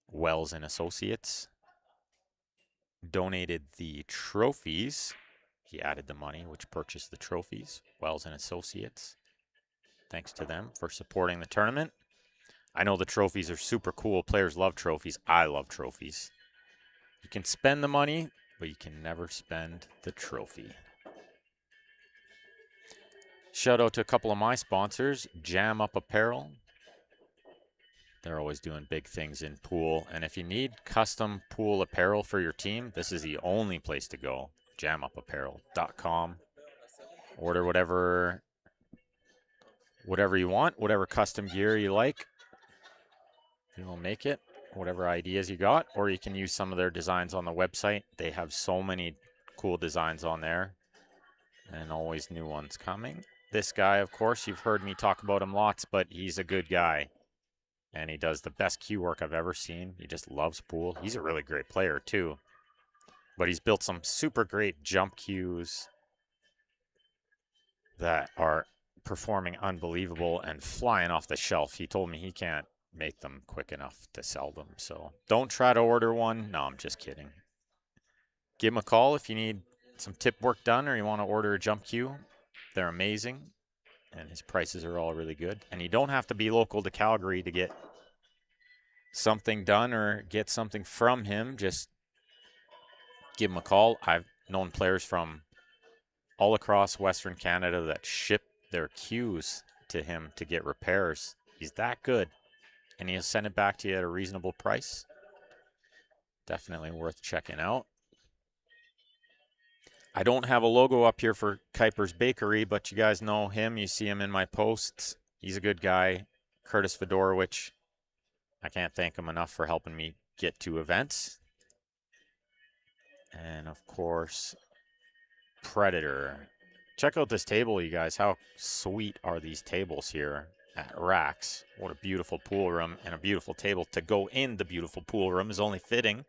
Speaker 1: Wells and Associates donated the trophies. He added the money, which purchased the trophies. Wells and Associates. Thanks to them for supporting the tournament. I know the trophies are super cool. Players love trophies. I love trophies. You can spend the money, but you can never spend the trophy. Shout out to a couple of my sponsors, Jam Up Apparel. They're always doing big things in pool. And if you need custom pool apparel for your team, this is the only place to go. JamUpApparel.com. Order whatever you want, whatever custom gear you like. They will make it, whatever ideas you got. Or you can use some of their designs on the website. They have so many cool designs on there. And always new ones coming. This guy, of course, you've heard me talk about him lots, but he's a good guy. And he does the best cue work I've ever seen. He just loves pool. He's a really great player, too. But he's built some super great jump cues that are performing unbelievable and flying off the shelf. He told me he can't make them quick enough to sell them. So don't try to order one. No, I'm just kidding. Give them a call if you need some tip work done or you want to order a jump cue. They're amazing, and his prices are all really good. And you don't have to be local to Calgary to get something done or get something from him. Just give him a call. I've known players from all across Western Canada that ship their cues to him to get repairs. He's that good, and he'll send it back to you at a reasonable price. Definitely worth checking out. I don't have a logo up here for Kuiper's Bakery, but you guys know him. You see him in my posts. He's a good guy. Curtis Fedorowicz. I can't thank him enough for helping me get to events. And of course, Predator. Check out this table, you guys. How sweet are these tables here at Racks? What a beautiful pool room and a beautiful table to go in the beautiful pool room is only fitting.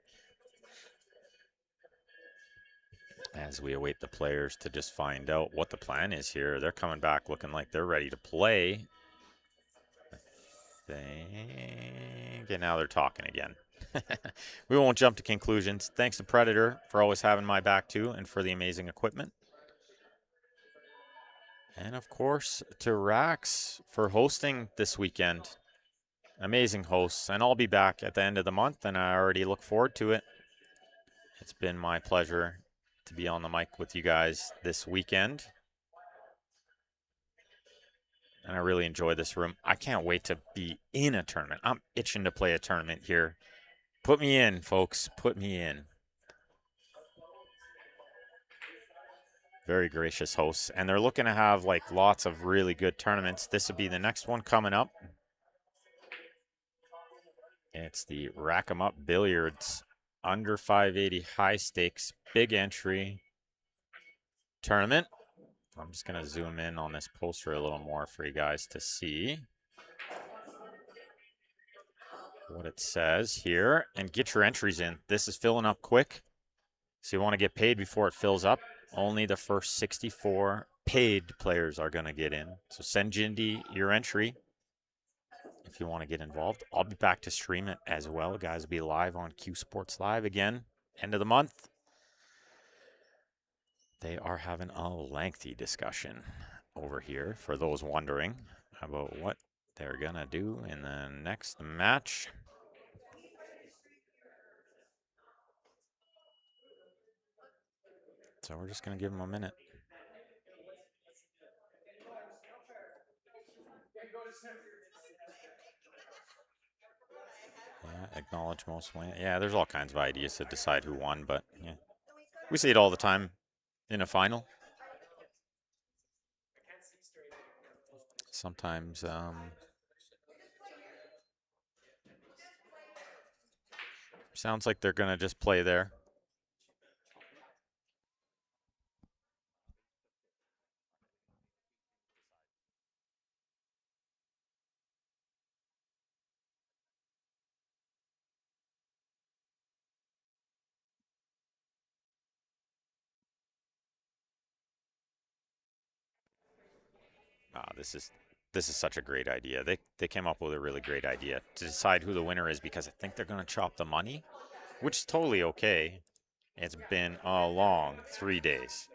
Speaker 1: As we await the players to just find out what the plan is here. They're coming back looking like they're ready to play. And now they're talking again. We won't jump to conclusions. Thanks to Predator for always having my back too and for the amazing equipment. And of course to Rax for hosting this weekend. Amazing hosts. And I'll be back at the end of the month and I already look forward to it. It's been my pleasure to be on the mic with you guys this weekend. And I really enjoy this room. I can't wait to be in a tournament. I'm itching to play a tournament here. Put me in, folks. Put me in. Very gracious hosts. And they're looking to have like lots of really good tournaments. This would be the next one coming up. It's the Rack 'em Up Billiards under 580 high stakes big entry tournament. I'm just going to zoom in on this poster a little more for you guys to see what it says here and get your entries in. This is filling up quick. So you want to get paid before it fills up. Only the first 64 paid players are going to get in. So send Jindy your entry if you want to get involved. I'll be back to stream it as well. Guys, will be live on Q Sports Live again. End of the month. They are having a lengthy discussion over here for those wondering about what they're going to do in the next match. So we're just going to give them a minute. Yeah, acknowledge most win. Yeah, there's all kinds of ideas to decide who won, but yeah. We see it all the time in a final. Sometimes sounds like they're going to just play there. This is such a great idea. They came up with a really great idea to decide who the winner is because I think they're going to chop the money, which is totally okay. It's been a long 3 days.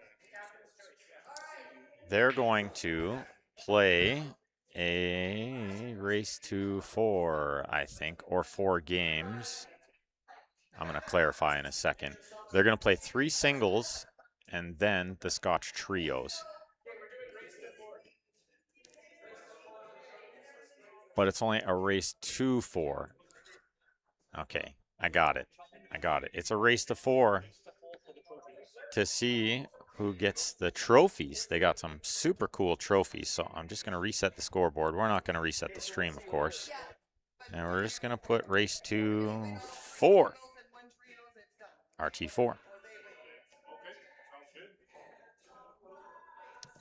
Speaker 1: They're going to play a race to 4, I think, or 4 games. I'm going to clarify in a second. They're going to play 3 singles and then the Scotch trios. But it's only a race to 4. Okay, I got it. It's a race to 4 to see who gets the trophies. They got some super cool trophies. So I'm just going to reset the scoreboard. We're not going to reset the stream, of course. And we're just going to put race to 4. RT4.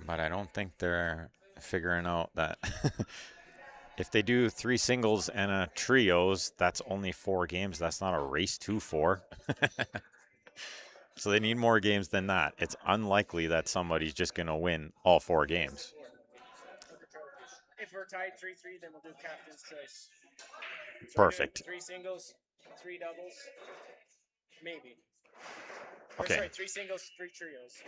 Speaker 1: But I don't think they're figuring out that if they do 3 singles and a trios, that's only 4 games. That's not a race to 4. So they need more games than that. It's unlikely that somebody's just going to win all 4 games.
Speaker 4: If we're tied 3-3, then we'll do captain's choice. So
Speaker 1: Perfect.
Speaker 4: 3 singles, 3 doubles, maybe. Or,
Speaker 1: Okay.
Speaker 4: sorry, 3 singles, 3 trios.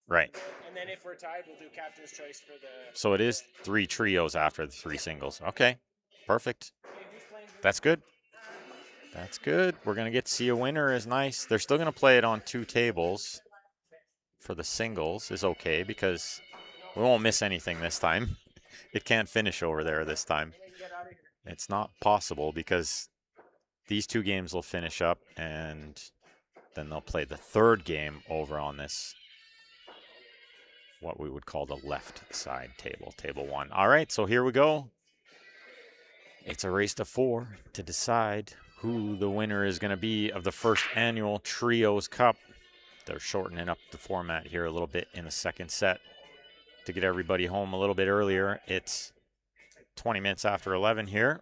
Speaker 1: Right.
Speaker 4: And then if we're tied, we'll do captain's choice for the.
Speaker 1: So it is 3 trios after the 3 singles. Okay. Perfect. That's good. That's good. We're going to get to see a winner is nice. They're still going to play it on 2 tables for the singles is okay because we won't miss anything this time. It can't finish over there this time. It's not possible because these 2 games will finish up and then they'll play the 3rd game over on this, what we would call the left side table, table 1. All right, so here we go. It's a race to 4 to decide who the winner is going to be of the first annual Trios Cup. They're shortening up the format here a little bit in the second set to get everybody home a little bit earlier. It's 20 minutes after 11 here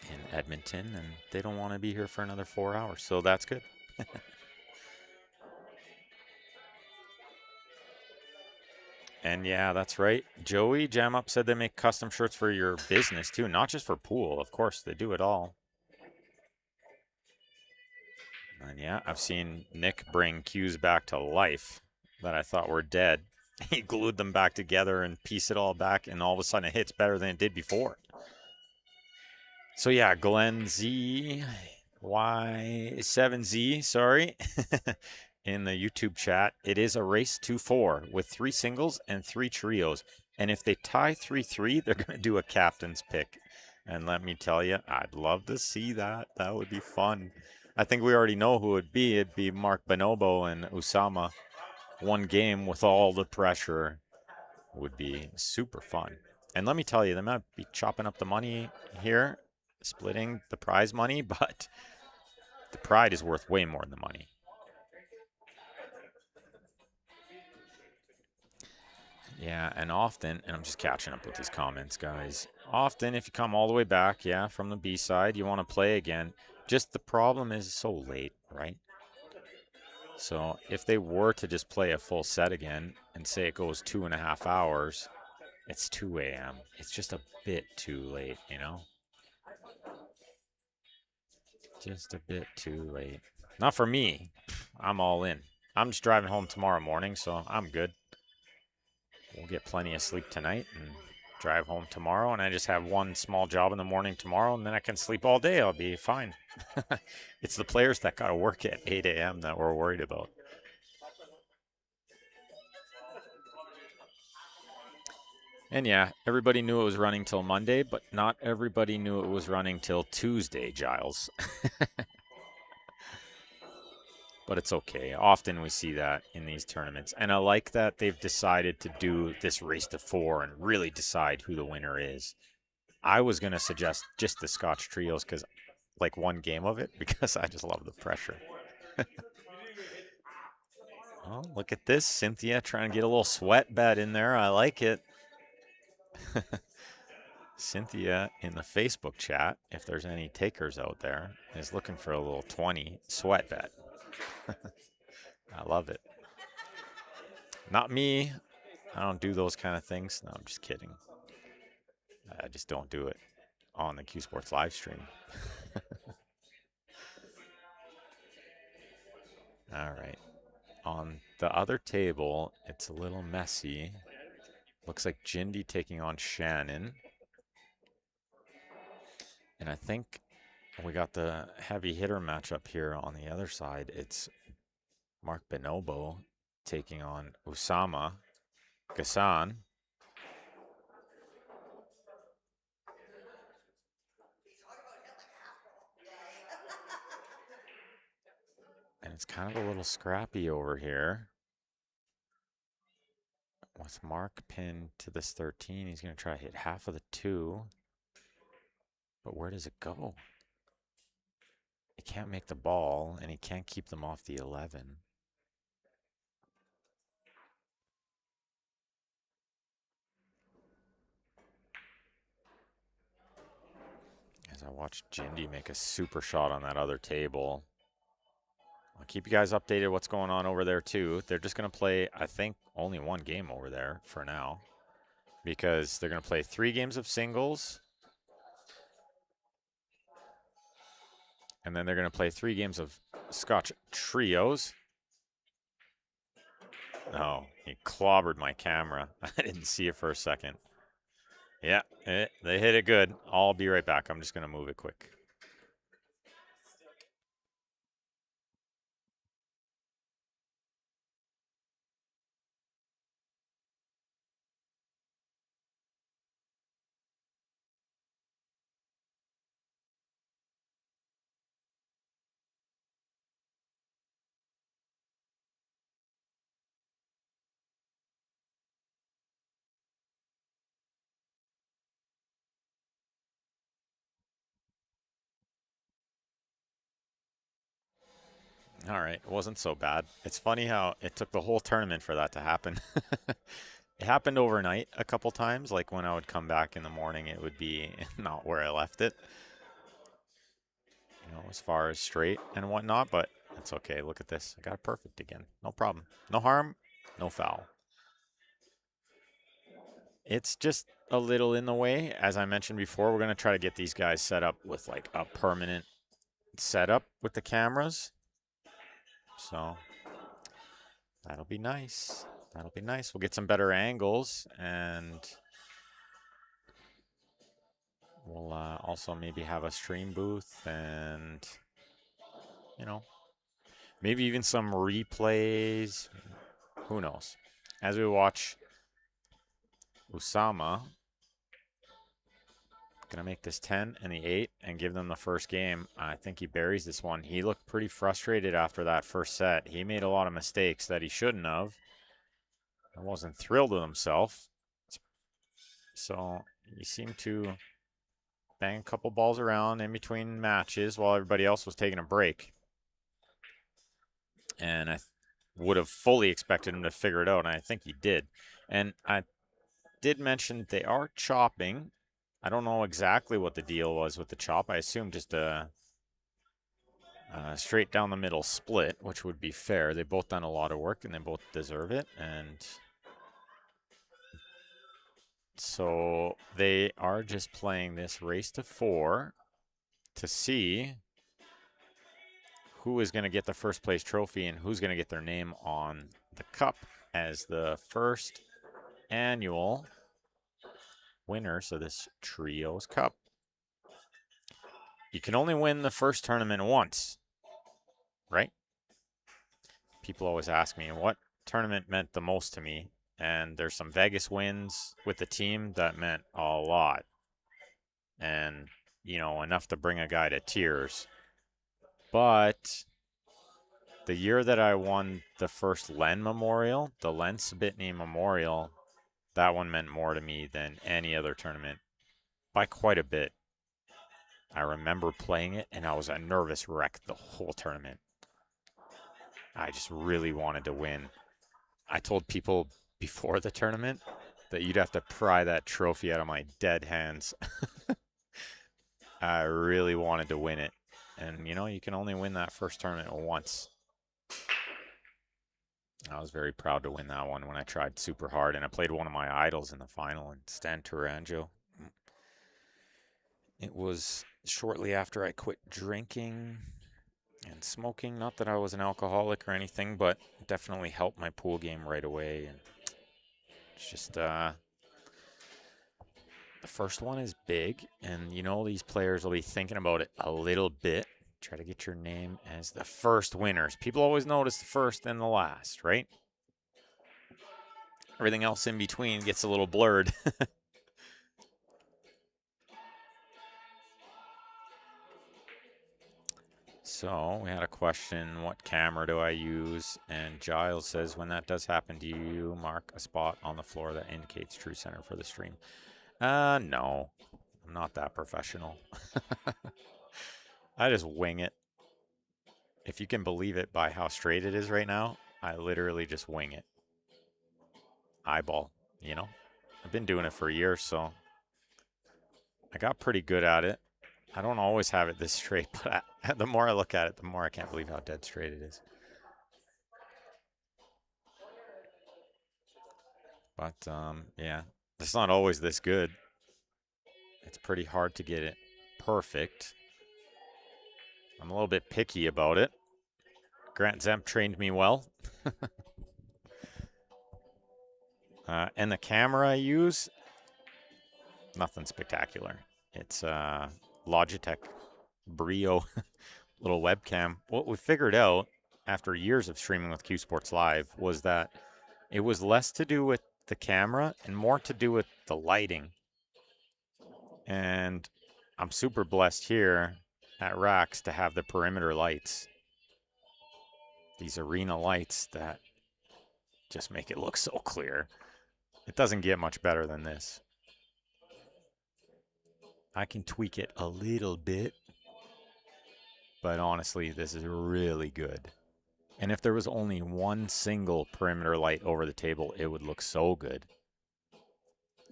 Speaker 1: in Edmonton, and they don't want to be here for another 4 hours, so that's good. And yeah, that's right. Joey Jam Up said they make custom shirts for your business too, not just for pool. Of course, they do it all. And yeah, I've seen Nick bring cues back to life that I thought were dead. He glued them back together and pieced it all back, and all of a sudden it hits better than it did before. So yeah, Glenn Z, Y7Z, sorry, in the YouTube chat. It is a race to 4 with 3 singles and 3 trios. And if they tie 3-3, they're going to do a captain's pick. And let me tell you, I'd love to see that. That would be fun. I think we already know who it would be. It'd be Mark Bonobo and Usama. One game with all the pressure would be super fun. And let me tell you, they might be chopping up the money here, splitting the prize money, but the pride is worth way more than the money. Yeah, and often, and I'm just catching up with these comments, guys. Often, if you come all the way back, yeah, from the B side, you want to play again. Just the problem is so late, right? So if they were to just play a full set again and say it goes 2.5 hours, it's 2 a.m. It's just a bit too late, you know? Just a bit too late. Not for me. I'm all in. I'm just driving home tomorrow morning, so I'm good. We'll get plenty of sleep tonight and drive home tomorrow. And I just have one small job in the morning tomorrow, and then I can sleep all day. I'll be fine. It's the players that got to work at 8 a.m. that we're worried about. And yeah, everybody knew it was running till Monday, but not everybody knew it was running till Tuesday, Giles. But it's okay. Often we see that in these tournaments. And I like that they've decided to do this race to 4 and really decide who the winner is. I was going to suggest just the Scotch trios because, like, one game of it, because I just love the pressure. Oh, look at this. Cynthia trying to get a little sweat bet in there. I like it. Cynthia in the Facebook chat, if there's any takers out there, is looking for a little 20 sweat bet. I love it. Not me. I don't do those kind of things. No, I'm just kidding. I just don't do it on the Q Sports live stream. All right. On the other table, it's a little messy. Looks like Jindy taking on Shannon. And I think we got the heavy hitter matchup here on the other side. It's Mark Bonobo taking on Usama Gassan. And it's kind of a little scrappy over here. With Mark pinned to this 13, he's going to try to hit half of the 2. But where does it go? He can't make the ball, and he can't keep them off the 11. As I watch Jindy make a super shot on that other table. I'll keep you guys updated what's going on over there, too. They're just going to play, I think, only one game over there for now. Because they're going to play 3 games of singles. And then they're going to play 3 games of Scotch trios. Oh, he clobbered my camera. I didn't see it for a second. Yeah, they hit it good. I'll be right back. I'm just going to move it quick. All right, it wasn't so bad. It's funny how it took the whole tournament for that to happen. It happened overnight a couple times. Like when I would come back in the morning, it would be not where I left it, as far as straight and whatnot, but it's okay. Look at this. I got it perfect again. No problem. No harm, no foul. It's just a little in the way. As I mentioned before, we're going to try to get these guys set up with like a permanent setup with the cameras. So that'll be nice. That'll be nice. We'll get some better angles, and we'll also maybe have a stream booth and, maybe even some replays. Who knows? As we watch Usama, gonna make this 10 and the 8 and give them the first game. I think he buries this one. He looked pretty frustrated after that first set. He made a lot of mistakes that he shouldn't have. I wasn't thrilled with himself. So he seemed to bang a couple balls around in between matches while everybody else was taking a break. And I would have fully expected him to figure it out, and I think he did. And I did mention they are chopping. I don't know exactly what the deal was with the chop. I assume just a straight down the middle split, which would be fair. They've both done a lot of work, and they both deserve it. And so they are just playing this race to 4 to see who is going to get the first place trophy and who's going to get their name on the cup as the first annual winners of this Trios Cup. You can only win the first tournament once, right? People always ask me what tournament meant the most to me, and there's some Vegas wins with the team that meant a lot, and enough to bring a guy to tears. But the year that I won the first Len Memorial, the Len Sabitny Memorial, that one meant more to me than any other tournament by quite a bit. I remember playing it, and I was a nervous wreck the whole tournament. I just really wanted to win. I told people before the tournament that you'd have to pry that trophy out of my dead hands. I really wanted to win it. And, you can only win that first tournament once. I was very proud to win that one when I tried super hard, and I played one of my idols in the final, and Stan Taranjo. It was shortly after I quit drinking and smoking. Not that I was an alcoholic or anything, but it definitely helped my pool game right away. And it's just the first one is big, and these players will be thinking about it a little bit. Try to get your name as the first winners. People always notice the first and the last, right? Everything else in between gets a little blurred. So we had a question, what camera do I use? And Giles says, when that does happen, do you mark a spot on the floor that indicates true center for the stream? No, I'm not that professional. I just wing it. If you can believe it by how straight it is right now, I literally just wing it. Eyeball, I've been doing it for years, so I got pretty good at it. I don't always have it this straight, but the more I look at it, the more I can't believe how dead straight it is. But, yeah, it's not always this good. It's pretty hard to get it perfect. I'm a little bit picky about it. Grant Zemp trained me well. And the camera I use, nothing spectacular. It's Logitech Brio little webcam. What we figured out after years of streaming with Q Sports Live was that it was less to do with the camera and more to do with the lighting. And I'm super blessed here at Rax to have the perimeter lights. These arena lights that just make it look so clear. It doesn't get much better than this. I can tweak it a little bit, but honestly, this is really good. And if there was only one single perimeter light over the table, it would look so good.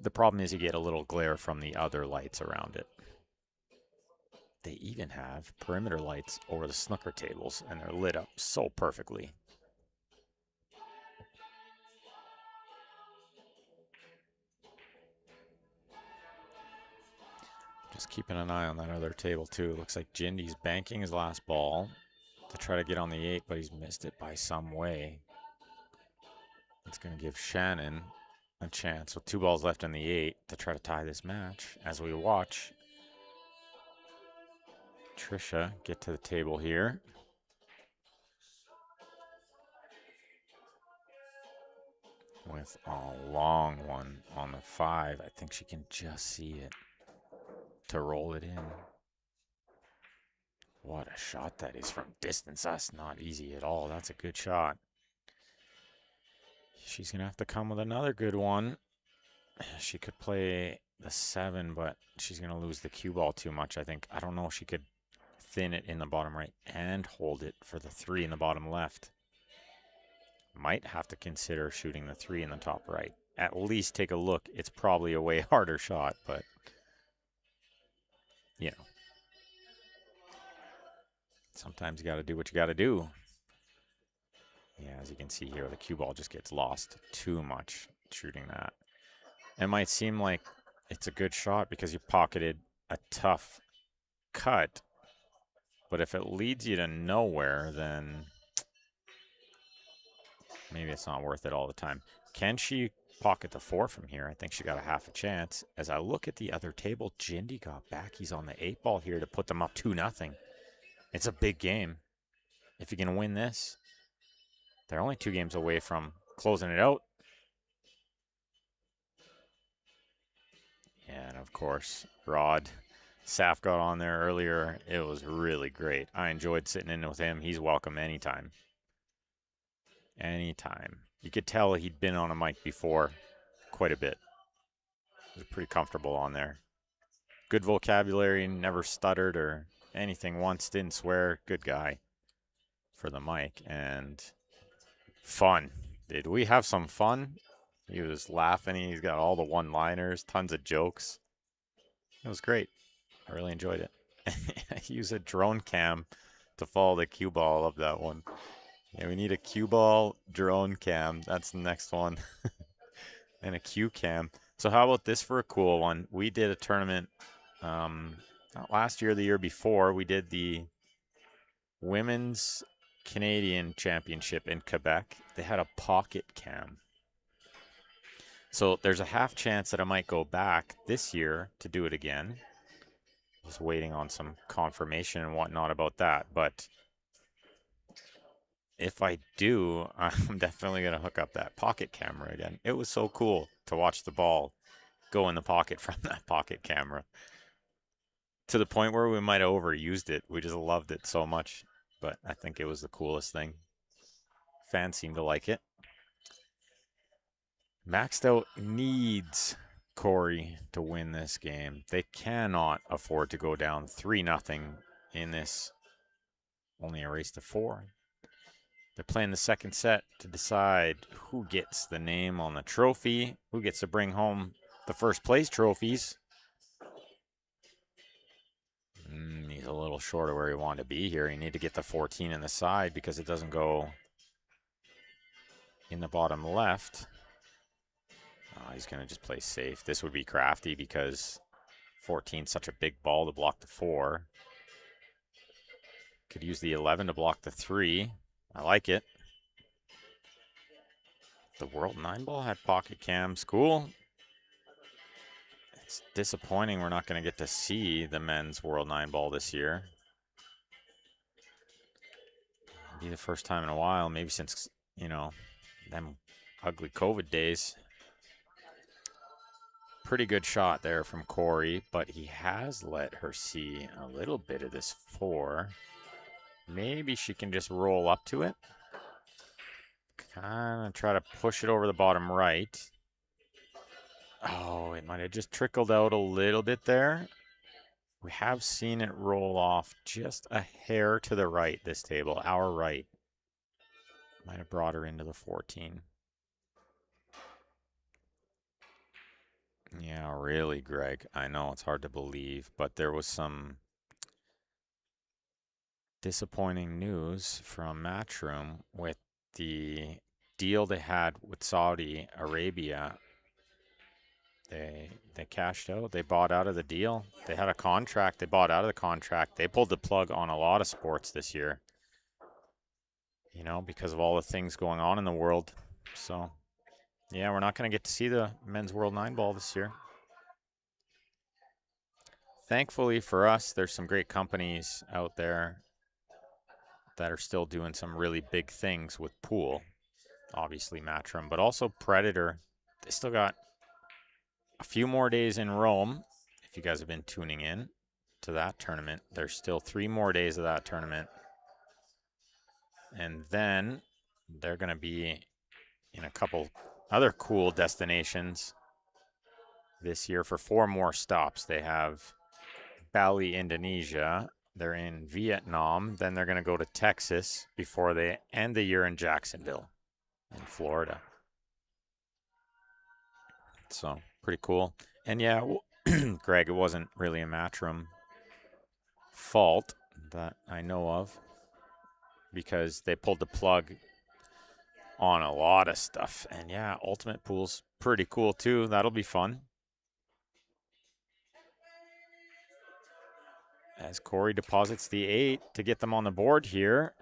Speaker 1: The problem is you get a little glare from the other lights around it. They even have perimeter lights over the snooker tables, and they're lit up so perfectly. Just keeping an eye on that other table, too. Looks like Jindy's banking his last ball to try to get on the 8, but he's missed it by some way. It's going to give Shannon a chance with 2 balls left in the 8 to try to tie this match as we watch Trisha get to the table here. With a long one on the 5. I think she can just see it to roll it in. What a shot that is from distance. That's not easy at all. That's a good shot. She's going to have to come with another good one. She could play the 7, but she's going to lose the cue ball too much, I think. I don't know if she could thin it in the bottom right and hold it for the 3 in the bottom left. Might have to consider shooting the 3 in the top right. At least take a look. It's probably a way harder shot, but, you know. Sometimes you got to do what you got to do. Yeah, as you can see here, the cue ball just gets lost too much shooting that. It might seem like it's a good shot because you pocketed a tough cut, but if it leads you to nowhere, then maybe it's not worth it all the time. Can she pocket the 4 from here? I think she got a half a chance. As I look at the other table, Jindy got back. He's on the 8 ball here to put them up 2-0. It's a big game. If you can win this, they're only 2 games away from closing it out. And of course, Rod Saf got on there earlier. It was really great. I enjoyed sitting in with him. He's welcome anytime. Anytime. You could tell he'd been on a mic before quite a bit. He was pretty comfortable on there. Good vocabulary, never stuttered or anything once, didn't swear. Good guy for the mic. And fun. Did we have some fun? He was laughing. He's got all the one-liners, tons of jokes. It was great. I really enjoyed it. Use a drone cam to follow the cue ball. I love that one. Yeah, we need a cue ball drone cam. That's the next one. And a cue cam. So how about this for a cool one? We did a tournament not last year, the year before. We did the Women's Canadian Championship in Quebec. They had a pocket cam. So there's a half chance that I might go back this year to do it again. Just waiting on some confirmation and whatnot about that. But if I do, I'm definitely going to hook up that pocket camera again. It was so cool to watch the ball go in the pocket from that pocket camera. To the point where we might have overused it. We just loved it so much. But I think it was the coolest thing. Fans seem to like it. Maxed Out needs Corey to win this game. They cannot afford to go down 3-0 in this. Only a race to 4. They're playing the second set to decide who gets the name on the trophy, who gets to bring home the first place trophies. He's a little short of where he wanted to be here. He need to get the 14 in the side because it doesn't go in the bottom left. Oh, he's going to just play safe. This would be crafty because 14 is such a big ball to block the 4. Could use the 11 to block the 3. I like it. The World 9 Ball had pocket cams. Cool. It's disappointing we're not going to get to see the men's World 9 Ball this year. It'll be the first time in a while, maybe since, you know, them ugly COVID days. Pretty good shot there from Corey, but he has let her see a little bit of this 4. Maybe she can just roll up to it. Kind of try to push it over the bottom right. Oh, it might have just trickled out a little bit there. We have seen it roll off just a hair to the right, this table, our right. Might have brought her into the 14. Yeah, really, Greg. I know it's hard to believe, but there was some disappointing news from Matchroom with the deal they had with Saudi Arabia. They cashed out. They bought out of the deal. They had a contract. They bought out of the contract. They pulled the plug on a lot of sports this year. You know, because of all the things going on in the world. So, yeah, we're not going to get to see the men's World 9 Ball this year. Thankfully for us, there's some great companies out there that are still doing some really big things with pool. Obviously, Matchroom, but also Predator. They still got a few more days in Rome. If you guys have been tuning in to that tournament, there's still 3 more days of that tournament. And then they're going to be in a couple other cool destinations this year for 4 more stops. They have Bali, Indonesia. They're in Vietnam. Then they're going to go to Texas before they end the year in Jacksonville in Florida. So pretty cool. And yeah, Greg, it wasn't really a Matchroom fault that I know of because they pulled the plug on a lot of stuff. And yeah, Ultimate Pool's pretty cool too. That'll be fun. As Corey deposits the 8 to get them on the board here.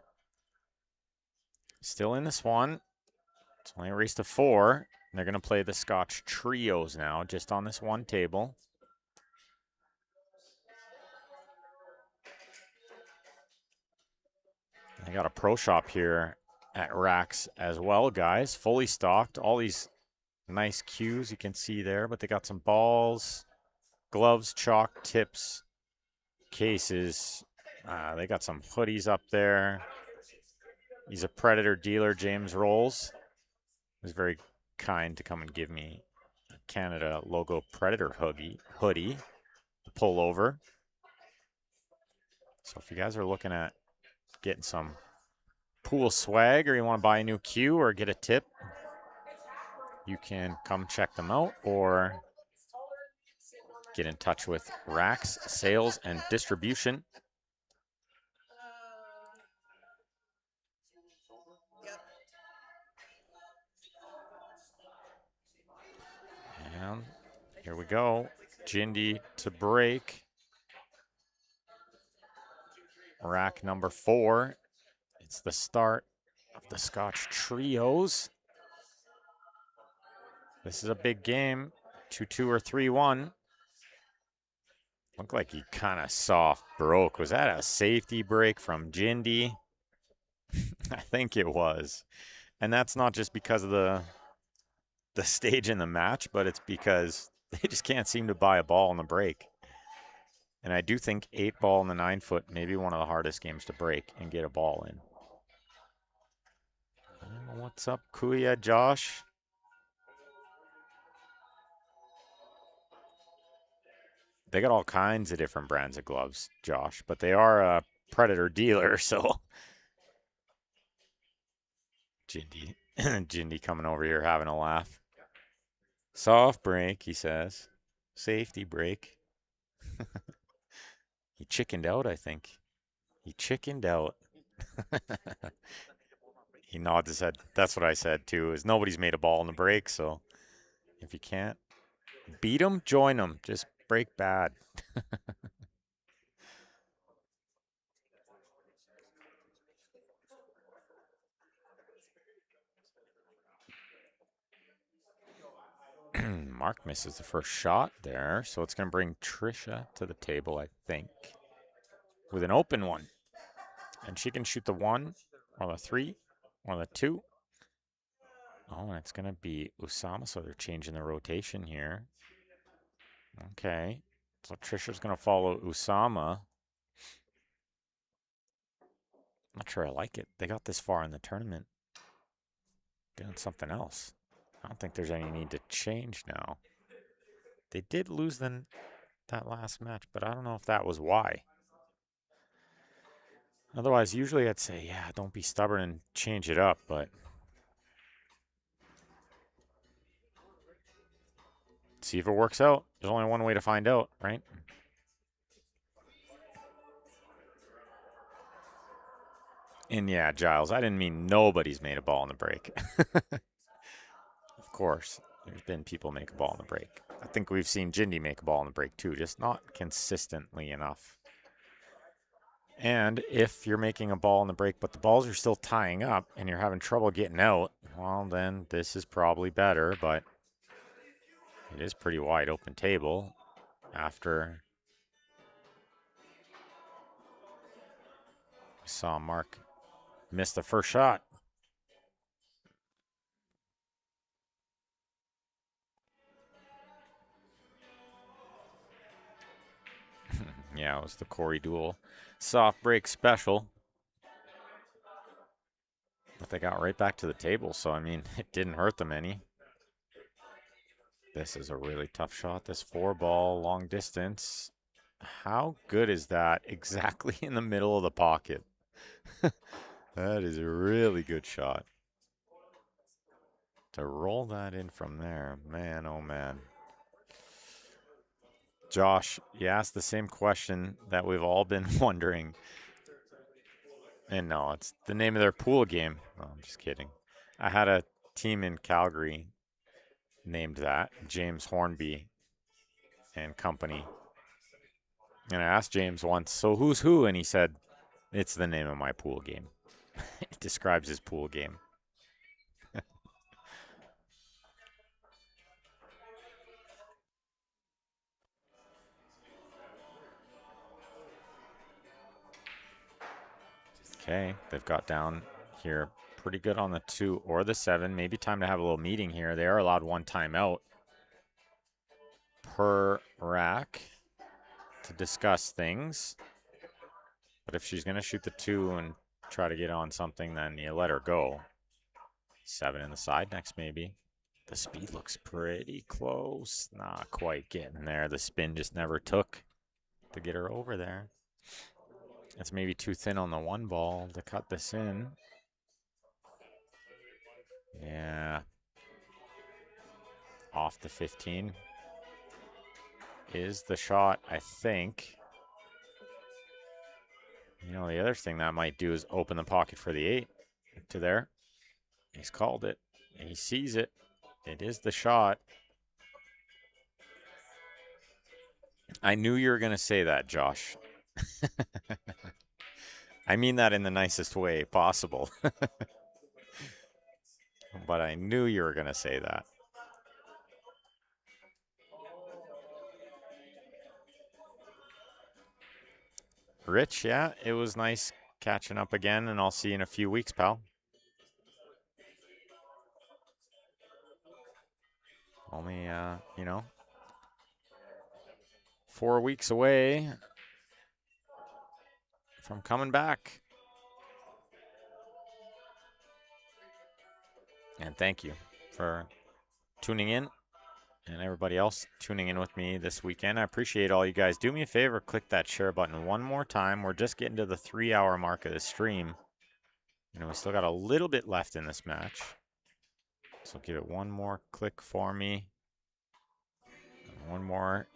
Speaker 1: Still in this one. It's only a race to 4. They're going to play the Scotch trios now, just on this one table. They got a pro shop here at Racks as well, guys. Fully stocked. All these nice cues you can see there, but they got some balls, gloves, chalk, tips, cases. They got some hoodies up there. He's a Predator dealer, James Rolls. He was very kind to come and give me a Canada logo Predator hoodie to pull over. So if you guys are looking at getting some pool swag or you want to buy a new cue or get a tip, you can come check them out or get in touch with Racks Sales and Distribution. And here we go. Jindy to break. Rack number 4. It's the start of the Scotch trios. This is a big game. 2-2 or 3-1. Looked like he kind of soft broke. Was that a safety break from Jindy? I think it was. And that's not just because of the stage in the match, but it's because they just can't seem to buy a ball on the break. And I do think 8 ball in the 9 foot may be one of the hardest games to break and get a ball in. What's up, Kuya, Josh? They got all kinds of different brands of gloves, Josh, but they are a Predator dealer, so. Jindy, Jindy coming over here having a laugh. Soft break, he says. Safety break. He chickened out, I think. He chickened out. He nods his head. That's what I said, too, is nobody's made a ball in the break, so if you can't beat them, join them. Just break bad. Mark misses the first shot there, so it's going to bring Trisha to the table, I think, with an open one. And she can shoot the 1 or the 3 or the 2. Oh, and it's going to be Usama, so they're changing the rotation here. Okay, so Trisha's going to follow Usama. Not sure I like it. They got this far in the tournament doing something else. I don't think there's any need to change now. They did lose that last match, but I don't know if that was why. Otherwise, usually I'd say, yeah, don't be stubborn and change it up, but see if it works out. There's only one way to find out, right? And yeah, Giles, I didn't mean nobody's made a ball in the break. Of course, there's been people make a ball in the break. I think we've seen Jindy make a ball in the break too, just not consistently enough. And if you're making a ball in the break, but the balls are still tying up and you're having trouble getting out, well, then this is probably better, but it is pretty wide open table after we saw Mark miss the first shot. Yeah, it was the Corey Duel soft break special. But they got right back to the table, so I mean, it didn't hurt them any. This is a really tough shot. This 4-ball long distance. How good is that exactly in the middle of the pocket? That is a really good shot. To roll that in from there, man, oh man. Josh, you asked the same question that we've all been wondering. And no, it's the name of their pool game. Oh, I'm just kidding. I had a team in Calgary named that, James Hornby and Company. And I asked James once, so who's who? And he said, it's the name of my pool game. It describes his pool game. Okay, they've got down here pretty good on the 2 or the 7. Maybe time to have a little meeting here. They are allowed 1 timeout per rack to discuss things. But if she's going to shoot the 2 and try to get on something, then you let her go. 7 in the side next, maybe. The speed looks pretty close. Not quite getting there. The spin just never took to get her over there. It's maybe too thin on the 1 ball to cut this in. Yeah. Off the 15 is the shot, I think. You know, the other thing that might do is open the pocket for the 8 to there. He's called it. He sees it. It is the shot. I knew you were going to say that, Josh. I mean that in the nicest way possible. But I knew you were going to say that. Rich, yeah, it was nice catching up again, and I'll see you in a few weeks, pal. Only, 4 weeks away from coming back. And thank you for tuning in and everybody else tuning in with me this weekend. I appreciate all you guys. Do me a favor, click that share button one more time. We're just getting to the 3-hour mark of the stream. You know, we still got a little bit left in this match. So give it one more click for me. One more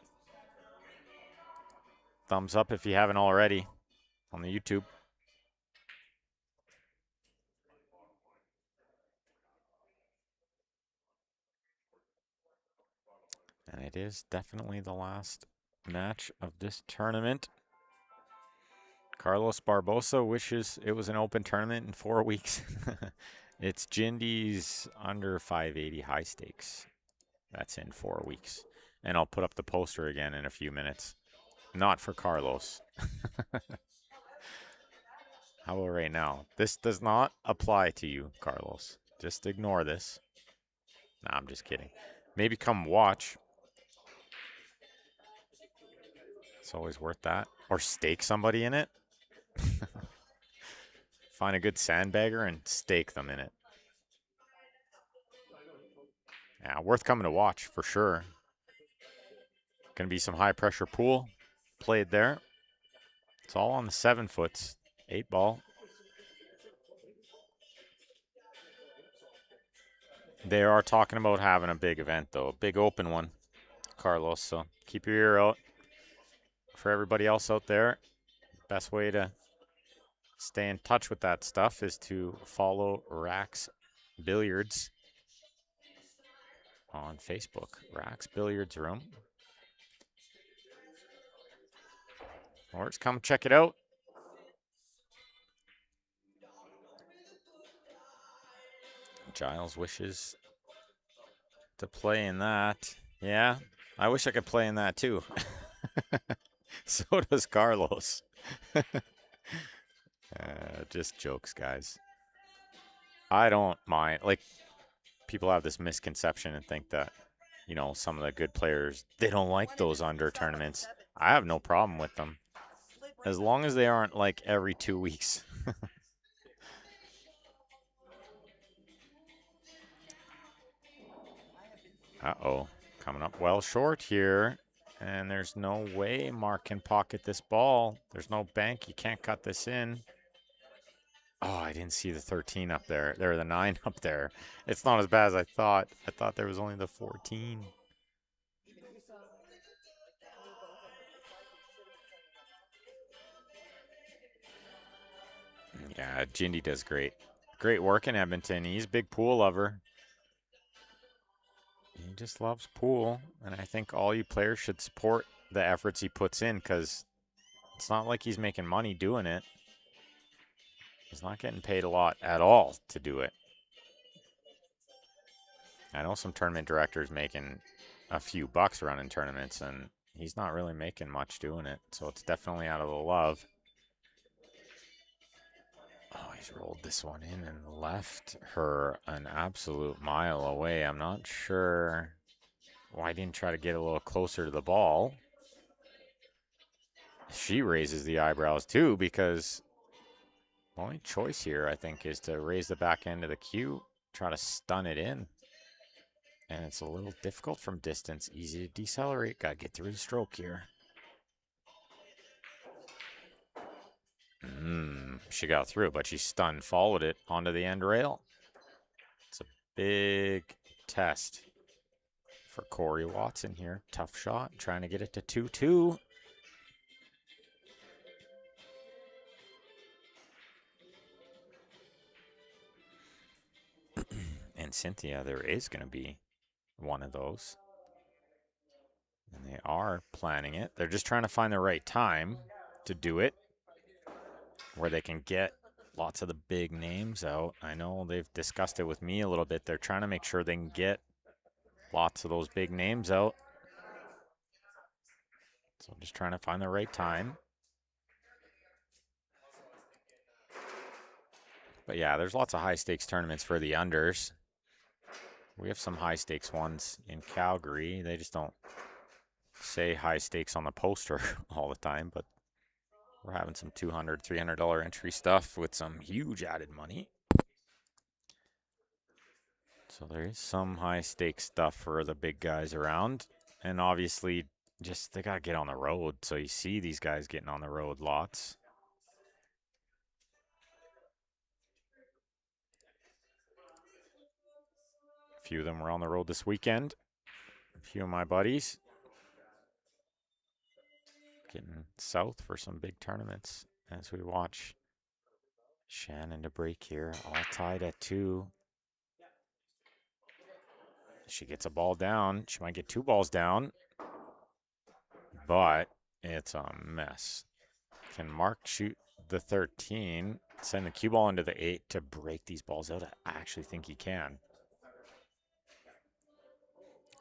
Speaker 1: thumbs up if you haven't already on the YouTube. And it is definitely the last match of this tournament. Carlos Barbosa wishes it was an open tournament in 4 weeks. It's Jindy's under 580 high stakes. That's in 4 weeks. And I'll put up the poster again in a few minutes. Not for Carlos. How about right now? This does not apply to you, Carlos. Just ignore this. Nah, I'm just kidding. Maybe come watch. It's always worth that. Or stake somebody in it. Find a good sandbagger and stake them in it. Yeah, worth coming to watch for sure. Gonna be some high pressure pool played there. It's all on the 7 foots. 8 ball. They are talking about having a big event though, a big open one, Carlos. So keep your ear out. For everybody else out there, best way to stay in touch with that stuff is to follow Rax Billiards on Facebook. Rax Billiards Room. Or just come check it out. Giles wishes to play in that. Yeah, I wish I could play in that too. So does Carlos. Just jokes, guys. I don't mind. Like, people have this misconception and think that, you know, some of the good players, they don't like those under tournaments. I have no problem with them. As long as they aren't like every 2 weeks. Uh-oh. Coming up well short here. And there's no way Mark can pocket this ball. There's no bank. You can't cut this in. Oh, I didn't see the 13 up there. There, the 9 up there. It's not as bad as I thought. I thought there was only the 14. Yeah, Jindy does great. Great work in Edmonton. He's a big pool lover. He just loves pool. And I think all you players should support the efforts he puts in because it's not like he's making money doing it. He's not getting paid a lot at all to do it. I know some tournament directors making a few bucks running tournaments, and he's not really making much doing it. So it's definitely out of the love. Oh, he's rolled this one in and left her an absolute mile away. I'm not sure why he didn't try to get a little closer to the ball. She raises the eyebrows too because the only choice here, I think, is to raise the back end of the cue, try to stun it in. And it's a little difficult from distance. Easy to decelerate. Gotta get through the stroke here. She got through, but she stunned, followed it onto the end rail. It's a big test for Corey Watson here. Tough shot, trying to get it to 2-2. And Cynthia, there is going to be one of those. And they are planning it. They're just trying to find the right time to do it where they can get lots of the big names out. I know they've discussed it with me a little bit. They're trying to make sure they can get lots of those big names out. So I'm just trying to find the right time. But yeah, there's lots of high stakes tournaments for the unders. We have some high stakes ones in Calgary. They just don't say high stakes on the poster all the time, but we're having some $200, $300 entry stuff with some huge added money. So there is some high stakes stuff for the big guys around. And obviously, just they got to get on the road. So you see these guys getting on the road lots. A few of them were on the road this weekend. A few of my buddies getting south for some big tournaments as we watch Shannon to break here, all tied at 2. She gets a ball down. She might get 2 balls down, but it's a mess. Can Mark shoot the 13, send the cue ball into the 8 to break these balls out? I actually think he can.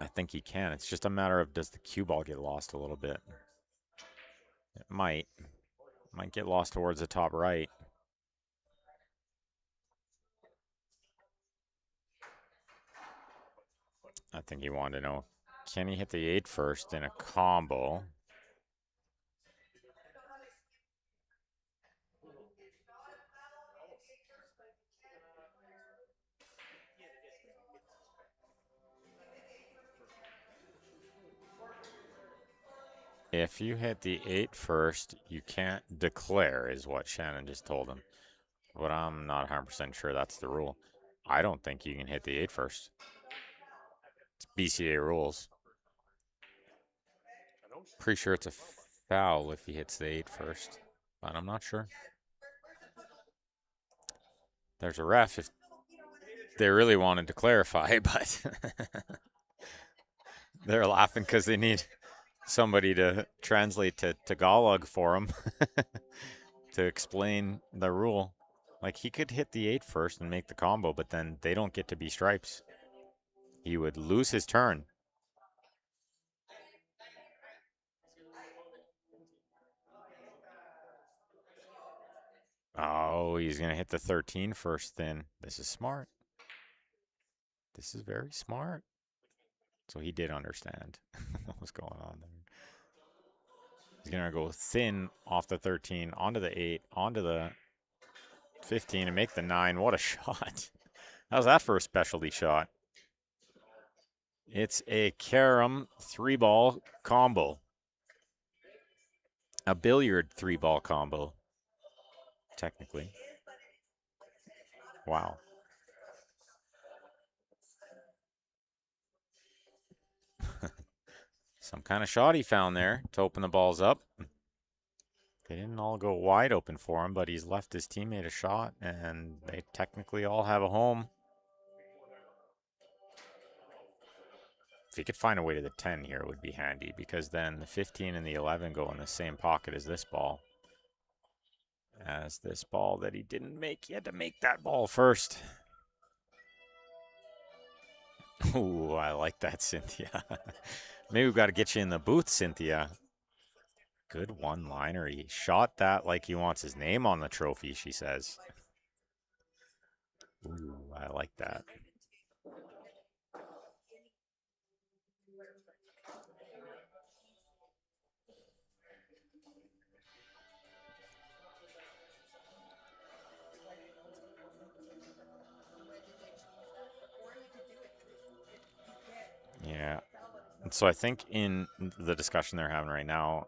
Speaker 1: I think he can. It's just a matter of does the cue ball get lost a little bit? It might. Might get lost towards the top right. I think he wanted to know, can he hit the 8 first in a combo? If you hit the 8 first, you can't declare, is what Shannon just told him. But I'm not 100% sure that's the rule. I don't think you can hit the 8 first. It's BCA rules. Pretty sure it's a foul if he hits the 8 first, but I'm not sure. There's a ref if they really wanted to clarify, but they're laughing because they need somebody to translate to Tagalog for him to explain the rule. Like, he could hit the 8 first and make the combo, but then they don't get to be stripes. He would lose his turn. Oh, he's going to hit the 13 first then. This is smart. This is very smart. So he did understand what was going on there. He's going to go thin off the 13, onto the 8, onto the 15, and make the 9. What a shot. How's that for a specialty shot? It's a carom 3-ball combo. A billiard 3-ball combo, technically. Wow. Some kind of shot he found there to open the balls up. They didn't all go wide open for him, but he's left his teammate a shot, and they technically all have a home. If he could find a way to the 10 here, it would be handy, because then the 15 and the 11 go in the same pocket as this ball. As this ball that he didn't make. He had to make that ball first. Ooh, I like that, Cynthia. Maybe we've got to get you in the booth, Cynthia. Good one-liner. He shot that like he wants his name on the trophy, she says. Ooh, I like that. Yeah. So I think in the discussion they're having right now,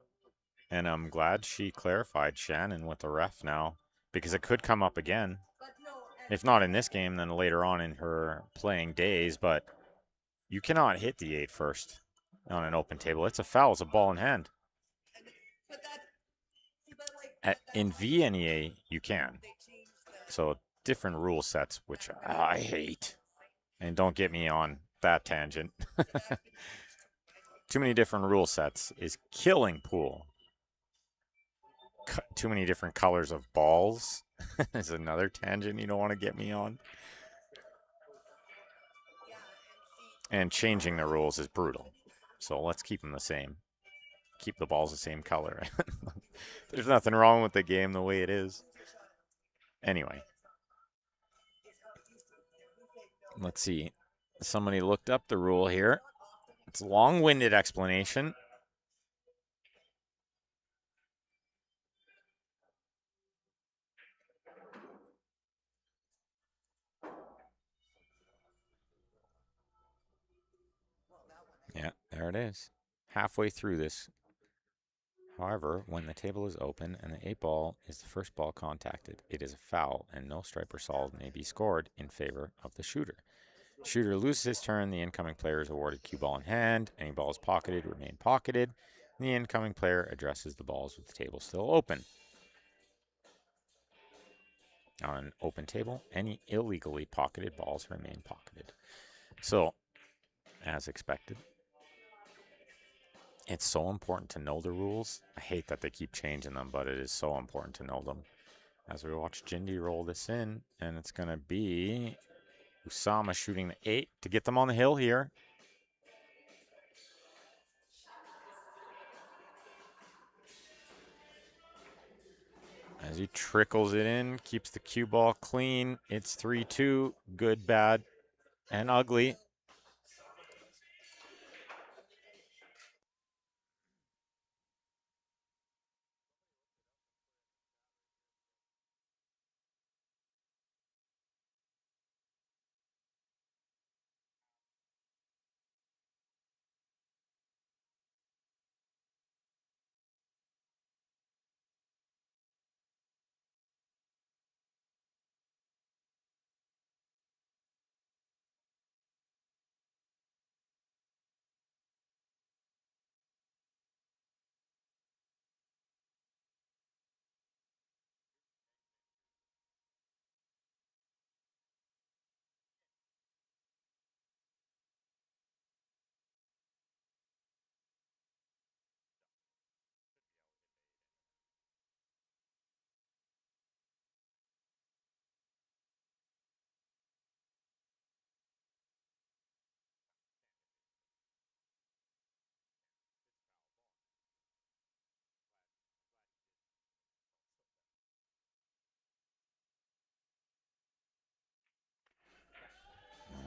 Speaker 1: and I'm glad she clarified Shannon with the ref now, because it could come up again. If not in this game, then later on in her playing days. But you cannot hit the 8 first on an open table. It's a foul. It's a ball in hand. In VNEA, you can. So different rule sets, which I hate. And don't get me on that tangent. Too many different rule sets is killing pool. Too many different colors of balls is another tangent you don't want to get me on. And changing the rules is brutal. So let's keep them the same. Keep the balls the same color. There's nothing wrong with the game the way it is. Anyway. Let's see. Somebody looked up the rule here. It's a long-winded explanation. Yeah, there it is. Halfway through this. However, when the table is open and the 8 ball is the first ball contacted, it is a foul and no stripe or solid may be scored in favor of the shooter. Shooter loses his turn. The incoming player is awarded cue ball in hand. Any balls pocketed remain pocketed. And the incoming player addresses the balls with the table still open. On an open table, any illegally pocketed balls remain pocketed. So, as expected, it's so important to know the rules. I hate that they keep changing them, but it is so important to know them. As we watch Jindy roll this in, and it's going to be Usama shooting the 8 to get them on the hill here. As he trickles it in, keeps the cue ball clean. It's 3-2. Good, bad, and ugly.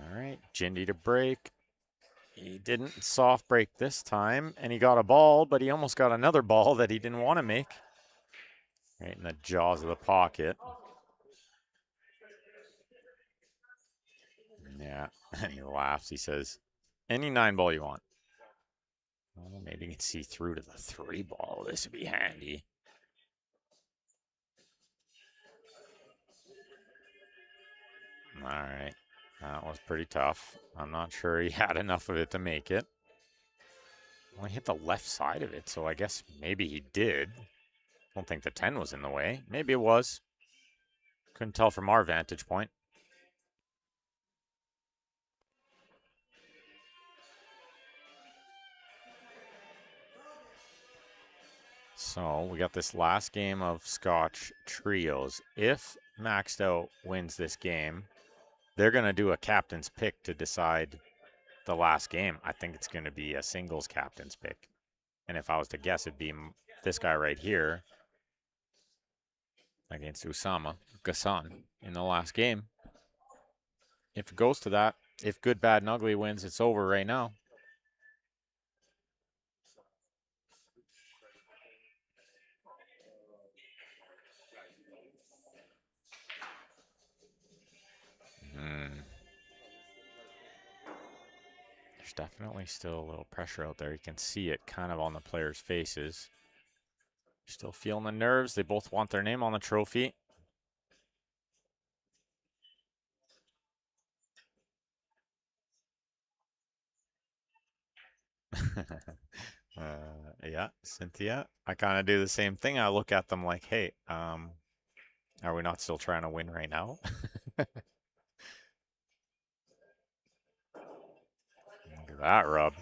Speaker 1: All right, Jindy to break. He didn't soft break this time, and he got a ball, but he almost got another ball that he didn't want to make. Right in the jaws of the pocket. Yeah, and he laughs. He says, any 9-ball you want. Well, maybe you can see through to the 3-ball. This would be handy. All right. That was pretty tough. I'm not sure he had enough of it to make it. Well, he hit the left side of it, so I guess maybe he did. Don't think the 10 was in the way. Maybe it was. Couldn't tell from our vantage point. So we got this last game of Scotch trios. If Maxed Out wins this game, they're going to do a captain's pick to decide the last game. I think it's going to be a singles captain's pick. And if I was to guess, it'd be this guy right here against Usama Ghassan in the last game. If it goes to that, if Good, Bad, and Ugly wins, it's over right now. There's definitely still a little pressure out there. You can see it kind of on the players' faces. Still feeling the nerves. They both want their name on the trophy. Yeah, Cynthia. I kind of do the same thing. I look at them like, hey, are we not still trying to win right now? Look at that rub.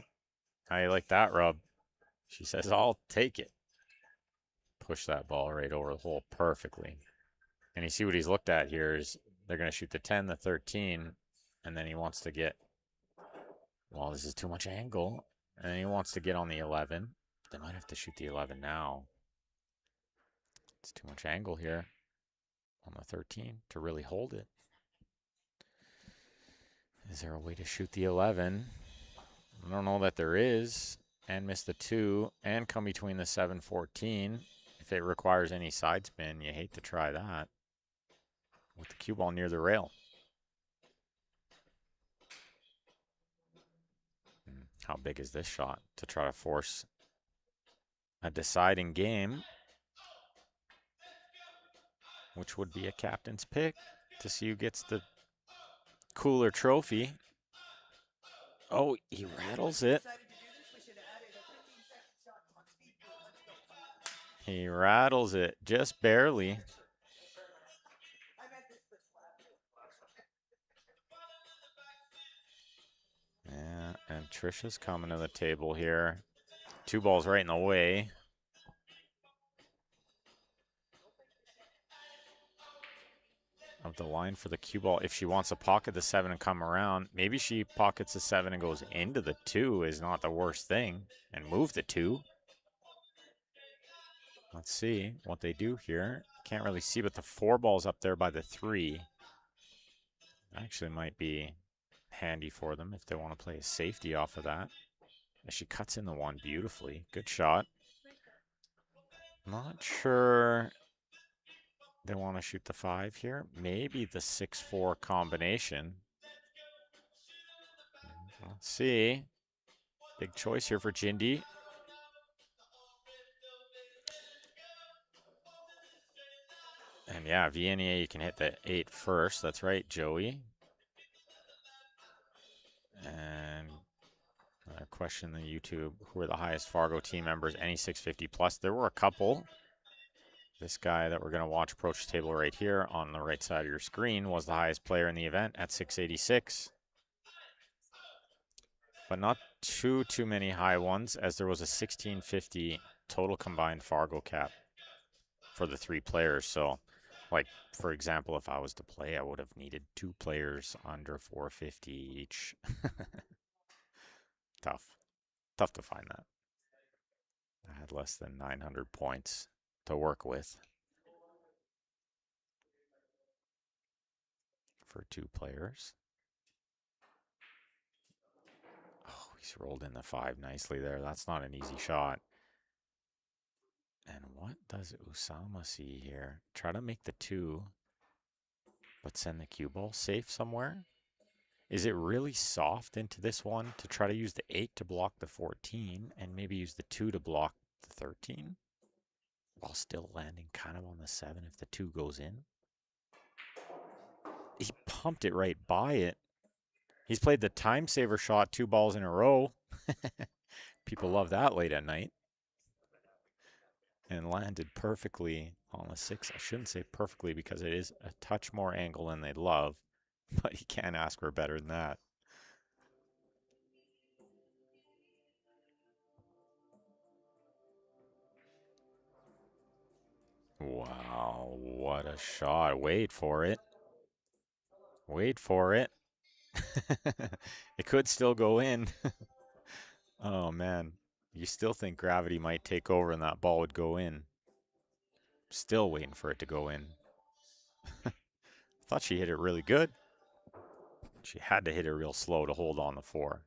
Speaker 1: How you like that rub? She says, I'll take it. Push that ball right over the hole perfectly. And you see what he's looked at here is they're going to shoot the 10, the 13, and then he wants to get, well, this is too much angle. And then he wants to get on the 11. They might have to shoot the 11 now. It's too much angle here on the 13 to really hold it. Is there a way to shoot the 11? I don't know that there is. And miss the 2 and come between the 7-14. If it requires any side spin, you hate to try that. With the cue ball near the rail. How big is this shot to try to force a deciding game, which would be a captain's pick to see who gets the cooler trophy. Oh, he rattles it. He rattles it just barely. Yeah, and Trisha's coming to the table here. 2 balls right in the way. Of the line for the cue ball. If she wants to pocket the 7 and come around, maybe she pockets the 7 and goes into the 2 is not the worst thing. And move the 2. Let's see what they do here. Can't really see, but the 4 ball's up there by the 3. Actually might be handy for them if they want to play a safety off of that. She cuts in the 1 beautifully. Good shot. Not sure they want to shoot the 5 here. Maybe the 6-4 combination. Let's see. Big choice here for Jindy. And yeah, VNEA, you can hit the 8 first. That's right, Joey. And another question on YouTube. Who are the highest Fargo team members? Any 650 plus? There were a couple. This guy that we're going to watch approach the table right here on the right side of your screen was the highest player in the event at 686. But not too many high ones, as there was a 1650 total combined Fargo cap for the 3 players. So, like, for example, if I was to play, I would have needed 2 players under 450 each. Tough to find that. I had less than 900 points to work with for 2 players. Oh, he's rolled in the 5 nicely there. That's not an easy shot. And what does Usama see here? Try to make the 2, but send the cue ball safe somewhere? Is it really soft into this one to try to use the 8 to block the 14 and maybe use the 2 to block the 13? While still landing kind of on the 7 if the 2 goes in? He pumped it right by it. He's played the time saver shot 2 balls in a row. People love that late at night. And landed perfectly on the 6. I shouldn't say perfectly because it is a touch more angle than they'd love, but you can't ask for better than that. Wow, what a shot. Wait for it. Wait for it. It could still go in. Oh, man. You still think gravity might take over and that ball would go in. Still waiting for it to go in. Thought she hit it really good. She had to hit it real slow to hold on the 4.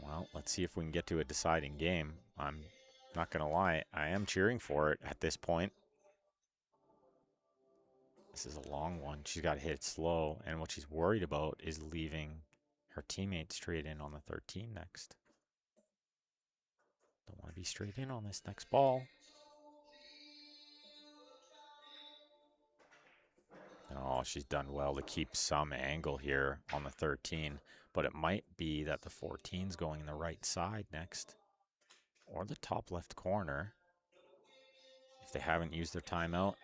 Speaker 1: Well, let's see if we can get to a deciding game. I'm not going to lie, I am cheering for it at this point. This is a long one. She's got to hit it slow, and what she's worried about is leaving her teammate straight in on the 13 next. Don't want to be straight in on this next ball. Oh, she's done well to keep some angle here on the 13, but it might be that the 14's going the right side next, or the top left corner, if they haven't used their timeout.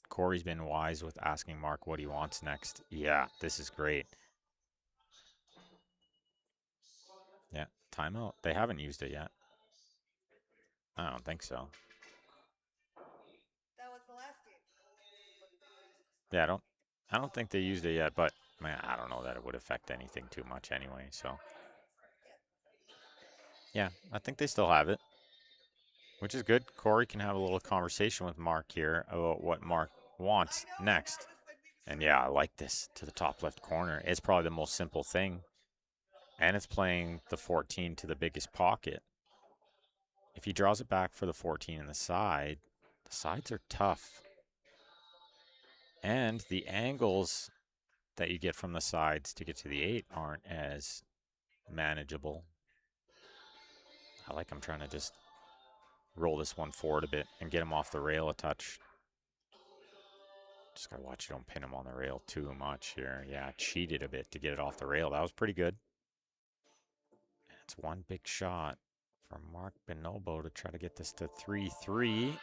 Speaker 1: Corey's been wise with asking Mark what he wants next. Yeah, this is great. Yeah, timeout. They haven't used it yet. I don't think so.
Speaker 3: That was the last game.
Speaker 1: Yeah, I don't think they used it yet, but man, I don't know that it would affect anything too much anyway, so. Yeah, I think they still have it, which is good. Corey can have a little conversation with Mark here about what Mark wants next. And yeah, I like this to the top left corner. It's probably the most simple thing. And it's playing the 14 to the biggest pocket. If he draws it back for the 14 in the sides are tough. And the angles that you get from the sides to get to the 8 aren't as manageable. I like him trying to just roll this one forward a bit and get him off the rail a touch. Just gotta watch you don't pin him on the rail too much here. Yeah, cheated a bit to get it off the rail. That was pretty good. And it's one big shot from Mark Bonobo to try to get this to 3-3.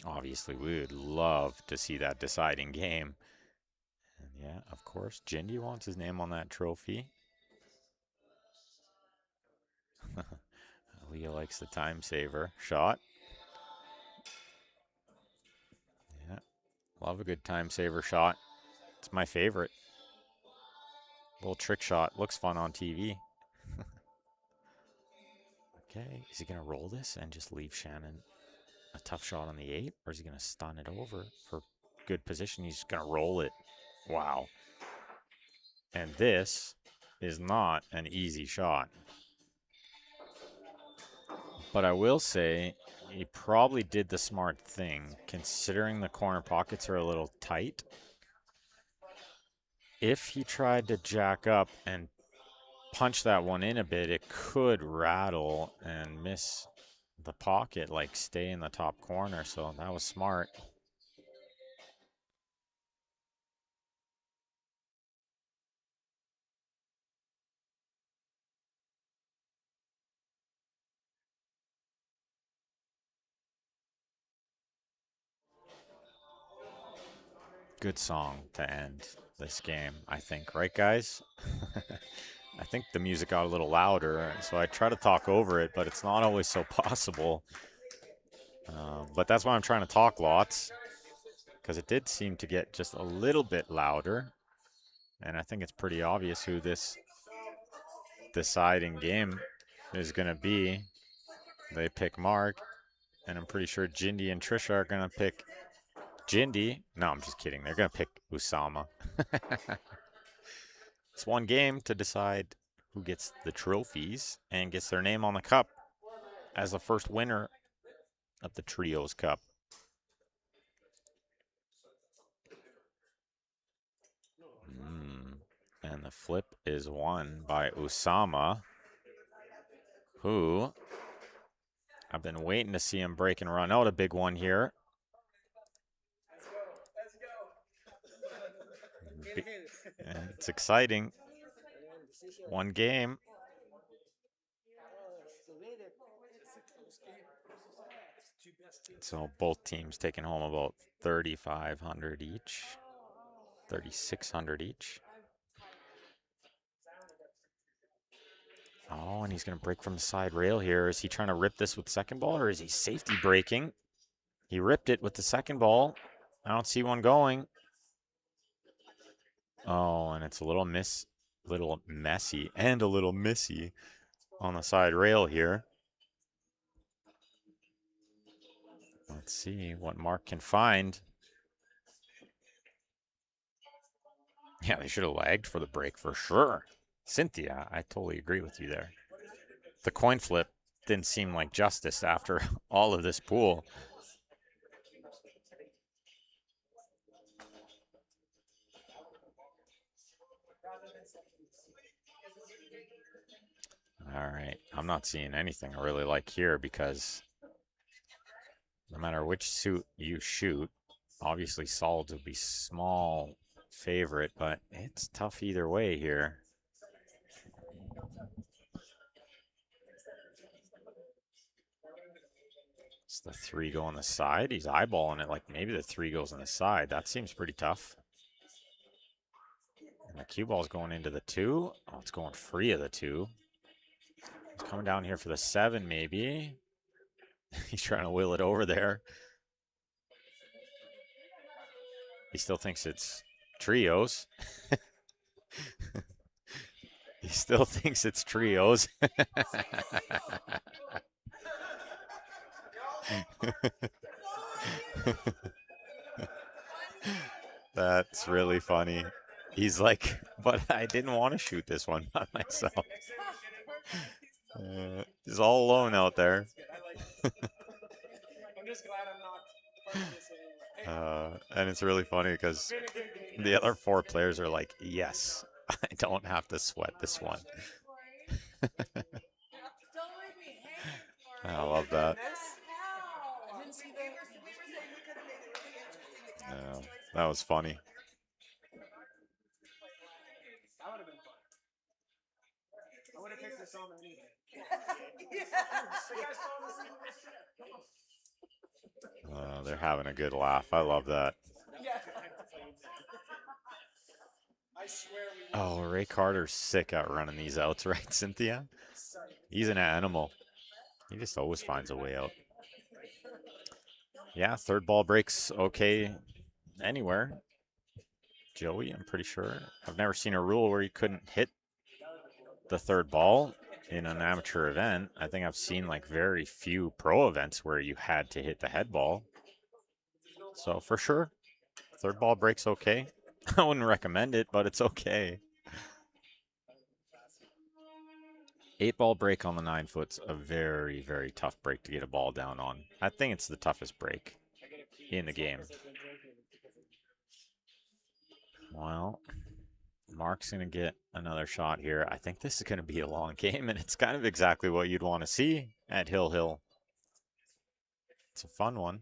Speaker 1: Obviously, we would love to see that deciding game. And yeah, of course, Jindy wants his name on that trophy. Leah likes the time saver shot. Yeah, love a good time saver shot. It's my favorite. Little trick shot. Looks fun on TV. Okay, is he going to roll this and just leave Shannon a tough shot on the 8? Or is he going to stun it over for good position? He's going to roll it. Wow. And this is not an easy shot. But I will say he probably did the smart thing, considering the corner pockets are a little tight. If he tried to jack up and punch that one in a bit, it could rattle and miss the pocket, like stay in the top corner. So that was smart. Good song to end this game, I think, right, guys? I think the music got a little louder, so I try to talk over it, but it's not always so possible. But that's why I'm trying to talk lots, because it did seem to get just a little bit louder. And I think it's pretty obvious who this deciding game is going to be. They pick Mark, and I'm pretty sure Jindy and Trisha are going to pick Jindy. No, I'm just kidding. They're going to pick Usama. It's one game to decide who gets the trophies and gets their name on the cup as the first winner of the Trios Cup. And the flip is won by Usama, who I've been waiting to see him break and run out a big one here. And it's exciting. One game. So both teams taking home about 3,500 each, 3,600 each. Oh, and he's going to break from the side rail here. Is he trying to rip this with second ball, or is he safety breaking? He ripped it with the second ball. I don't see one going. Oh, and it's a little messy and a little missy on the side rail here. Let's see what Mark can find. Yeah, they should have lagged for the break for sure. Cynthia, I totally agree with you there. The coin flip didn't seem like justice after all of this pool. All right, I'm not seeing anything I really like here because no matter which suit you shoot, obviously solids would be small favorite, but it's tough either way here. Does the 3 go on the side? He's eyeballing it like maybe the 3 goes on the side. That seems pretty tough. And the cue ball's going into the 2. Oh, it's going free of the 2. He's coming down here for the 7 maybe. He's trying to wheel it over there. He still thinks it's trios. He still thinks it's trios. That's really funny. He's like, but I didn't want to shoot this one by myself. He's all alone out there.
Speaker 4: I'm just glad I'm not playing this anymore.
Speaker 1: And it's really funny because the other 4 players are like, yes, I don't have to sweat this one. I love that. Yeah, that was funny.
Speaker 4: That would have been fun. I would have picked this on anyway.
Speaker 1: They're having a good laugh. I love that.
Speaker 4: I swear
Speaker 1: Oh, Ray Carter's sick at running these outs, right, Cynthia? He's an animal. He just always finds a way out. Yeah, third ball breaks okay anywhere. Joey, I'm pretty sure. I've never seen a rule where you couldn't hit the third ball. in an amateur event. I think I've seen like very few pro events where you had to hit the head ball. So for sure, third ball break's okay. I wouldn't recommend it, but it's okay. 8-ball break on the 9-foot's a very, very tough break to get a ball down on. I think it's the toughest break in the game. Well, Mark's going to get another shot here. I think this is going to be a long game, and it's kind of exactly what you'd want to see at Hill Hill. It's a fun one.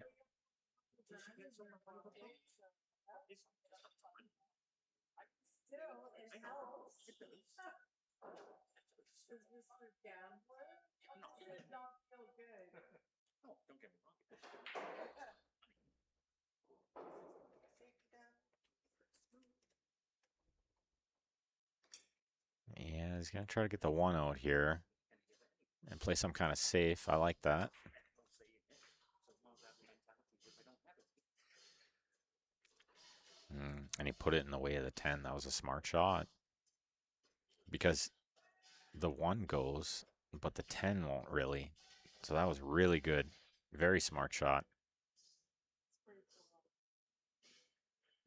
Speaker 1: Yeah, he's going to try to get the 1 out here and play some kind of safe. I like that. And he put it in the way of the 10. That was a smart shot. Because the 1 goes, but the 10 won't really. So that was really good. Very smart shot.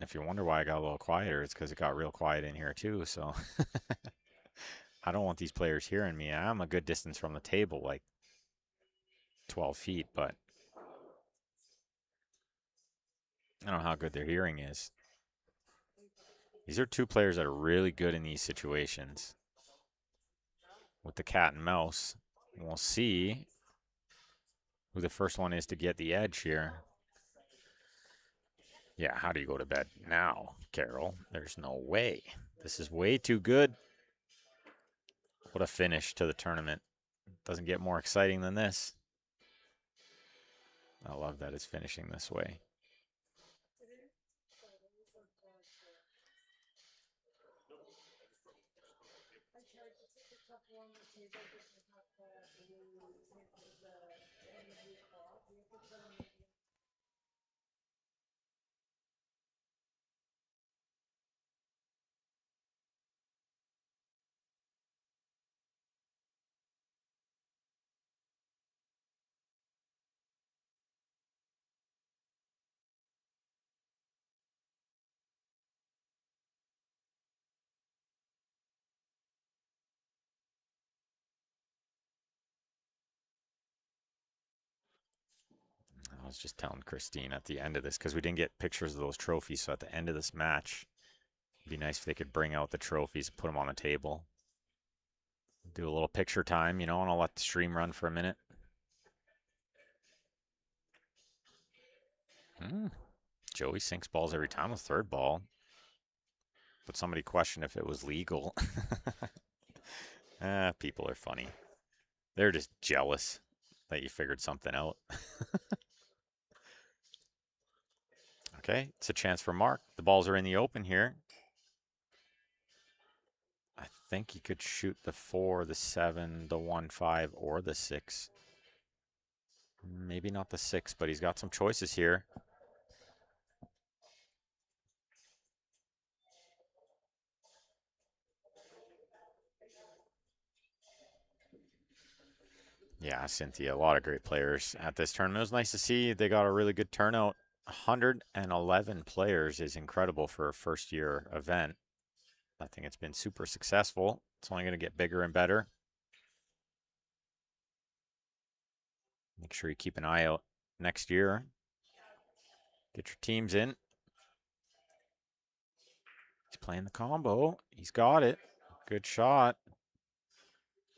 Speaker 1: If you wonder why I got a little quieter, it's because it got real quiet in here too. So I don't want these players hearing me. I'm a good distance from the table, like 12 feet, but I don't know how good their hearing is. These are two players that are really good in these situations. With the cat and mouse, we'll see who the first one is to get the edge here. Yeah, how do you go to bed now, Carol? There's no way. This is way too good. What a finish to the tournament. Doesn't get more exciting than this. I love that it's finishing this way. I was just telling Christine at the end of this, because we didn't get pictures of those trophies, so at the end of this match, it'd be nice if they could bring out the trophies and put them on a table. Do a little picture time, and I'll let the stream run for a minute. Joey sinks balls every time with third ball. But somebody questioned if it was legal. People are funny. They're just jealous that you figured something out. Okay, it's a chance for Mark. The balls are in the open here. I think he could shoot the 4, the 7, the 1, 5, or the 6. Maybe not the 6, but he's got some choices here. Yeah, Cynthia, a lot of great players at this tournament. It was nice to see they got a really good turnout. 111 players is incredible for a first-year event. I think it's been super successful. It's only going to get bigger and better. Make sure you keep an eye out next year. Get your teams in. He's playing the combo. He's got it. Good shot.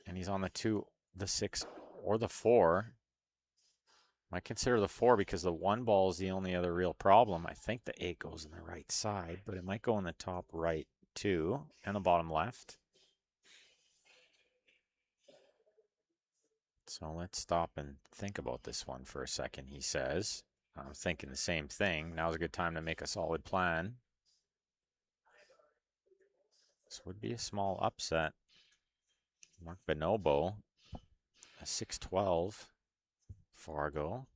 Speaker 1: And he's on the 2, the 6, or the 4. Might consider the 4 because the 1 ball is the only other real problem. I think the 8 goes on the right side, but it might go in the top right too, and the bottom left. So let's stop and think about this one for a second, he says. I'm thinking the same thing. Now's a good time to make a solid plan. This would be a small upset. Mark Bonobo, a 6'12", Fargo,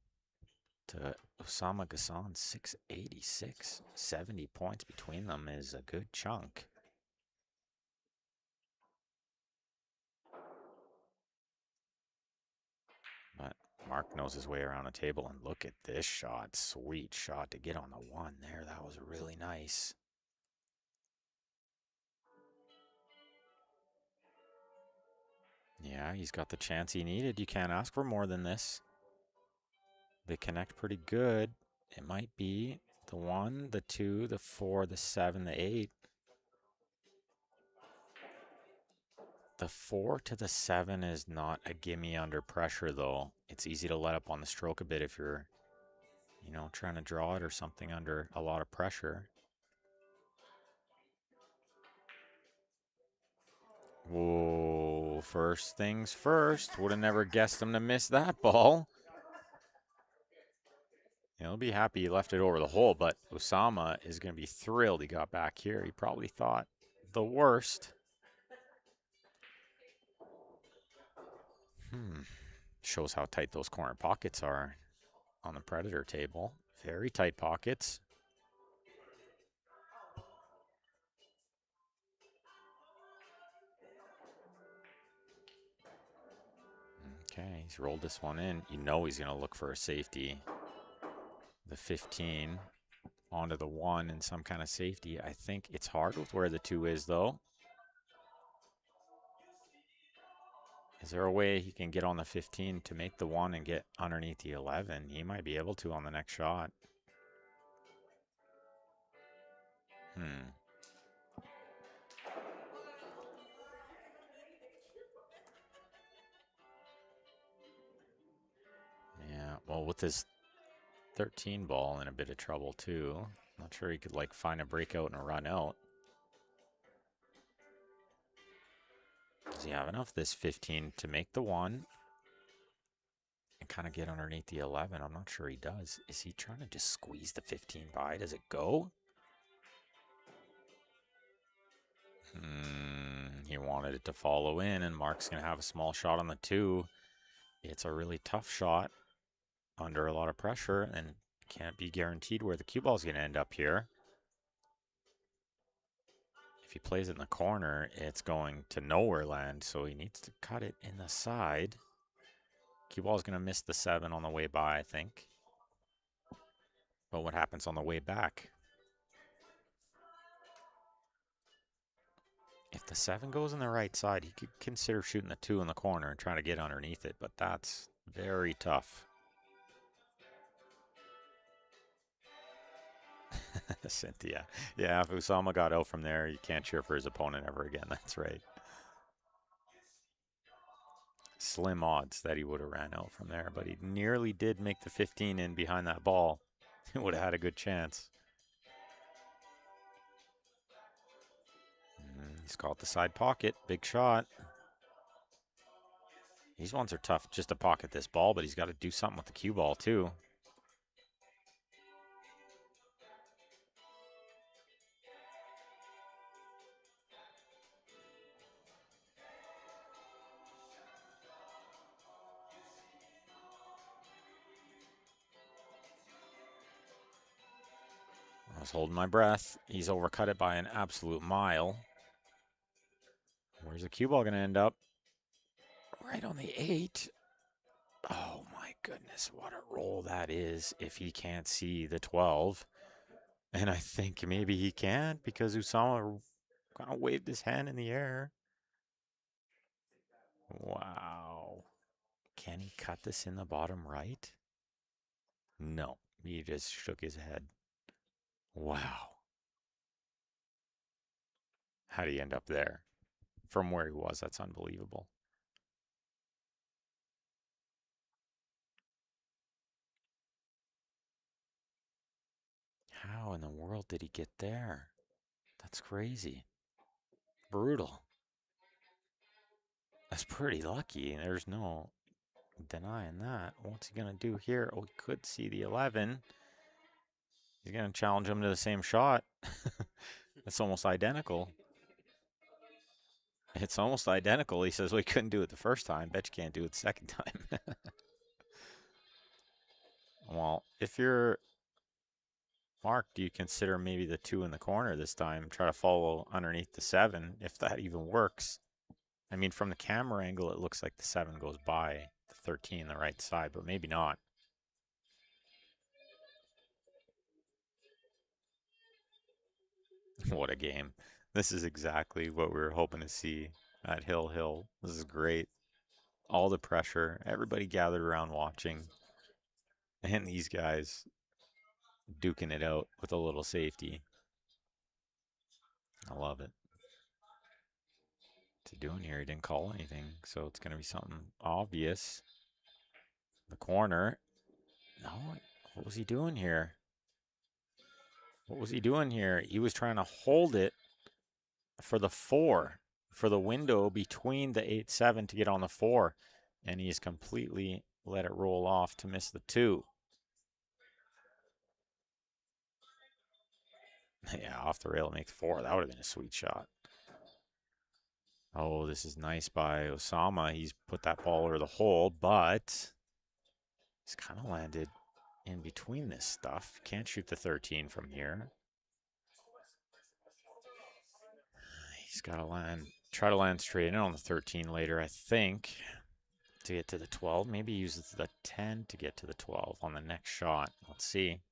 Speaker 1: to Osama Ghassan, 686. 70 points between them is a good chunk. Mark knows his way around a table, and look at this shot. Sweet shot to get on the 1 there. That was really nice. Yeah, he's got the chance he needed. You can't ask for more than this. They connect pretty good. It might be the 1, the 2, the 4, the 7, the 8. The 4 to the 7 is not a gimme under pressure, though. It's easy to let up on the stroke a bit if you're, you know, trying to draw it or something under a lot of pressure. Whoa, first things first. Would have never guessed him to miss that ball. He'll be happy he left it over the hole, but Osama is going to be thrilled he got back here. He probably thought the worst. Shows how tight those corner pockets are on the Predator table. Very tight pockets. Okay, he's rolled this one in. You know he's going to look for a safety. The 15 onto the 1 in some kind of safety. I think it's hard with where the 2 is, though. Is there a way he can get on the 15 to make the 1 and get underneath the 11? He might be able to on the next shot. Yeah, well, with his 13 ball in a bit of trouble, too. Not sure he could, like, find a breakout and a run out. Does he have enough this 15 to make the 1 and kind of get underneath the 11? I'm not sure he does. Is he trying to just squeeze the 15 by? Does it go? He wanted it to follow in, and Mark's going to have a small shot on the 2. It's a really tough shot under a lot of pressure, and can't be guaranteed where the cue ball is going to end up here. If he plays it in the corner, it's going to nowhere land, so he needs to cut it in the side. Cue ball is going to miss the 7 on the way by, I think. But what happens on the way back? If the 7 goes on the right side, he could consider shooting the 2 in the corner and trying to get underneath it, but that's very tough. Cynthia. Yeah, if Usama got out from there, you can't cheer for his opponent ever again. That's right. Slim odds that he would have ran out from there, but he nearly did make the 15 in behind that ball. He would have had a good chance. He's caught the side pocket. Big shot. These ones are tough just to pocket this ball, but he's got to do something with the cue ball, too. I was holding my breath. He's overcut it by an absolute mile. Where's the cue ball going to end up? Right on the 8. Oh my goodness, what a roll that is if he can't see the 12. And I think maybe he can't because Usama kind of waved his hand in the air. Wow. Can he cut this in the bottom right? No, he just shook his head. Wow. How did he end up there? From where he was, that's unbelievable. How in the world did he get there? That's crazy. Brutal. That's pretty lucky. There's no denying that. What's he going to do here? Oh, he could see the 11. He's going to challenge him to the same shot. It's almost identical. It's almost identical. He says, well, he couldn't do it the first time. Bet you can't do it the second time. Well, if you're Mark, do you consider maybe the 2 in the corner this time? Try to follow underneath the 7, if that even works. I mean, from the camera angle, it looks like the 7 goes by the 13 the right side, but maybe not. What a game. This is exactly what we were hoping to see at Hill. This is great. All the pressure, everybody gathered around watching, and these guys duking it out with a little safety. I love it. What's he doing here? He didn't call anything, so it's going to be something obvious. The corner. No, what was he doing here? What was he doing here? He was trying to hold it for the 4, for the window between the 8-7 to get on the 4, and he's completely let it roll off to miss the 2. Yeah, off the rail, it makes 4. That would have been a sweet shot. Oh, this is nice by Osama. He's put that ball over the hole, but he's kind of landed in between this stuff. Can't shoot the 13 from here. He's got to land, try to land straight in on the 13 later, I think, to get to the 12. Maybe use the 10 to get to the 12 on the next shot. Let's see.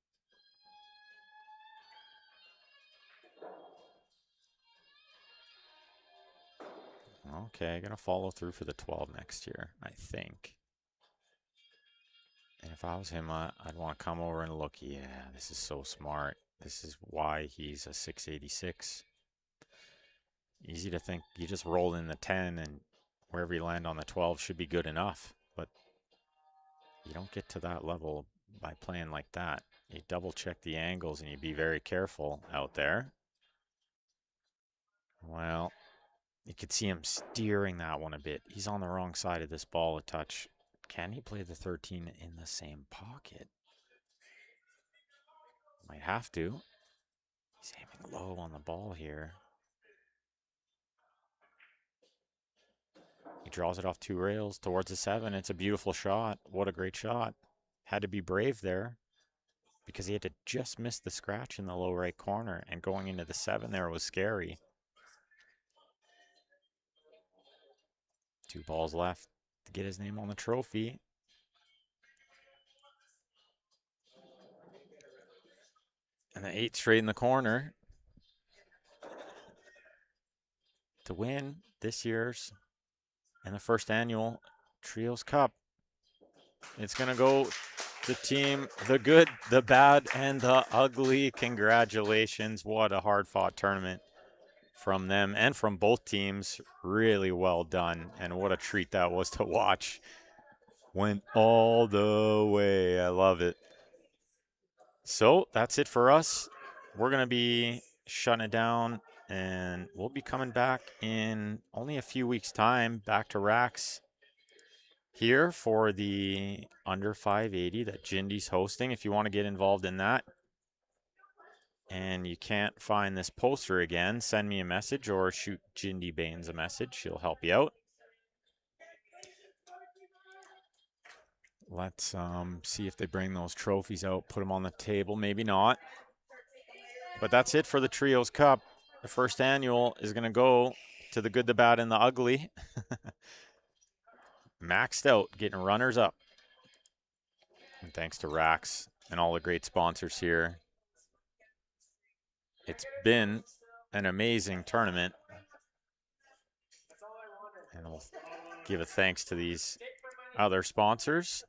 Speaker 1: Okay, gonna follow through for the 12 next year, I think. And if I was him, I'd want to come over and look. Yeah, this is so smart. This is why he's a 686. Easy to think you just roll in the 10 and wherever you land on the 12 should be good enough. But you don't get to that level by playing like that. You double check the angles and you be very careful out there. Well, you could see him steering that one a bit. He's on the wrong side of this ball a touch. Can he play the 13 in the same pocket? Might have to. He's aiming low on the ball here. He draws it off 2 rails towards the 7. It's a beautiful shot. What a great shot. Had to be brave there because he had to just miss the scratch in the low right corner, and going into the 7 there was scary. 2 balls left to get his name on the trophy. And the 8 straight in the corner to win this year's and the first annual Trios Cup. It's going to go to team the good, the bad, and the ugly. Congratulations. What a hard-fought tournament from them and from both teams. Really well done, and what a treat that was to watch. Went all the way. I love it. So that's it for us. We're going to be shutting it down, and we'll be coming back in only a few weeks' time, back to Racks here for the under 580 that Jindy's hosting. If you want to get involved in that and you can't find this poster again, send me a message or shoot Jindy Baines a message. She'll help you out. Let's see if they bring those trophies out, put them on the table. Maybe not. But that's it for the Trios Cup. The first annual is going to go to the good, the bad, and the ugly. Maxed out, getting runners up. And thanks to Racks and all the great sponsors here. It's been an amazing tournament. And we'll give a thanks to these other sponsors.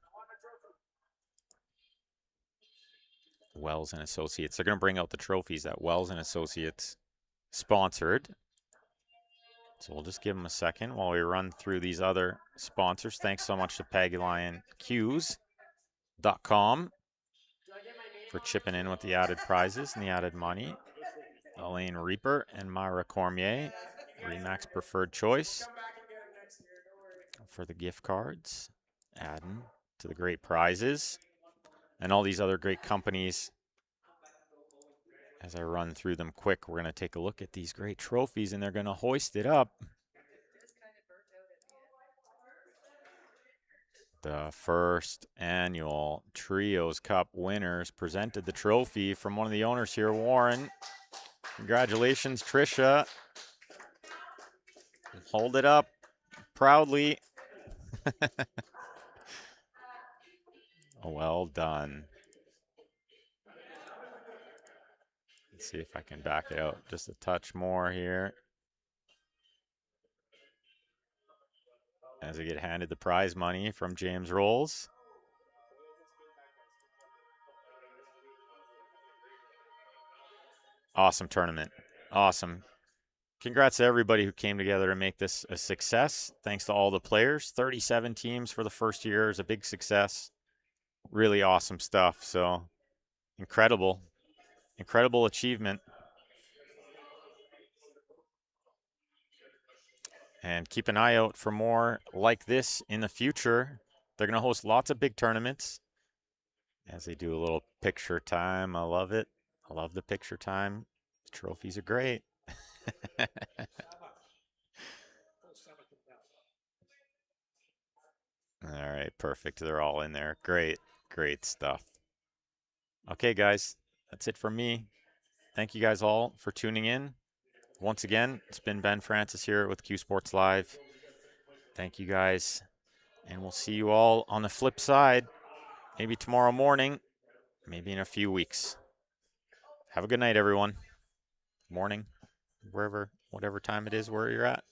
Speaker 1: Wells and Associates. They're going to bring out the trophies that Wells and Associates sponsored. So we'll just give them a second while we run through these other sponsors. Thanks so much to PaggyLionQs.com for chipping in with the added prizes and the added money. Elaine Reaper and Myra Cormier, Remax Preferred Choice for the gift cards, adding to the great prizes, and all these other great companies. As I run through them quick, we're going to take a look at these great trophies, and they're going to hoist it up. The first annual Trios Cup winners presented the trophy from one of the owners here, Warren. Congratulations, Trisha. Hold it up proudly. Well done. Let's see if I can back it out just a touch more here. As I get handed the prize money from James Rolls. Awesome tournament. Awesome. Congrats to everybody who came together to make this a success. Thanks to all the players. 37 teams for the first year is a big success. Really awesome stuff. So incredible. Incredible achievement. And keep an eye out for more like this in the future. They're going to host lots of big tournaments as they do a little picture time. I love it. I love the picture time. The trophies are great. All right, perfect. They're all in there. Great, great stuff. Okay, guys, that's it from me. Thank you guys all for tuning in. Once again, it's been Ben Francis here with Q Sports Live. Thank you guys, and we'll see you all on the flip side. Maybe tomorrow morning, maybe in a few weeks. Have a good night, everyone. Morning, wherever, whatever time it is where you're at.